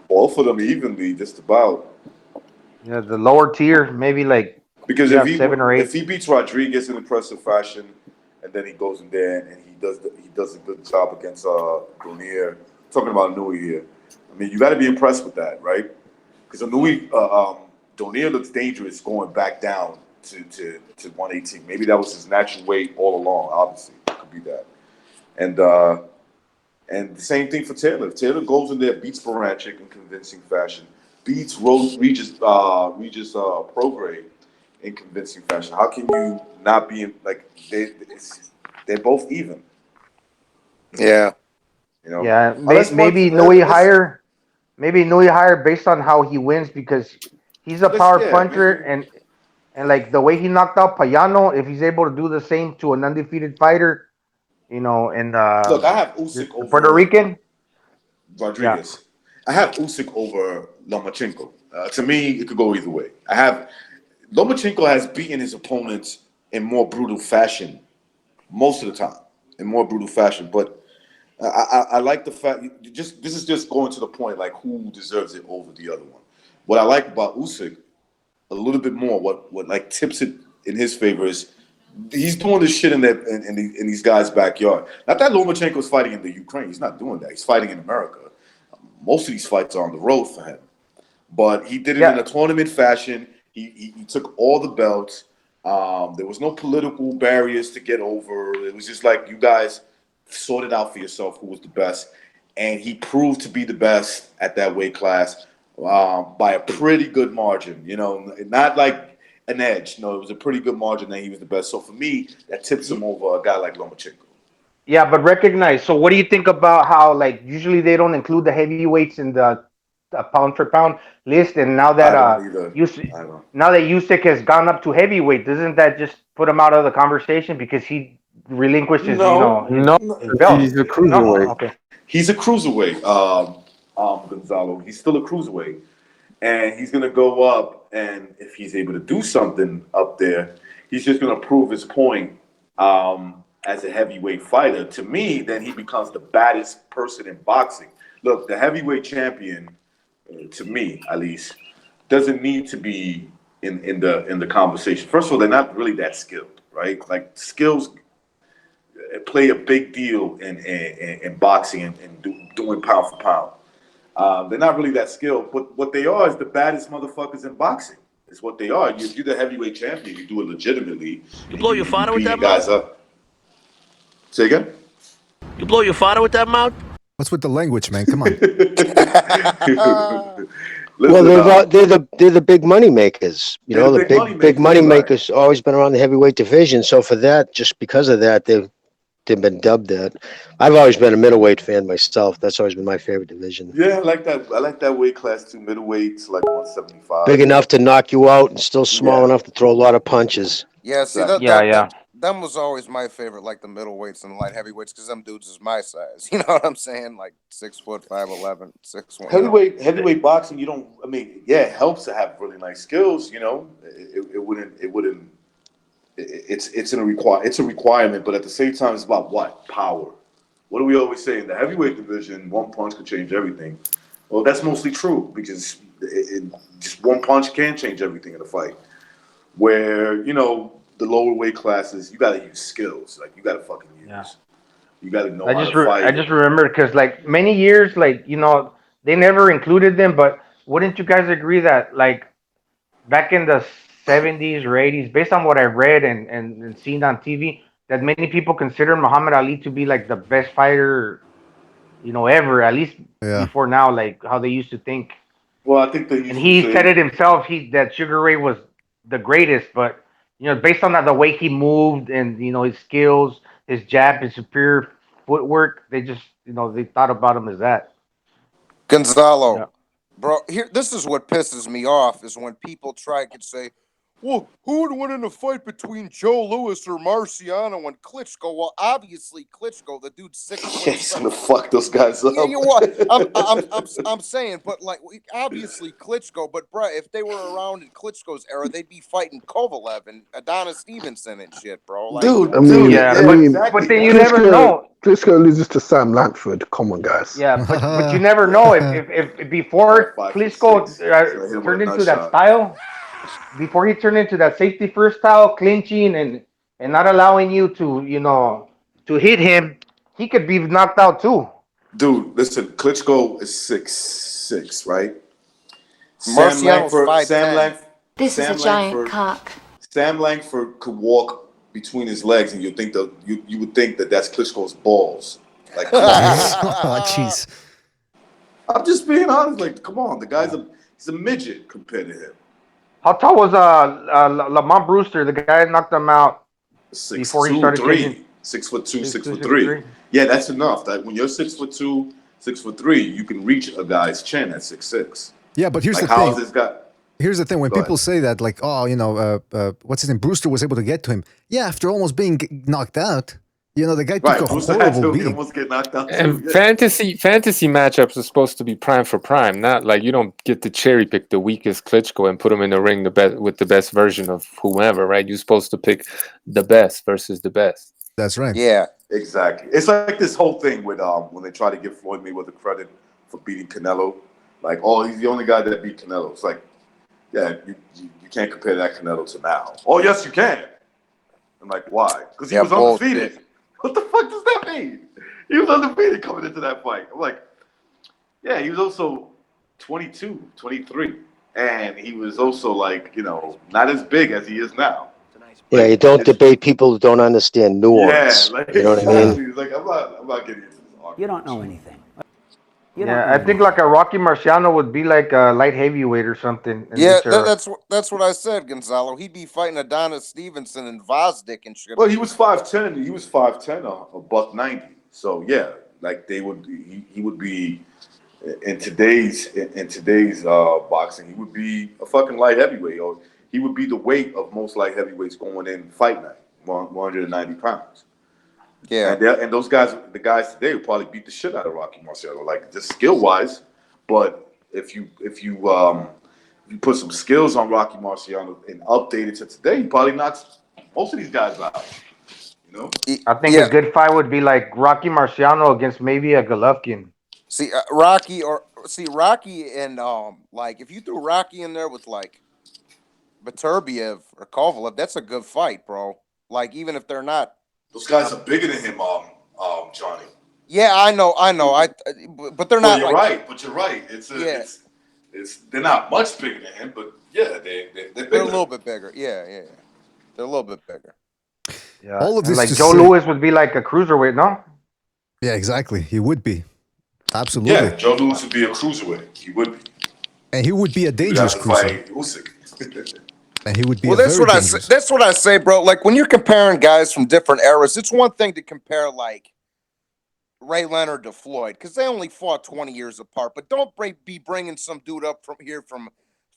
Both of them evenly, just about. Yeah, the lower tier, maybe like because 7 or 8. If he beats Rodriguez in impressive fashion, and then he goes in there and he does a good job against Donier. Talking about Inoue here, I mean you got to be impressed with that, right? Because Inoue, Donier looks dangerous going back down to 118. Maybe that was his natural weight all along. Obviously, it could be that. And the same thing for Taylor. If Taylor goes in there, beats Baranchik in convincing fashion, beats Regis Prograis in convincing fashion. How can you not be like they're both even? Yeah. Yeah, maybe Inoue higher. Maybe Inoue higher based on how he wins, because he's a power puncher, and like the way he knocked out Payano, if he's able to do the same to an undefeated fighter, and look, I have Usyk over Puerto Rican Rodriguez. Yeah. I have Usyk over Lomachenko. To me, it could go either way. Lomachenko has beaten his opponents in more brutal fashion most of the time. in more brutal fashion. But I like the fact this is just going to the point, like who deserves it over the other one. What I like about Usyk a little bit more, what like tips it in his favor is he's doing this shit in these guys' backyard. Not that Lomachenko's fighting in the Ukraine. He's not doing that. He's fighting in America. Most of these fights are on the road for him. But he did it in a tournament fashion. He took all the belts. There was no political barriers to get over. It was just like you guys sorted out for yourself who was the best. And he proved to be the best at that weight class by a pretty good margin. You know, not like an edge. No, it was a pretty good margin that he was the best. So for me, that tips him over a guy like Lomachenko. Yeah, but recognize. So what do you think about how, like, usually they don't include the heavyweights in the pound for pound list, and now that Usyk has gone up to heavyweight, doesn't that just put him out of the conversation because he relinquished his, No, his belt? he's a cruiserweight. No? Okay. He's a cruiserweight, Gonzalo. He's still a cruiserweight. And he's going to go up, and if he's able to do something up there, he's just going to prove his point as a heavyweight fighter. To me, then he becomes the baddest person in boxing. Look, the heavyweight champion, to me at least, doesn't need to be in the conversation. First of all, they're not really that skilled, right? Like, skills play a big deal in boxing and doing pound for pound. They're not really that skilled, but what they are is the baddest motherfuckers in boxing. Is what they are. You're the heavyweight champion. You do it legitimately. You blow your father with that guys mouth? up. Say again? You blow your father with that mouth? What's with the language, man? Come on. Well, they're the big money makers. You know, the big money makers always been around the heavyweight division. So for that, just because of that, they've been dubbed that. I've always been a middleweight fan myself. That's always been my favorite division. Yeah, I like that. I like that weight class too. Middleweight to like 175. Big enough to knock you out and still small enough to throw a lot of punches. Yeah, see that was always my favorite, like the middleweights and the light heavyweights, because them dudes is my size. You know what I'm saying? Like 6 foot, 5'11", 6'1". Heavyweight boxing, it helps to have really nice skills. You know, it wouldn't. It's a requirement, but at the same time, it's about what? Power. What do we always say in the heavyweight division? One punch could change everything. Well, that's mostly true because just one punch can change everything in a fight. Where the lower weight classes, you got to use skills. Like you got to fucking use. Yeah. You got to know how to fight. I just remember because like many years, like they never included them. But wouldn't you guys agree that like back in the 70s or 80s, based on what I've read and seen on TV, that many people consider Muhammad Ali to be like the best fighter, ever, at least before now, like how they used to think. Well, I think he said it himself. That Sugar Ray was the greatest, but based on that, the way he moved and his skills, his jab, his superior footwork, they just they thought about him as that. Gonzalo, bro, this is what pisses me off is when people try to say, well, who would win in a fight between Joe Louis or Marciano and Klitschko? Well, obviously Klitschko, the dude's 6 foot. He's gonna fuck those guys up. I'm saying, but like obviously Klitschko, but bro, if they were around in Klitschko's era, they'd be fighting Kovalev and Adonis Stevenson and shit, bro. Like, but then you never know. Klitschko loses to Sam Langford. Come on, guys. Yeah, but you never know if before Klitschko turned into that style. Before he turned into that safety first style, clinching and not allowing you to to hit him, he could be knocked out too. Dude, listen, Klitschko is 6'6", right? Marciano's 5'10". This is a giant cock. Sam Langford could walk between his legs, and you would think that that's Klitschko's balls. Like, oh, jeez. I'm just being honest. Like, come on, the guy's he's a midget compared to him. How tall was Lamont Brewster? The guy knocked him out before he started taking 6'2", 6'3". Yeah, that's enough. That when you're 6'2", 6'3", you can reach a guy's chin at 6'6". Yeah, but here's the thing. This guy? Here's the thing. When people say that, like, what's his name? Brewster was able to get to him. Yeah, after almost being knocked out. The guy took a horrible beating. Almost get knocked out and too. fantasy matchups are supposed to be prime for prime, not like you don't get to cherry pick the weakest Klitschko and put him in the ring with the best version of whomever, right? You're supposed to pick the best versus the best. That's right. Yeah. Exactly. It's like this whole thing with when they try to give Floyd Mayweather credit for beating Canelo. Like, oh, he's the only guy that beat Canelo. It's like, yeah, you can't compare that Canelo to now. Oh, yes, you can. I'm like, why? Because he was undefeated. What the fuck does that mean? He was undefeated coming into that fight. I'm like, yeah, he was also 22, 23. And he was also like, not as big as he is now. Yeah, you don't debate people who don't understand nuance. Yeah, like, you know what I mean? Like, I'm not getting into this argument. You don't know anything. Yeah, I think like a Rocky Marciano would be like a light heavyweight or something. Yeah, that's what I said, Gonzalo. He'd be fighting Adonis Stevenson and Vosdick and shit. Well, he was 5'10". He was 5'10", a $190. So yeah, like he would be in today's boxing, he would be a fucking light heavyweight, or he would be the weight of most light heavyweights going in fight night, 190 pounds. Yeah, and those guys, the guys today, would probably beat the shit out of Rocky Marciano, like just skill wise. But if you put some skills on Rocky Marciano and update it to today, he probably knocks most of these guys out. I think a good fight would be like Rocky Marciano against maybe a Golovkin. See, Rocky and like if you threw Rocky in there with like Beterbiev or Kovalev, that's a good fight, bro. Like even if they're not. Those guys are bigger than him, Johnny. Yeah, I know. But they're not. You're right. But you're right. It's they're not much bigger than him, but yeah, they're a little bit bigger. Yeah, they're a little bit bigger. Yeah, all of this like Joe Louis would be like a cruiserweight, no? Yeah, exactly. He would be. Absolutely. Yeah, Joe Louis would be a cruiserweight. He would be. And he would be a dangerous cruiserweight. And he would be. Well, that's what I say, bro. Like when you're comparing guys from different eras, it's one thing to compare like Ray Leonard to Floyd because they only fought 20 years apart. But don't be bringing some dude up from here from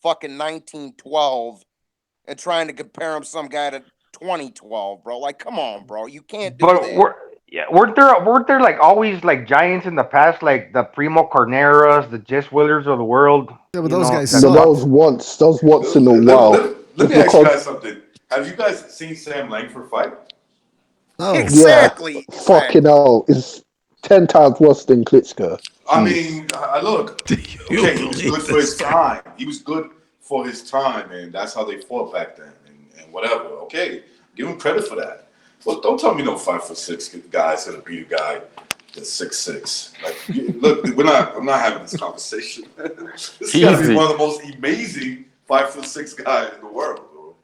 fucking 1912 and trying to compare him some guy to 2012, bro. Like, come on, bro. You can't do that. Weren't there like always like giants in the past, like the Primo Carneras, the Jess Willers of the world? Yeah, but those guys. That was once in a while. Let me ask you guys something. Have you guys seen Sam Langford fight? No. Exactly. Yeah, fucking hell. It's 10 times worse than Klitschko. I mean, look. Okay, he was good for his time. He was good for his time, and that's how they fought back then, and whatever. Okay, give him credit for that. But don't tell me no 5'6" guy's gonna beat a guy that's 6'6". Like, look, I'm not having this conversation. This is gotta be one of the most amazing 5'6" guys in the world, bro.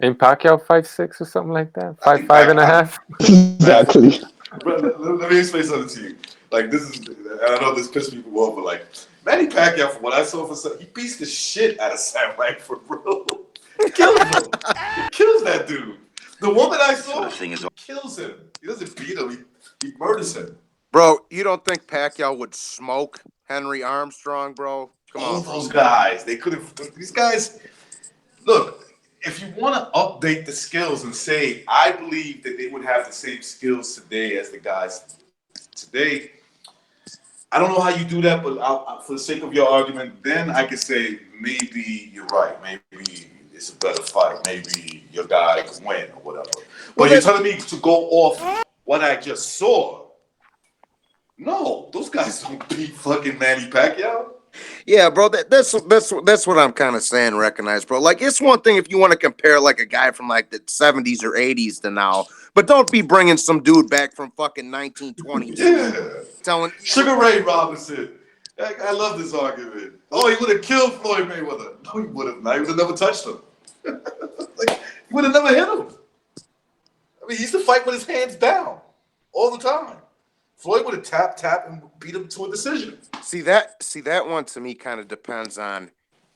Ain't Pacquiao 5'6" or something like that? 5'5" and a half? Exactly. Let me explain something to you. Like this is, I know this pisses people off, but like Manny Pacquiao, from what I saw he beats the shit out of Sam Langford, bro. He kills him. He kills that dude. The one that I saw, he kills him. He doesn't beat him. He murders him. Bro, you don't think Pacquiao would smoke Henry Armstrong, bro? Come on. Those guys, they could have. These guys, look. If you want to update the skills and say, I believe that they would have the same skills today as the guys today. I don't know how you do that, but for the sake of your argument, then I could say maybe you're right. Maybe it's a better fight. Maybe your guy can win or whatever. But you're telling me to go off what I just saw. No, those guys don't beat fucking Manny Pacquiao. Yeah, bro, that's what I'm kind of saying, recognize, bro. Like, it's one thing if you want to compare, like, a guy from, like, the 70s or 80s to now, but don't be bringing some dude back from fucking 1920s. Yeah. Telling Sugar Ray Robinson. I love this argument. Oh, he would have killed Floyd Mayweather. No, he would have not. He would have never touched him. Like, he would have never hit him. I mean, he used to fight with his hands down all the time. Floyd would have tap, and beat him to a decision. See that one to me kind of depends on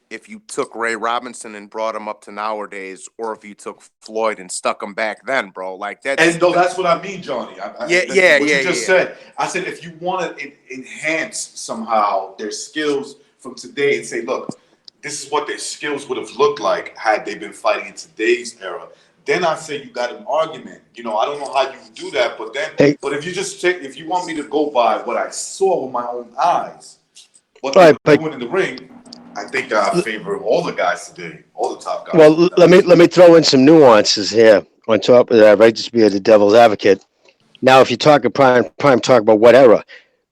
if you took Ray Robinson and brought him up to nowadays, or if you took Floyd and stuck him back then, bro. Like that. And that's what I mean, Johnny. What you just said. I said if you want to enhance somehow their skills from today and say, look, this is what their skills would have looked like had they been fighting in today's era. Then I say you got an argument. You know, I don't know how you do that, but then, but if you want me to go by what I saw with my own eyes, what they're doing in the ring, I think I favor all the guys today, all the top guys. Well, let me throw in some nuances here. on top of that, right, just be the devil's advocate. Now, if you're talking prime talk about what era,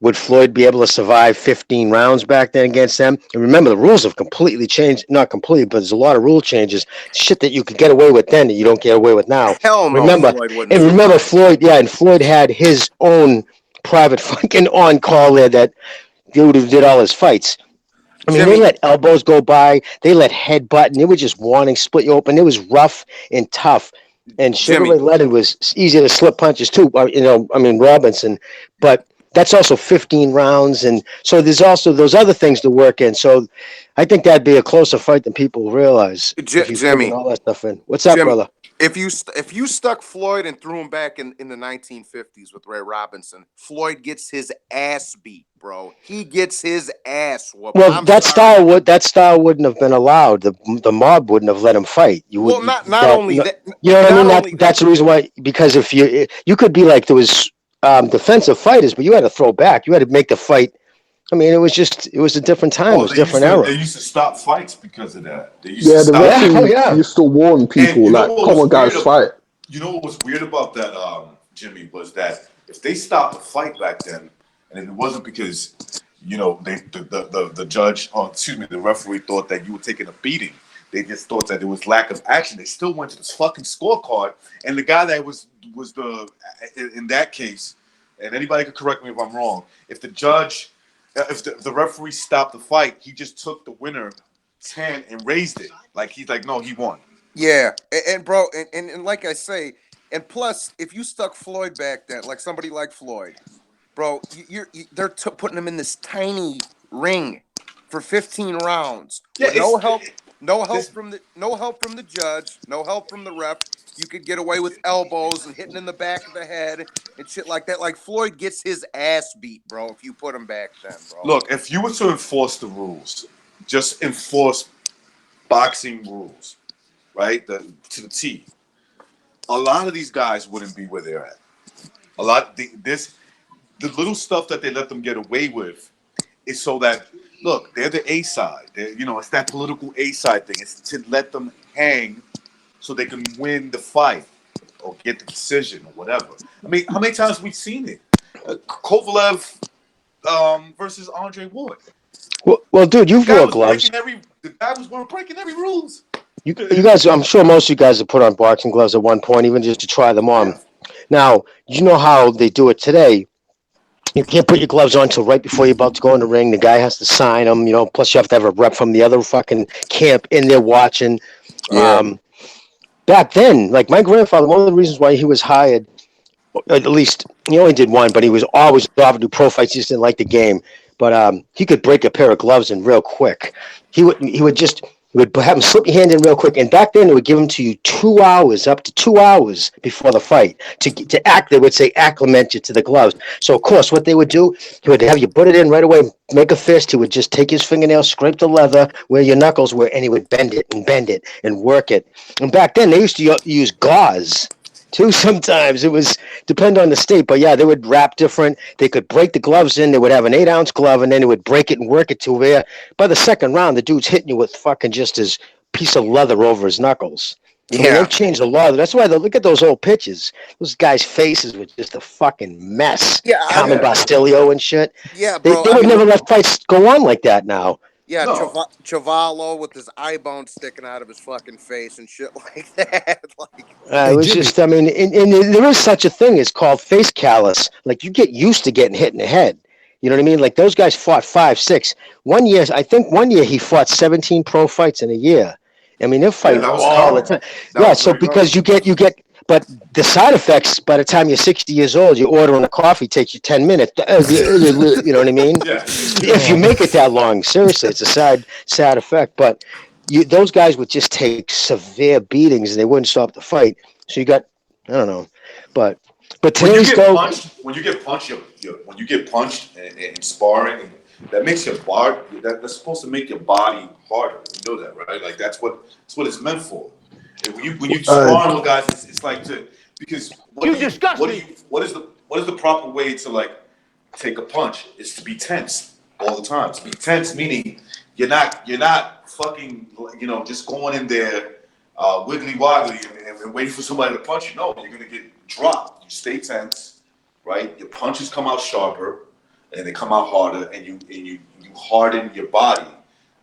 would Floyd be able to survive 15 rounds back then against them? And remember, the rules have completely changed. Not completely, but there's a lot of rule changes. Shit that you could get away with then that you don't get away with now. Hell no, Remember, Floyd wouldn't. and remember Floyd, and Floyd had his own private fucking on-call there that dude who did all his fights. I mean, Jimmy, they let elbows go by. They let headbutt, and they were just wanting to split you open. It was rough and tough. And Sugar Ray Leonard was easy to slip punches too. Robinson, but that's also 15 rounds, and so there's also those other things to work in. So I think that'd be a closer fight than people realize. Jimmy, all that stuff in. What's up, brother? If you stuck Floyd and threw him back in the 1950s with Ray Robinson, Floyd gets his ass beat, bro. He gets his ass whooped. Well, that style wouldn't have been allowed. The mob wouldn't have let him fight. You know what I mean? That's the reason why. Because if you could be like there was defensive fighters, but you had to throw back. You had to make the fight. I mean, it was a different time. It was a different era. They used to stop fights because of that. The referee used to warn people come on, guys, fight. You know what was weird about that, Jimmy, was that if they stopped the fight back then, and if it wasn't because the judge, the referee thought that you were taking a beating, they just thought that there was lack of action. They still went to this fucking scorecard, and the guy that was in that case, and anybody could correct me if I'm wrong. If the referee stopped the fight, he just took the winner's hand and raised it. Like he's like, no, he won. Yeah, and bro, and like I say, and plus, if you stuck Floyd back then, like somebody like Floyd, bro, they're putting him in this tiny ring for 15 rounds. Yeah, no help from the judge, no help from the ref. You could get away with elbows and hitting in the back of the head and shit like that. Like Floyd gets his ass beat, bro, if you put him back then, bro. Look, if you were to enforce the rules, just enforce boxing rules, right? To the T. A lot of these guys wouldn't be where they're at. The little stuff that they let them get away with is so that, look, they're the A side. It's that political A side thing. It's to let them hang so they can win the fight or get the decision or whatever. I mean, how many times have we seen it? Kovalev versus Andre Ward. Well, dude, you've wore gloves. The guy was breaking every rules. You guys, I'm sure most of you guys have put on boxing gloves at one point, even just to try them on. Now, you know how they do it today. You can't put your gloves on until right before you're about to go in the ring. The guy has to sign them, plus you have to have a rep from the other fucking camp in there watching. Yeah. Back then, like my grandfather, one of the reasons why he was hired, at least he only did one, but he was always offered to do pro fights. He just didn't like the game. But he could break a pair of gloves in real quick. He would have him slip your hand in real quick, and back then they would give them to you 2 hours, up to 2 hours before the fight to act. They would say acclimate you to the gloves. So of course, what they would do, he would have you put it in right away, make a fist. He would just take his fingernail, scrape the leather where your knuckles were, and he would bend it and work it. And back then they used to use gauze too. Sometimes it was depend on the state, but yeah, they would wrap different. They could break the gloves in. They would have an 8-ounce glove, and then they would break it and work it to where by the second round, the dude's hitting you with fucking just his piece of leather over his knuckles. I mean, they've changed a lot. That's why look at those old pictures. Those guys' faces were just a fucking mess. Yeah, Carmen Bastillo and shit. Yeah, bro. They would never let fights go on like that now. Yeah, no. Chavallo with his eye bone sticking out of his fucking face and shit like that. It was just, I mean, and there is such a thing. It's called face callus. Like, you get used to getting hit in the head. You know what I mean? Like, those guys fought 5, 6. One year he fought 17 pro fights in a year. I mean, they're fighting all the time. Yeah, so because you get, but the side effects, by the time you're 60 years old, you're ordering a coffee, takes you 10 minutes. You know what I mean? Yeah. If you make it that long, seriously, it's a sad effect. But those guys would just take severe beatings and they wouldn't stop the fight. So you got, I don't know. But today's when you get punched in sparring, that makes your body, that's supposed to make your body harder. You know that, right? Like that's what it's meant for. When you spar with guys, it's like because what is the proper way to like take a punch? Is to be tense all the time. To be tense meaning you're not fucking just going in there wiggly woggly and waiting for somebody to punch you. No, you're gonna get dropped. You stay tense, right? Your punches come out sharper, and they come out harder, and you harden your body.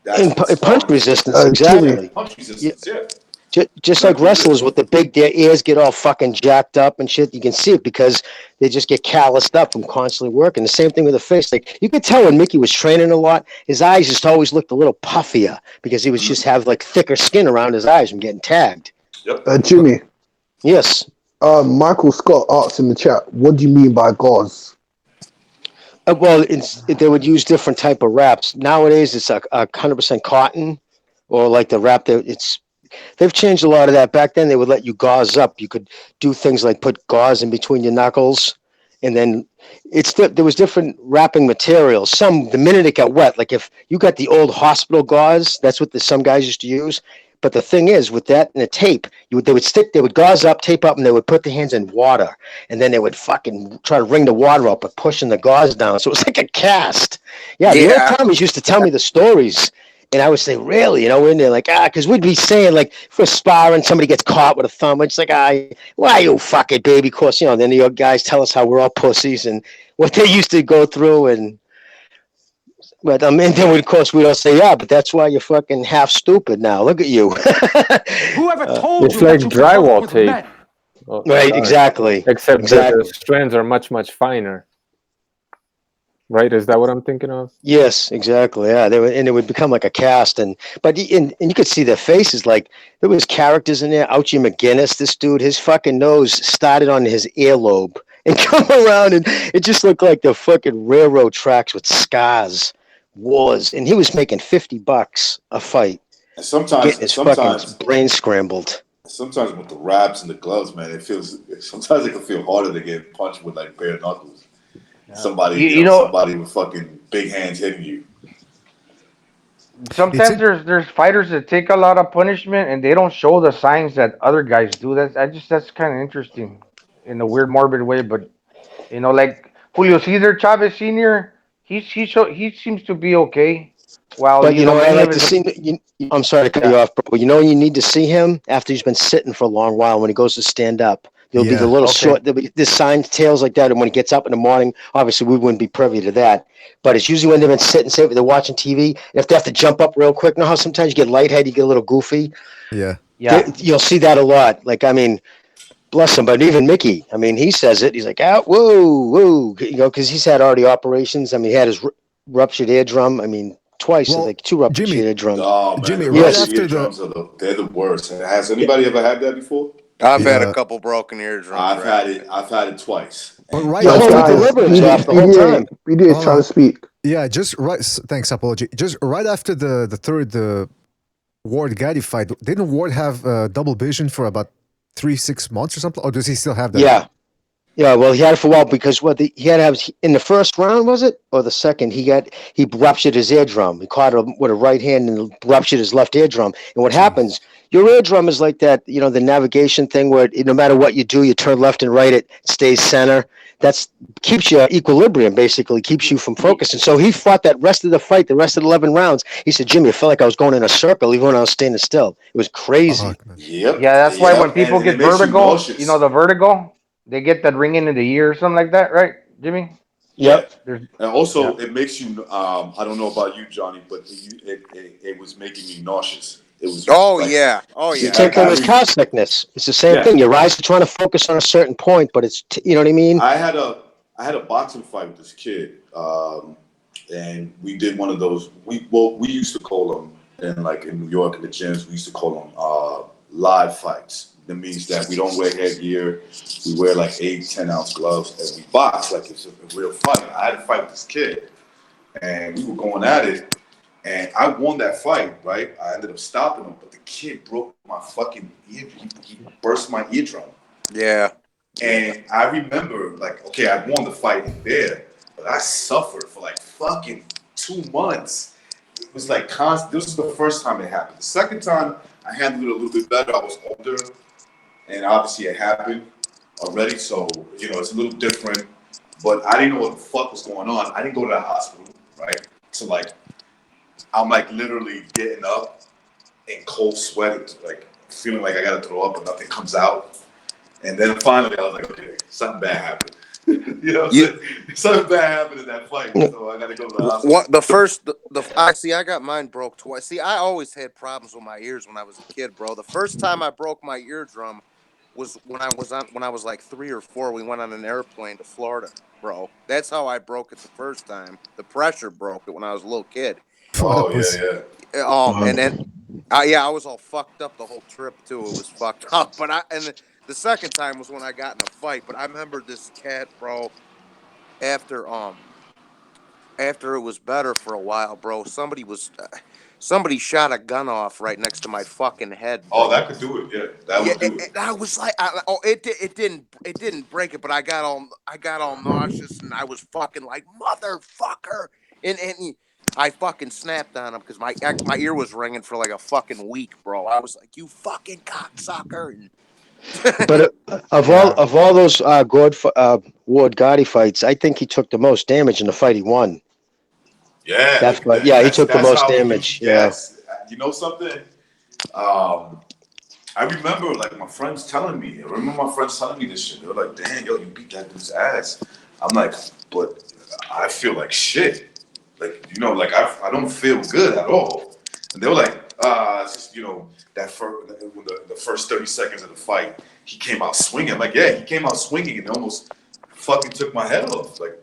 And punch resistance, exactly. Punch resistance, yeah. Just like wrestlers with their ears get all fucking jacked up and shit. You can see it because they just get calloused up from constantly working. The same thing with the face. Like you could tell when Mickey was training a lot, his eyes just always looked a little puffier because he was just have like thicker skin around his eyes from getting tagged. Jimmy. Yes. Michael Scott asked in the chat, "What do you mean by gauze?" Well, they would use different type of wraps. Nowadays, it's a 100% cotton, or like the wrap that it's. They've changed a lot of that. Back then, they would let you gauze up. You could do things like put gauze in between your knuckles, and then there was different wrapping materials. Some, the minute it got wet, like if you got the old hospital gauze, that's what some guys used to use. But the thing is, with that and the tape, they would gauze up, tape up, and they would put their hands in water, and then they would fucking try to wring the water out by pushing the gauze down. So it was like a cast. Yeah, the old timers used to tell me the stories. And I would say, really? You know, we're in there like, because we'd be saying, like, for sparring, somebody gets caught with a thumb. It's like, why you fuck it, baby? Of course, you know, then the guys tell us how we're all pussies and what they used to go through. But and then, of course, we'd all say, yeah, but that's why you're fucking half stupid now. Look at you. Whoever told It's you like that you drywall with tape. men? Right, exactly. Except the strands are much, much finer. Right? Is that what I'm thinking of? Yes, exactly. Yeah, it would become like a cast, and you could see their faces. Like there was characters in there. Ouchie McGinnis, this dude, his fucking nose started on his earlobe and come around, and it just looked like the fucking railroad tracks with scars. And he was making $50 a fight. And sometimes, getting his fucking brain scrambled. Sometimes with the wraps and the gloves, man, sometimes it can feel harder to get punched with like bare knuckles. Somebody with fucking big hands hitting you. Sometimes there's fighters that take a lot of punishment and they don't show the signs that other guys do. That's kind of interesting in a weird, morbid way. But you know, like Julio Chavez Jr. He seems to be okay. While But you know, I like to see. I'm sorry to cut you off, bro. But you know, you need to see him after he's been sitting for a long while. When he goes to stand up, there'll be the little short. There'll be this signs, tails like that. And when he gets up in the morning, obviously we wouldn't be privy to that. But it's usually when they've been sitting, say they're watching TV. If they have to jump up real quick, you know how sometimes you get lightheaded, you get a little goofy. Yeah. You'll see that a lot. Like I mean, bless him. But even Mickey, I mean, he says it. He's like, whoa, you know, because he's had already operations. I mean, he had his ruptured eardrum. I mean. Twice, like 2 ruptured eardrums. Oh, man. Jimmy, right after they're the worst. Has anybody ever had that before? I've had a couple broken eardrums. I've had it twice. But right BDA trying to speak. Yeah, just right. Thanks, apology. Just right after the third Ward Gaddy fight, didn't Ward have double vision for about 3-6 months or something? Or does he still have that? Yeah, well, he had it for a while because he had to have in the first round, was it, or the second? He ruptured his eardrum. He caught him with a right hand and ruptured his left eardrum. And what happens? Your eardrum is like that, you know, the navigation thing where no matter what you do, you turn left and right, it stays center. That's keeps you equilibrium, basically keeps you from focusing. So he fought that rest of the fight, the rest of the 11 rounds. He said, Jimmy, I felt like I was going in a circle even when I was standing still. It was crazy. Yeah, that's why when people get vertigo, you know, the vertigo. They get that ringing in the ear or something like that, right, Jimmy? Yep. And also, it makes you. I don't know about you, Johnny, but it was making me nauseous. It was. You take on with car sickness. It's the same thing. Your eyes are trying to focus on a certain point, but it's you know what I mean. I had a boxing fight with this kid, and we did one of those. We used to call them, and like in New York in the gyms, we used to call them live fights. That means that we don't wear headgear. We wear like 8-10 ounce gloves, and we box like it's a real fight. I had a fight with this kid, and we were going at it, and I won that fight, right? I ended up stopping him, but the kid broke my fucking ear. He burst my eardrum. Yeah. And I remember, like, okay, I won the fight in there, but I suffered for like fucking 2 months. It was like constant. This was the first time it happened. The second time, I handled it a little bit better. I was older. And obviously it happened already, so, you know, it's a little different. But I didn't know what the fuck was going on. I didn't go to the hospital, right? So, like, I'm, like, literally getting up in cold sweat. Like, feeling like I gotta throw up, but nothing comes out. And then finally, I was like, okay, something bad happened. You know what I'm saying? Something bad happened in that fight, so I gotta go to the hospital. What I got mine broke twice. See, I always had problems with my ears when I was a kid, bro. The first time I broke my eardrum was when I was like 3 or 4. We went on an airplane to Florida, bro. That's how I broke it the first time. The pressure broke it when I was a little kid. Oh yeah. And then I was all fucked up the whole trip too. It was fucked up. But the second time was when I got in a fight. But I remember this cat, bro. After it was better for a while, bro. Somebody shot a gun off right next to my fucking head, bro. Oh, that could do it. Yeah, that would do it. I was like, it didn't break it, but I got all nauseous, and I was fucking like, motherfucker, and I fucking snapped on him because my ear was ringing for like a fucking week, bro. I was like, you fucking cocksucker. And But of all those Ward Gotti fights, I think he took the most damage in the fight he won. Yeah, that's right. Yeah, he took the most damage. Yes, you know something. I remember like my friends telling me. I remember my friends telling me this shit. They were like, "Damn, yo, you beat that dude's ass." I'm like, but I feel like shit. Like, you know, like I don't feel good at all. And they were like, it's just, you know, that the first 30 seconds of the fight, he came out swinging. I'm like, yeah, he came out swinging and almost fucking took my head off. Like,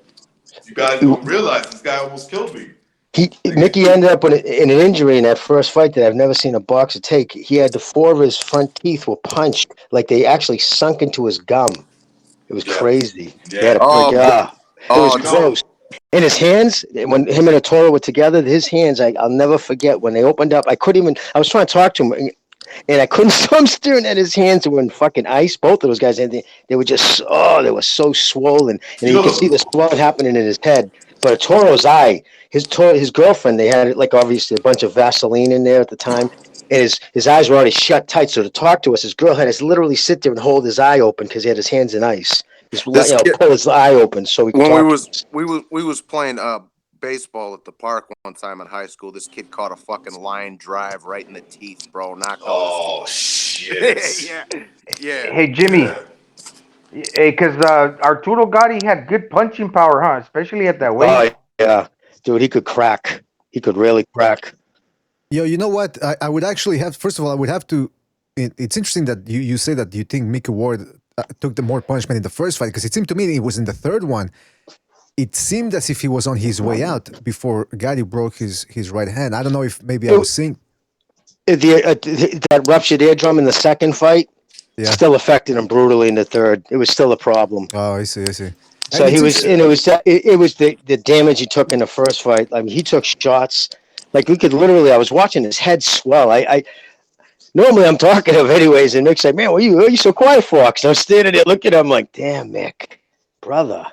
you guys don't realize this guy almost killed me. Mickey ended up in an injury in that first fight that I've never seen a boxer take. He had 4 of his front teeth were punched, like they actually sunk into his gum. It was crazy. Yeah. It was gross. And his hands, when him and Toro were together, his hands, I'll never forget when they opened up. I was trying to talk to him, and I couldn't stop staring at his hands. They were in fucking ice, both of those guys. And they were just, they were so swollen. And you could see the swelling happening in his head. But Toro's eye, his girlfriend, they had like obviously a bunch of Vaseline in there at the time. And his eyes were already shut tight. So to talk to us, his girl had to literally sit there and hold his eye open because he had his hands in ice. Just pull his eye open so we could we was playing baseball at the park one time in high school. This kid caught a fucking line drive right in the teeth, bro. Shit. yeah. Hey, Jimmy. Hey, because Arturo Gotti had good punching power, huh? Especially at that weight. Oh, yeah. Dude, he could crack. He could really crack. Yo, you know what? I would actually have, first of all, I would have to, it's interesting that you say that you think Mickey Ward took the more punishment in the first fight, because it seemed to me he was in the third one. It seemed as if he was on his way out before Gotti broke his right hand. I don't know if maybe I was seeing... that ruptured eardrum in the second fight still affected him brutally in the third. It was still a problem. Oh, I see. So it was the damage he took in the first fight. I mean, he took shots. Like we could literally, I was watching his head swell. Normally I'm talkative anyways, and Mick's like, man, what are you so quiet for? Because I was standing there looking at him like, damn, Mick, brother.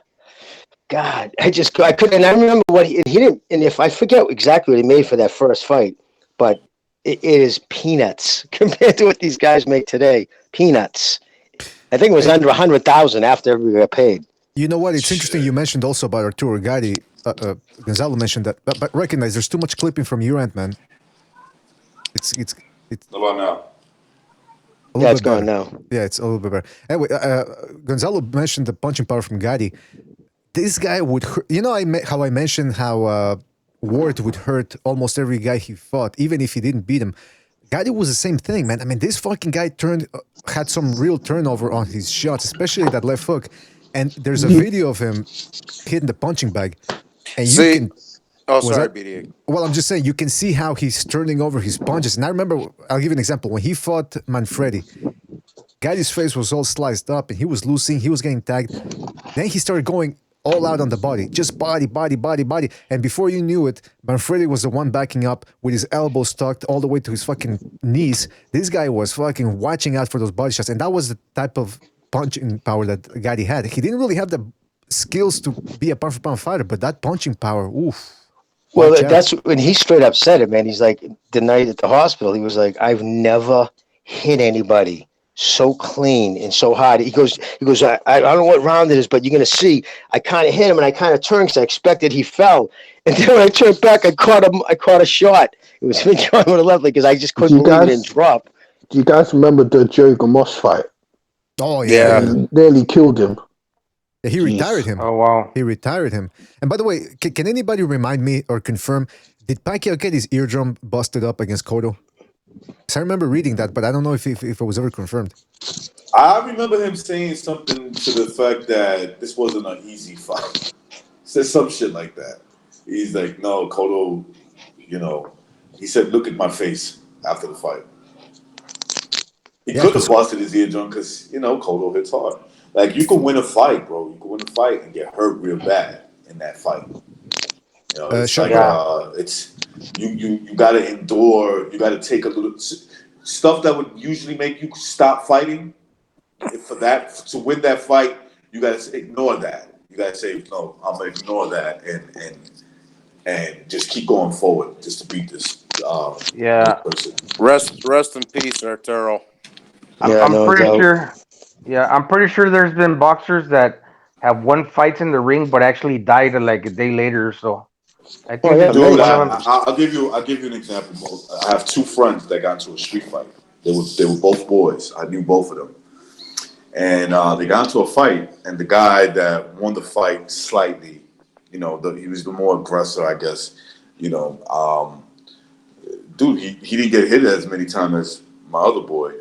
God, I couldn't, and I remember what he didn't, and if I forget exactly what he made for that first fight, but it is peanuts compared to what these guys make today. Peanuts. I think it was under 100,000 after we got paid. You know what? It's interesting you mentioned also about Arturo Gotti. Gonzalo mentioned that, but recognize there's too much clipping from your end, man. It's How about now? Yeah, it's gone now. Yeah, it's a little bit better. Anyway, Gonzalo mentioned the punching power from Gotti. This guy would hurt. You know how I mentioned how Ward would hurt almost every guy he fought, even if he didn't beat him. Gotti was the same thing, man. I mean, this fucking guy had some real turnover on his shots, especially that left hook. And there's a video of him hitting the punching bag. And you can... Oh, sorry, BDA. Well, I'm just saying, you can see how he's turning over his punches. And I remember, I'll give you an example. When he fought Manfredi, Gotti's face was all sliced up and he was losing, he was getting tagged. Then he started going all out on the body, just body. And before you knew it, Manfredi was the one backing up with his elbows tucked all the way to his fucking knees. This guy was fucking watching out for those body shots. And that was the type of punching power that Gotti had. He didn't really have the skills to be a pound-for-pound fighter, but that punching power, oof. Well, that's when he straight up said it, man. He's like, the night at the hospital, he was like, I've never hit anybody so clean and so hard. He goes, I don't know what round it is, but you're going to see. I kind of hit him and I kind of turned because I expected he fell. And then when I turned back, I caught a shot. It was me going with a left because I just couldn't believe it didn't drop. Do you guys remember the Joe Gamos fight? Oh yeah. Nearly killed him. Yeah, he retired him. Oh wow. He retired him. And by the way, can anybody remind me or confirm? Did Pacquiao get his eardrum busted up against Cotto? Because I remember reading that, but I don't know if it was ever confirmed. I remember him saying something to the fact that this wasn't an easy fight. Said some shit like that. He's like, no, Cotto, you know, he said, look at my face after the fight. He could have busted his eardrum because, you know, Cotto hits hard. Like, you can win a fight, bro. You can win a fight and get hurt real bad in that fight. You know, it's it's you got to endure. You got to take a little stuff that would usually make you stop fighting. For that to win that fight, you got to ignore that. You got to say, no, I'm gonna ignore that and just keep going forward just to beat this. Person. Rest in peace, Arturo. I'm pretty sure. Yeah, I'm pretty sure there's been boxers that have won fights in the ring, but actually died like a day later or so. I think Dude, I'll give you an example. I have two friends that got into a street fight. They were both boys. I knew both of them, and they got into a fight. And the guy that won the fight slightly, you know, he was the more aggressor, I guess. You know, dude, he didn't get hit as many times as my other boy.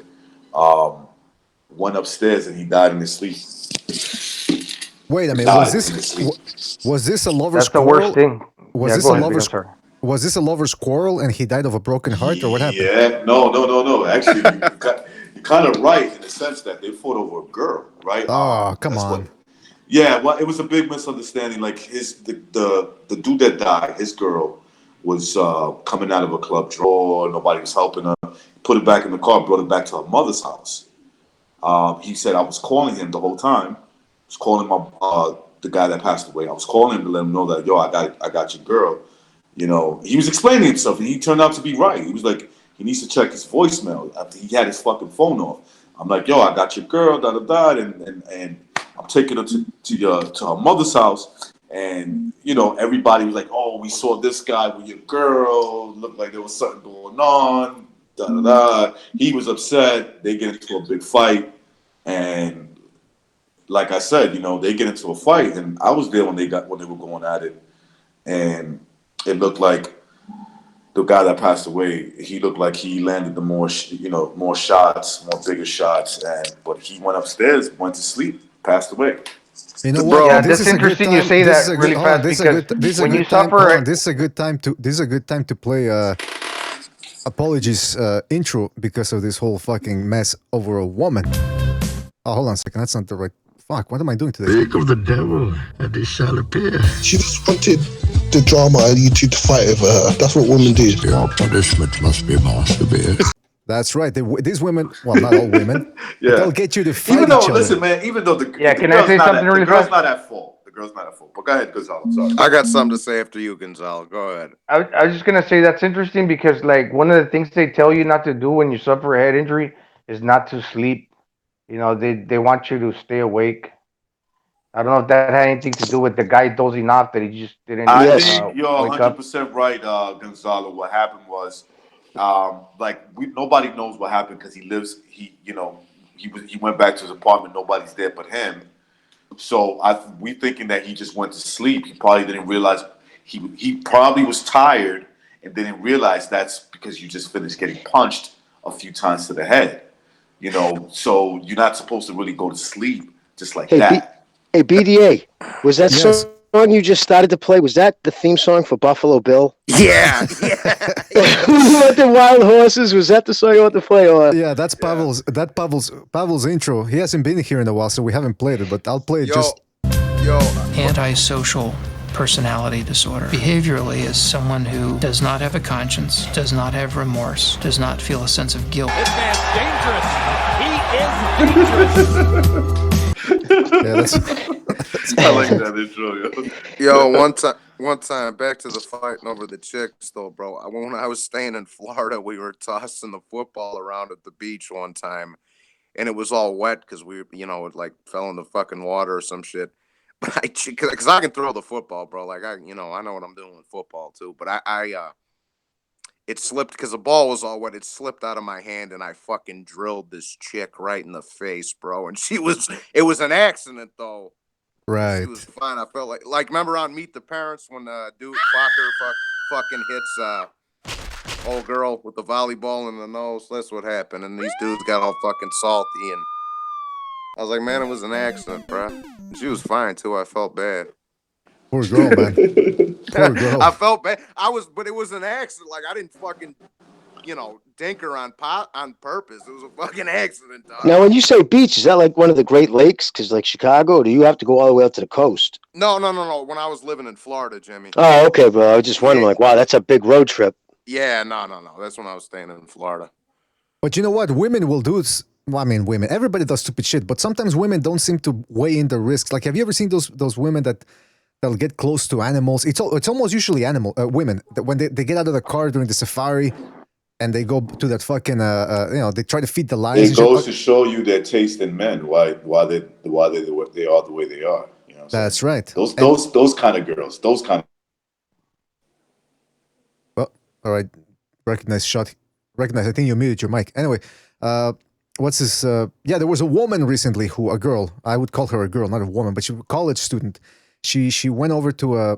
Went upstairs and he died in his sleep. Wait a minute, was this a lover's quarrel? That's the worst thing. Was this a lover's quarrel and he died of a broken heart, or what happened? Yeah, no. Actually, you're kind of right in the sense that they fought over a girl, right? Oh, come on. Well, it was a big misunderstanding. Like the dude that died, his girl was coming out of a club drawer. Nobody was helping her. Put it back in the car, brought it back to her mother's house. He said I was calling him the whole time. I was calling the guy that passed away. I was calling him to let him know that, yo, I got your girl. You know, he was explaining himself, and he turned out to be right. He was like, he needs to check his voicemail after he had his fucking phone off. I'm like, yo, I got your girl, and I'm taking her to her mother's house. And, you know, everybody was like, oh, we saw this guy with your girl. Looked like there was something going on. He was upset. They get into a big fight. And like I said, you know, they get into a fight. And I was there when they were going at it. And it looked like the guy that passed away, he looked like he landed the more shots, more bigger shots. But he went upstairs, went to sleep, passed away. You know what? Yeah, this is interesting you say that really fast because when you suffer, this is a good time to play apologies intro because of this whole fucking mess over a woman. Oh, hold on a second, that's not the right. Fuck, what am I doing today? Speak of the devil, and it shall appear. She just wanted the drama and you two to fight over her. That's what women do. Your punishment must be more severe. That's right. These women, well, not all women, yeah, they'll get you to fight even though, each other. Listen, man, even though the can I say something really fast? The girl's not at fault. The girl's not at fault. But go ahead, Gonzalo. Sorry. I got something to say after you, Gonzalo. Go ahead. I was just gonna say that's interesting because like one of the things they tell you not to do when you suffer a head injury is not to sleep. You know, they want you to stay awake. I don't know if that had anything to do with the guy dozing off that he just didn't. I think you're 100% right, Gonzalo. What happened was, nobody knows what happened because he went back to his apartment. Nobody's there but him. So we thinking that he just went to sleep. He probably didn't realize he probably was tired and didn't realize that's because you just finished getting punched a few times to the head. You know, so you're not supposed to really go to sleep just like that. Hey, BDA, was that song you just started to play, was that the theme song for Buffalo Bill? Yeah. What the Wild Horses, was that the song you want to play on? Yeah, that's Pavel's intro. He hasn't been here in a while, so we haven't played it, but I'll play it Antisocial personality disorder. Behaviorally is someone who does not have a conscience, does not have remorse, does not feel a sense of guilt. This man's dangerous. He is dangerous. Yeah, that's I like that intro, yo. One time, back to the fighting over the chicks, though, bro. When I was staying in Florida, we were tossing the football around at the beach one time, and it was all wet because we, it like fell in the fucking water or some shit. But because I can throw the football, bro. Like I know what I'm doing with football too. But it slipped because the ball was all wet. It slipped out of my hand, and I fucking drilled this chick right in the face, bro. And it was an accident though. Right. She was fine. I felt like remember on Meet the Parents when dude Fokker fucking hits old girl with the volleyball in the nose. That's what happened, and these dudes got all fucking salty, and I was like, man, it was an accident, bro. And she was fine too. I felt bad. Poor girl, man. Poor girl. I felt bad. But it was an accident. Like I didn't fucking, dink her on purpose. It was a fucking accident, dog. Now, when you say beach, is that like one of the Great Lakes? Because like Chicago, or do you have to go all the way up to the coast? No. When I was living in Florida, Jimmy. Oh, okay, bro. I was just wondering, like, wow, that's a big road trip. Yeah, no. That's when I was staying in Florida. But you know what? Women will do. Well, I mean, women. Everybody does stupid shit, but sometimes women don't seem to weigh in the risks. Like, have you ever seen those women that'll get close to animals? It's almost usually women that when they get out of the car during the safari and they go to that fucking they try to feed the lions. It goes to show you their taste in men. Why they are the way they are. You know. That's right. Those kind of girls. Those kind of. Well, all right. Recognize. I think you muted your mic. Anyway, what's this? Yeah, there was a woman recently a girl. I would call her a girl, not a woman, but she was a college student. She went over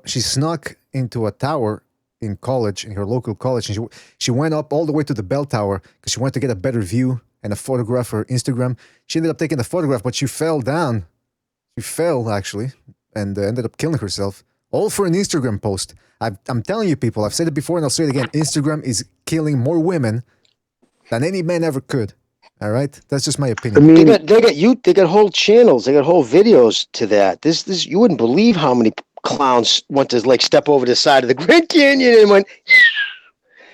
she snuck into a tower in college, in her local college, and she went up all the way to the bell tower because she wanted to get a better view and a photograph for Instagram. She ended up taking the photograph, but she fell down. She fell, actually, and ended up killing herself. All for an Instagram post. I'm telling you, people, I've said it before and I'll say it again. Instagram is killing more women than any man ever could. All right? That's just my opinion. I mean, they got whole channels. They got whole videos to that. This you wouldn't believe how many clowns went to like step over the side of the Grand Canyon and went.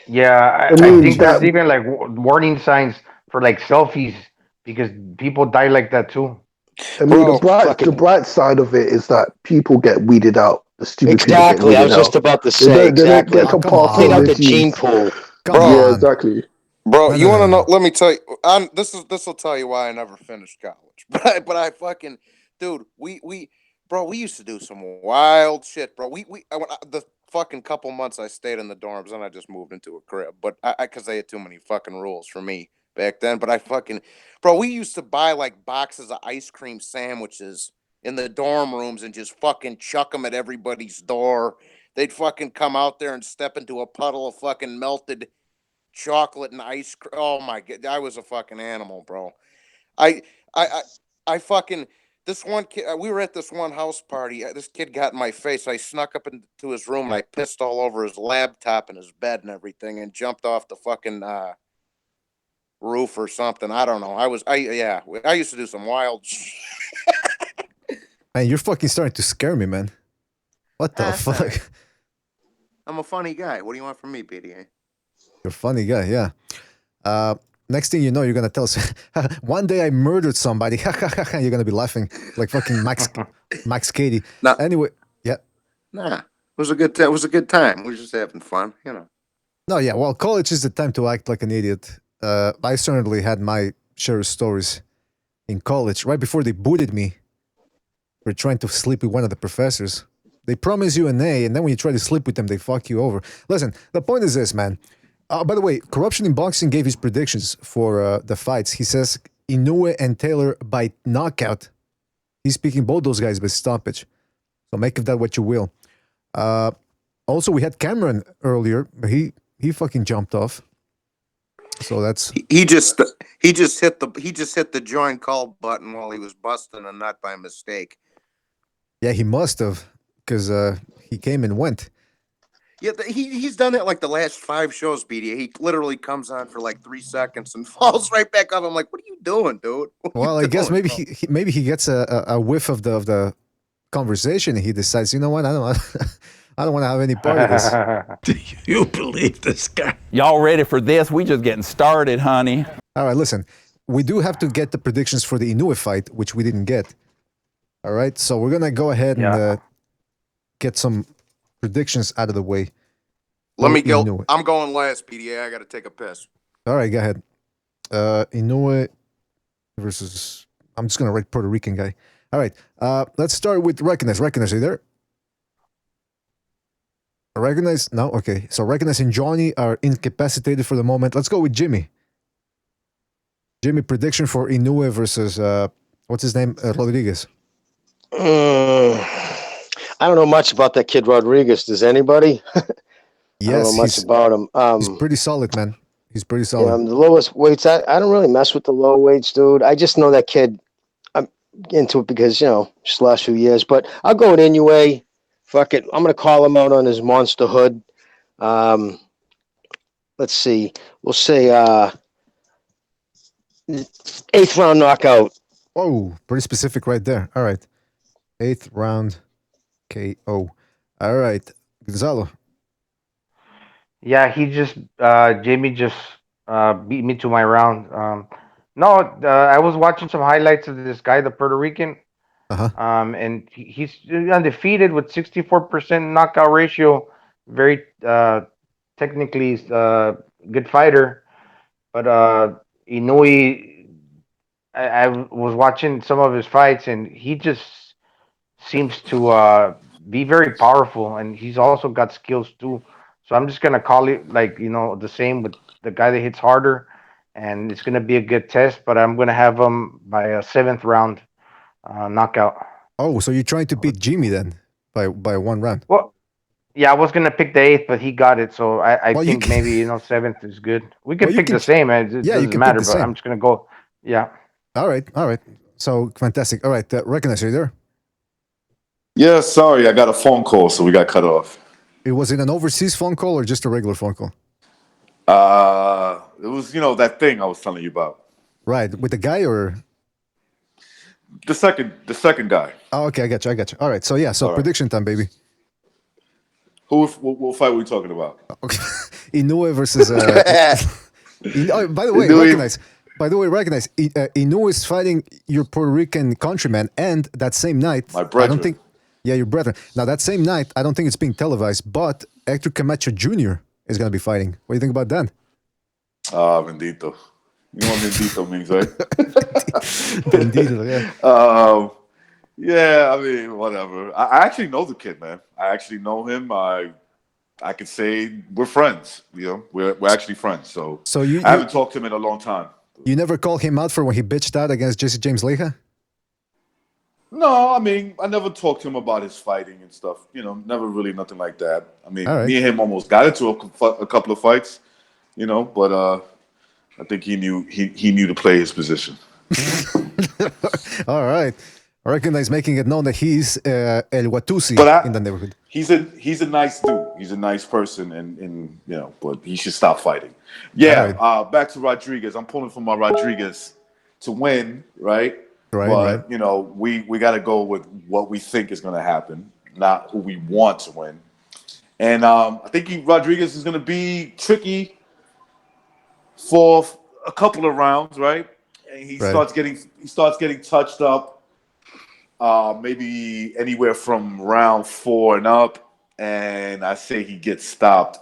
Yeah, I think there's even like warning signs for like selfies because people die like that too. I mean, the bright side of it is that people get weeded out. The stupid people get weeded out. I was just about to say exactly. Clean out the gene pool. Yeah, exactly. Bro, you want to know? Let me tell you. This will tell you why I never finished college. But I fucking, dude, we used to do some wild shit, bro. The fucking couple months I stayed in the dorms, and I just moved into a crib. But because they had too many fucking rules for me back then. But we used to buy like boxes of ice cream sandwiches in the dorm rooms and just fucking chuck them at everybody's door. They'd fucking come out there and step into a puddle of fucking melted chocolate and ice cream. Oh my god, I was a fucking animal, bro. I fucking this one kid. We were at this one house party. This kid got in my face. I snuck up into his room and I pissed all over his laptop and his bed and everything, and jumped off the fucking roof or something. I don't know. I used to do some wild. Man, you're fucking starting to scare me, man. What the fuck? I'm a funny guy. What do you want from me, BDA? You're a funny guy, yeah. Next thing you know, you're gonna tell us, one day I murdered somebody. You're gonna be laughing like fucking Max Cady. Nah. Anyway, yeah. Nah, it was a good time. We were just having fun, you know. No, yeah. Well, college is the time to act like an idiot. I certainly had my share of stories in college. Right before they booted me for trying to sleep with one of the professors. They promise you an A, and then when you try to sleep with them, they fuck you over. Listen, the point is this, man. By the way, Corruption in Boxing gave his predictions for the fights. He says Inoue and Taylor by knockout. He's picking both those guys by stoppage. So make of that what you will. Also, we had Cameron earlier. He fucking jumped off. So that's he just hit the join call button while he was busting a nut by mistake. Yeah, he must have, because he came and went. Yeah, he's done that like the last 5 shows, BDA. He literally comes on for like 3 seconds and falls right back up. I'm like, what are you doing, dude? Well, I guess maybe he gets a whiff of the conversation. And he decides, you know what, I don't want to have any part of this. Do you believe this guy? Y'all ready for this? We just getting started, honey. All right, listen. We do have to get the predictions for the Inoue fight, which we didn't get. All right, so we're gonna go ahead and get some predictions out of the way. Let me go. I'm going last, BDA. I got to take a piss. All right, go ahead. Inoue versus. I'm just gonna write Puerto Rican guy. All right. Let's start with Recognize. Recognize, are you there? Recognize? No? Okay. So Recognize and Johnny are incapacitated for the moment. Let's go with Jimmy. Jimmy, prediction for Inoue versus, what's his name? Rodriguez. I don't know much about that kid Rodriguez. Does anybody? Yes, I don't know much about him. He's pretty solid, man. He's pretty solid. Yeah, the lowest weights. I don't really mess with the low weights, dude. I just know that kid. I'm into it because, just the last few years. But I'll go with Inoue. Fuck it. I'm going to call him out on his monsterhood. Let's see. We'll say 8th round knockout. Oh, pretty specific right there. All right. 8th round KO. All right. Gonzalo. Yeah, Jamie just beat me to my round. I was watching some highlights of this guy, the Puerto Rican. And he's undefeated with 64% knockout ratio. Very technically good fighter. But Inoue, I was watching some of his fights, and he just seems to be very powerful, and he's also got skills too. So I'm just gonna call it the same with the guy that hits harder, and it's gonna be a good test. But I'm gonna have him by a 7th round knockout. Oh, so you're trying to beat Jimmy then by 1 round? Well, yeah, I was gonna pick the 8th, but he got it, so I think maybe 7th is good. We can pick the same. It doesn't matter, but I'm just gonna go. Yeah. All right. So fantastic. All right, Recognize, are you there? Yeah, sorry, I got a phone call, so we got cut off. It was it an overseas phone call or just a regular phone call? It was, that thing I was telling you about. Right, with the guy or the second guy. Oh, okay, I got you. All right, so prediction time, baby. What fight were we talking about? Inoue versus. By the way, Recognize. Inoue is fighting your Puerto Rican countryman, and that same night, my brother. I don't think. Yeah, your brethren. Now that same night, I don't think it's being televised, but Hector Camacho Jr. is going to be fighting. What do you think about that? Ah, bendito. You know what bendito means, right? Bendito, yeah. Yeah, I mean, whatever. I actually know the kid, man. I actually know him. I could say we're friends. We're actually friends. So I haven't talked to him in a long time. You never called him out for when he bitched out against Jesse James Leija? No, I mean, I never talked to him about his fighting and stuff. Never really nothing like that. I mean, me and him almost got into a couple of fights, but I think he knew to play his position. All right. I recognize making it known that he's El Watusi in the neighborhood. He's a nice dude. He's a nice person, and but he should stop fighting. Yeah. Right. Back to Rodriguez. I'm pulling for my Rodriguez to win, right? But we got to go with what we think is going to happen, not who we want to win. And I think Rodriguez is going to be tricky for a couple of rounds, right? And he starts getting touched up, maybe anywhere from round 4 and up. And I say he gets stopped.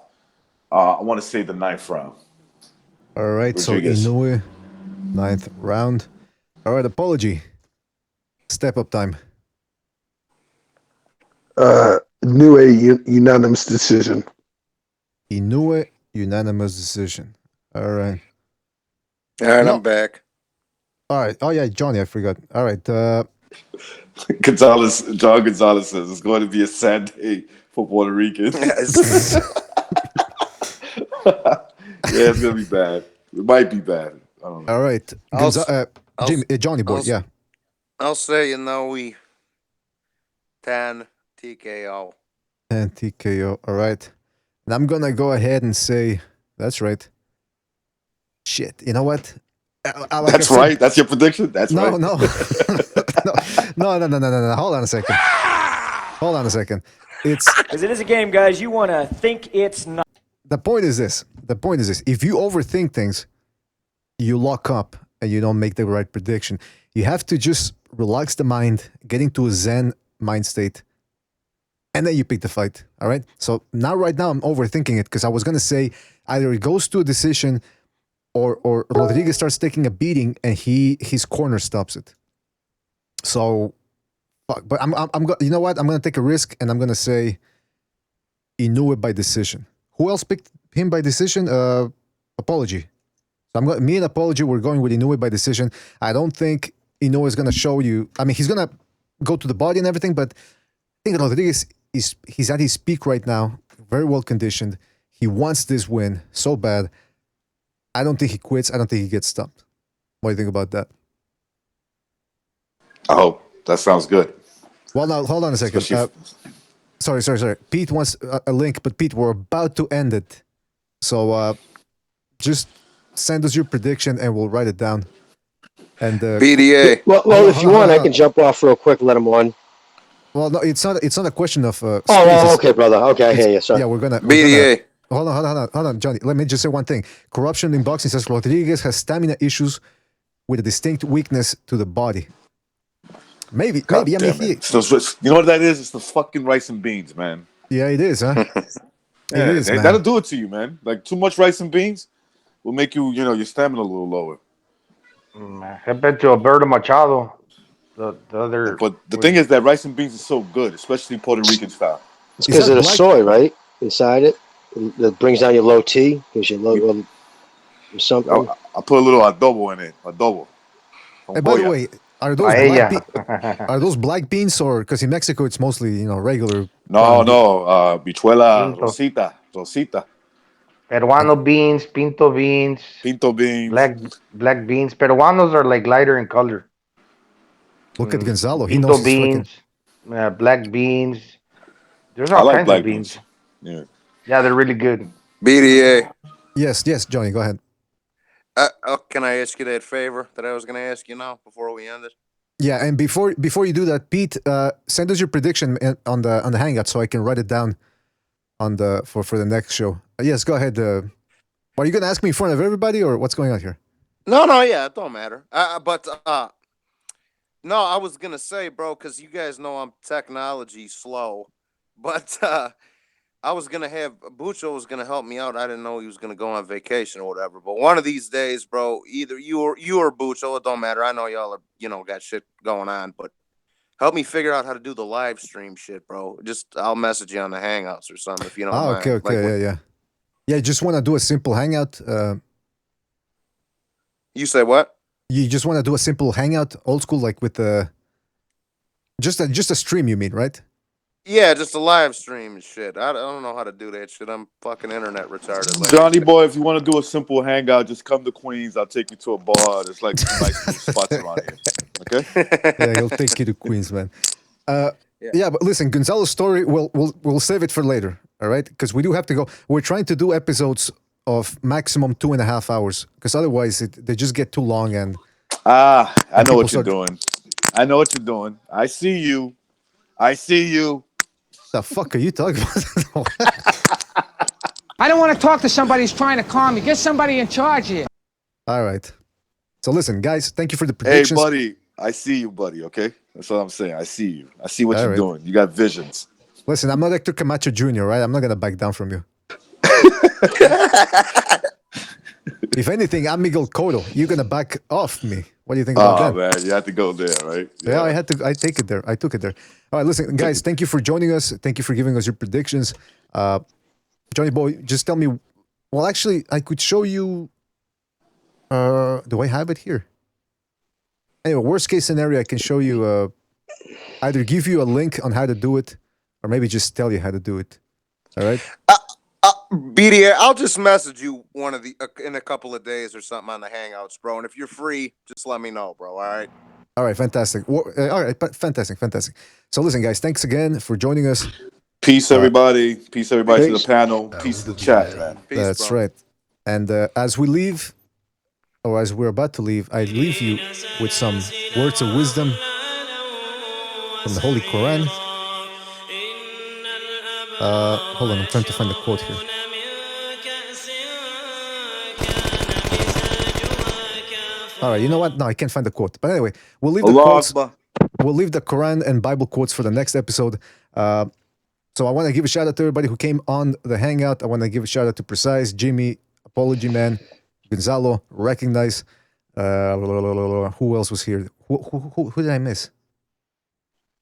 I want to say the 9th round. All right, Rodriguez. So Inoue, 9th round. All right, apology. Step up time. Inoue, unanimous decision. Inoue, unanimous decision. All right. All right, I'm back. All right. Oh, yeah, Johnny, I forgot. All right. John Gonzalez says it's going to be a sad day for Puerto Ricans. Yes. Yeah, it's going to be bad. It might be bad. I don't know. All right. Johnny boy, yeah. I'll say Inoue 10 TKO. 10 TKO. All right. And I'm going to go ahead and say, that's right. Shit. You know what? That's right. That's your prediction? That's right. No. No. Hold on a second. Because it is a game, guys. You want to think it's not. The point is this. If you overthink things, you lock up and you don't make the right prediction. You have to just relax the mind, get into a zen mind state, and then you pick the fight. All right? So right now I'm overthinking it because I was going to say either it goes to a decision or Rodriguez starts taking a beating and his corner stops it. So, but I'm you know what? I'm going to take a risk and I'm going to say Inoue by decision. Who else picked him by decision? Apology. So me and Apology, we're going with Inoue by decision. I don't think Inoue is going to show you. I mean, he's going to go to the body and everything, but I think Rodriguez he's at his peak right now, very well conditioned. He wants this win so bad. I don't think he quits. I don't think he gets stopped. What do you think about that? I hope. That sounds good. Well, now, hold on a second. Sorry. Pete wants a link, but Pete, we're about to end it. So just send us your prediction and we'll write it down. And BDA. Well, if you want, I can jump off real quick, let him on. Well, no, it's not a question of... okay, brother. Okay, I hear you. Sorry. Yeah, we're gonna... BDA. Hold on, Johnny. Let me just say one thing. Corruption in boxing says Rodriguez has stamina issues with a distinct weakness to the body. Maybe. I mean, you know what that is? It's the fucking rice and beans, man. Yeah, it is, huh? It is, man. That'll do it to you, man. Like, too much rice and beans will make you, your stamina a little lower. I bet you Alberto Machado. The other... But the thing is that rice and beans is so good, especially Puerto Rican style. It's because of the soy, right? Inside it. That brings down your low T. Gives you low something. I put a little adobo in it. Adobo. Hey, by the way, are those black beans or... Because in Mexico, it's mostly, regular... No. Bichuela, rosita. Peruano beans, pinto beans. Black beans. Peruanos are like lighter in color. Look at Gonzalo. He Pinto knows beans, black beans. There's all kinds of beans. Yeah, they're really good. BDA. Yes, Johnny, go ahead. Can I ask you that favor that I was going to ask you now before we end it? Yeah, and before you do that, Pete, send us your prediction on the Hangout so I can write it down on for the next show. Yes, go ahead. Are you going to ask me in front of everybody or what's going on here? No, yeah, it don't matter. No, I was gonna say, bro, because you guys know I'm technology slow, but I was gonna have Bucho was gonna help me out. I didn't know he was gonna go on vacation or whatever. But one of these days, bro, either you or Bucho, it don't matter. I know y'all are, got shit going on, but help me figure out how to do the live stream shit, bro. I'll message you on the Hangouts or something if you don't mind. Okay, yeah. Just want to do a simple Hangout. You say what? You just want to do a simple Hangout, old school, like with just a stream, you mean, right? Yeah, just a live stream and shit. I don't know how to do that shit. I'm fucking internet retarded. Like, Johnny boy, if you want to do a simple hangout, just come to Queens. I'll take you to a bar. There's like nice spots around here. Okay? Yeah, he'll take you to Queens, man. Yeah, but listen, Gonzalo's story, we'll save it for later, all right? Because we do have to go. We're trying to do episodes of maximum 2.5 hours, because otherwise they just get too long and... I know what you're doing. I know what you're doing. I see you. The fuck are you talking about? I don't want to talk to somebody who's trying to calm me. Get somebody in charge here. All right. So listen, guys, thank you for the predictions. Hey, buddy. I see you, buddy, okay? That's what I'm saying. I see you. I see what you're doing. You got visions. Listen, I'm not Hector Camacho Jr., right? I'm not going to back down from you. If anything, I'm Miguel Cotto. You're going to back off me. What do you think about that? Oh, man. You had to go there, right? Yeah, I took it there. All right, listen, guys, thank you for joining us. Thank you for giving us your predictions. Johnny Boy, just tell me... Well, actually, I could show you... do I have it here? Anyway, worst case scenario, I can show you... either give you a link on how to do it, or maybe just tell you how to do it. All right? BDA, I'll just message you in a couple of days or something on the Hangouts, bro. And if you're free, just let me know, bro. All right? All right, fantastic. All right, fantastic. So listen, guys, thanks again for joining us. Peace, everybody. Peace, everybody, to the panel. Peace to the chat, man. Peace, That's bro. right. And as we leave, or as we're about to leave, I leave you with some words of wisdom from the Holy Quran. Hold on, I'm trying to find the quote here. All right, you know what? No, I can't find the quote. But anyway, we'll leave the quotes. We'll leave the Quran and Bible quotes for the next episode. So I want to give a shout out to everybody who came on the Hangout. I want to give a shout out to Precise, Jimmy, Apology Man, Gonzalo, Recognize. Who else was here? Who did I miss?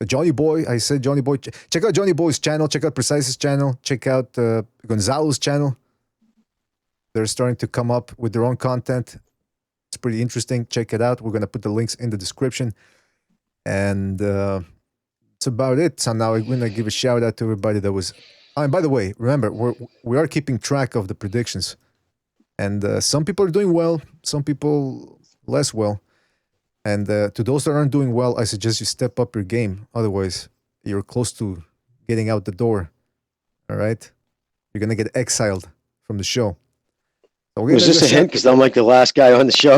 Johnny Boy, I said Johnny Boy. Check out Johnny Boy's channel. Check out Precise's channel. Check out Gonzalo's channel. They're starting to come up with their own content. It's pretty interesting. Check it out. We're going to put the links in the description. And that's about it. So now I'm going to give a shout out to everybody that was... and by the way, remember, we are keeping track of the predictions. And some people are doing well. Some people less well. And to those that aren't doing well, I suggest you step up your game. Otherwise, you're close to getting out the door. All right? You're going to get exiled from the show. So was this a hint? Because I'm like the last guy on the show.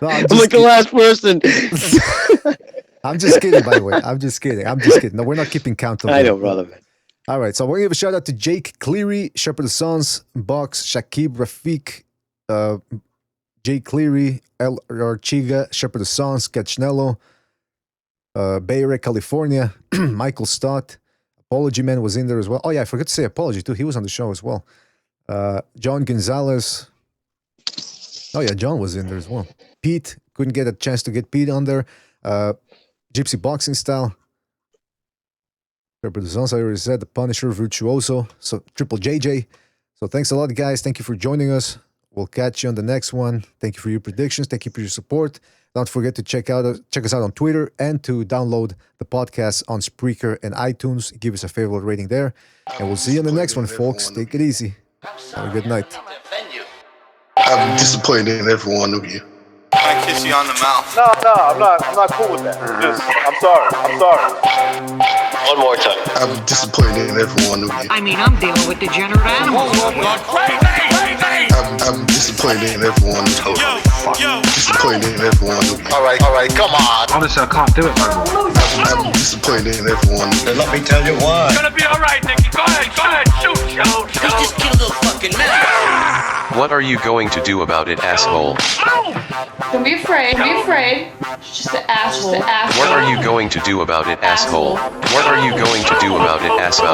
No, I'm like the last person. I'm just kidding, by the way. I'm just kidding. No, we're not keeping count of I that. know, brother. All right, so we're going to give a shout out to Jake Cleary, Shepherd of Sons, Box, Shakib Rafiq, Jake Cleary, El Archiga, Shepherd of Sons, Canelo, Bay Area, California, Michael Stott, Apology Man was in there as well. Oh yeah, I forgot to say Apology too. He was on the show as well. John Gonzalez. Oh yeah, John was in there as well. Pete, couldn't get a chance to get Pete on there. Gypsy Boxing Style. Shepherd of Sons, I already said. The Punisher, Virtuoso. So Triple JJ. So thanks a lot, guys. Thank you for joining us. We'll catch you on the next one. Thank you for your predictions. Thank you for your support. Don't forget to check us out on Twitter and to download the podcast on Spreaker and iTunes. Give us a favorite rating there. And we'll see you on the next one, folks. Take it easy. Have a good night. I'm disappointed in every one of you. I kiss you on the mouth. No, I'm not cool with that. I'm sorry. One more time. I'm disappointed in every one of you. I mean, I'm dealing with degenerate animals. I'm disappointed in everyone. Totally disappointed in everyone. All right, come on. Honestly, I can't do it no more. I'm disappointed in everyone. Then let me tell you why. It's gonna be alright, Nicky. Go ahead. Shoot. He just killed a fucking man. What are you going to do about it, asshole? Don't be afraid. It's just an asshole. What are you going to do about it, asshole? What are you going to do about it, asshole?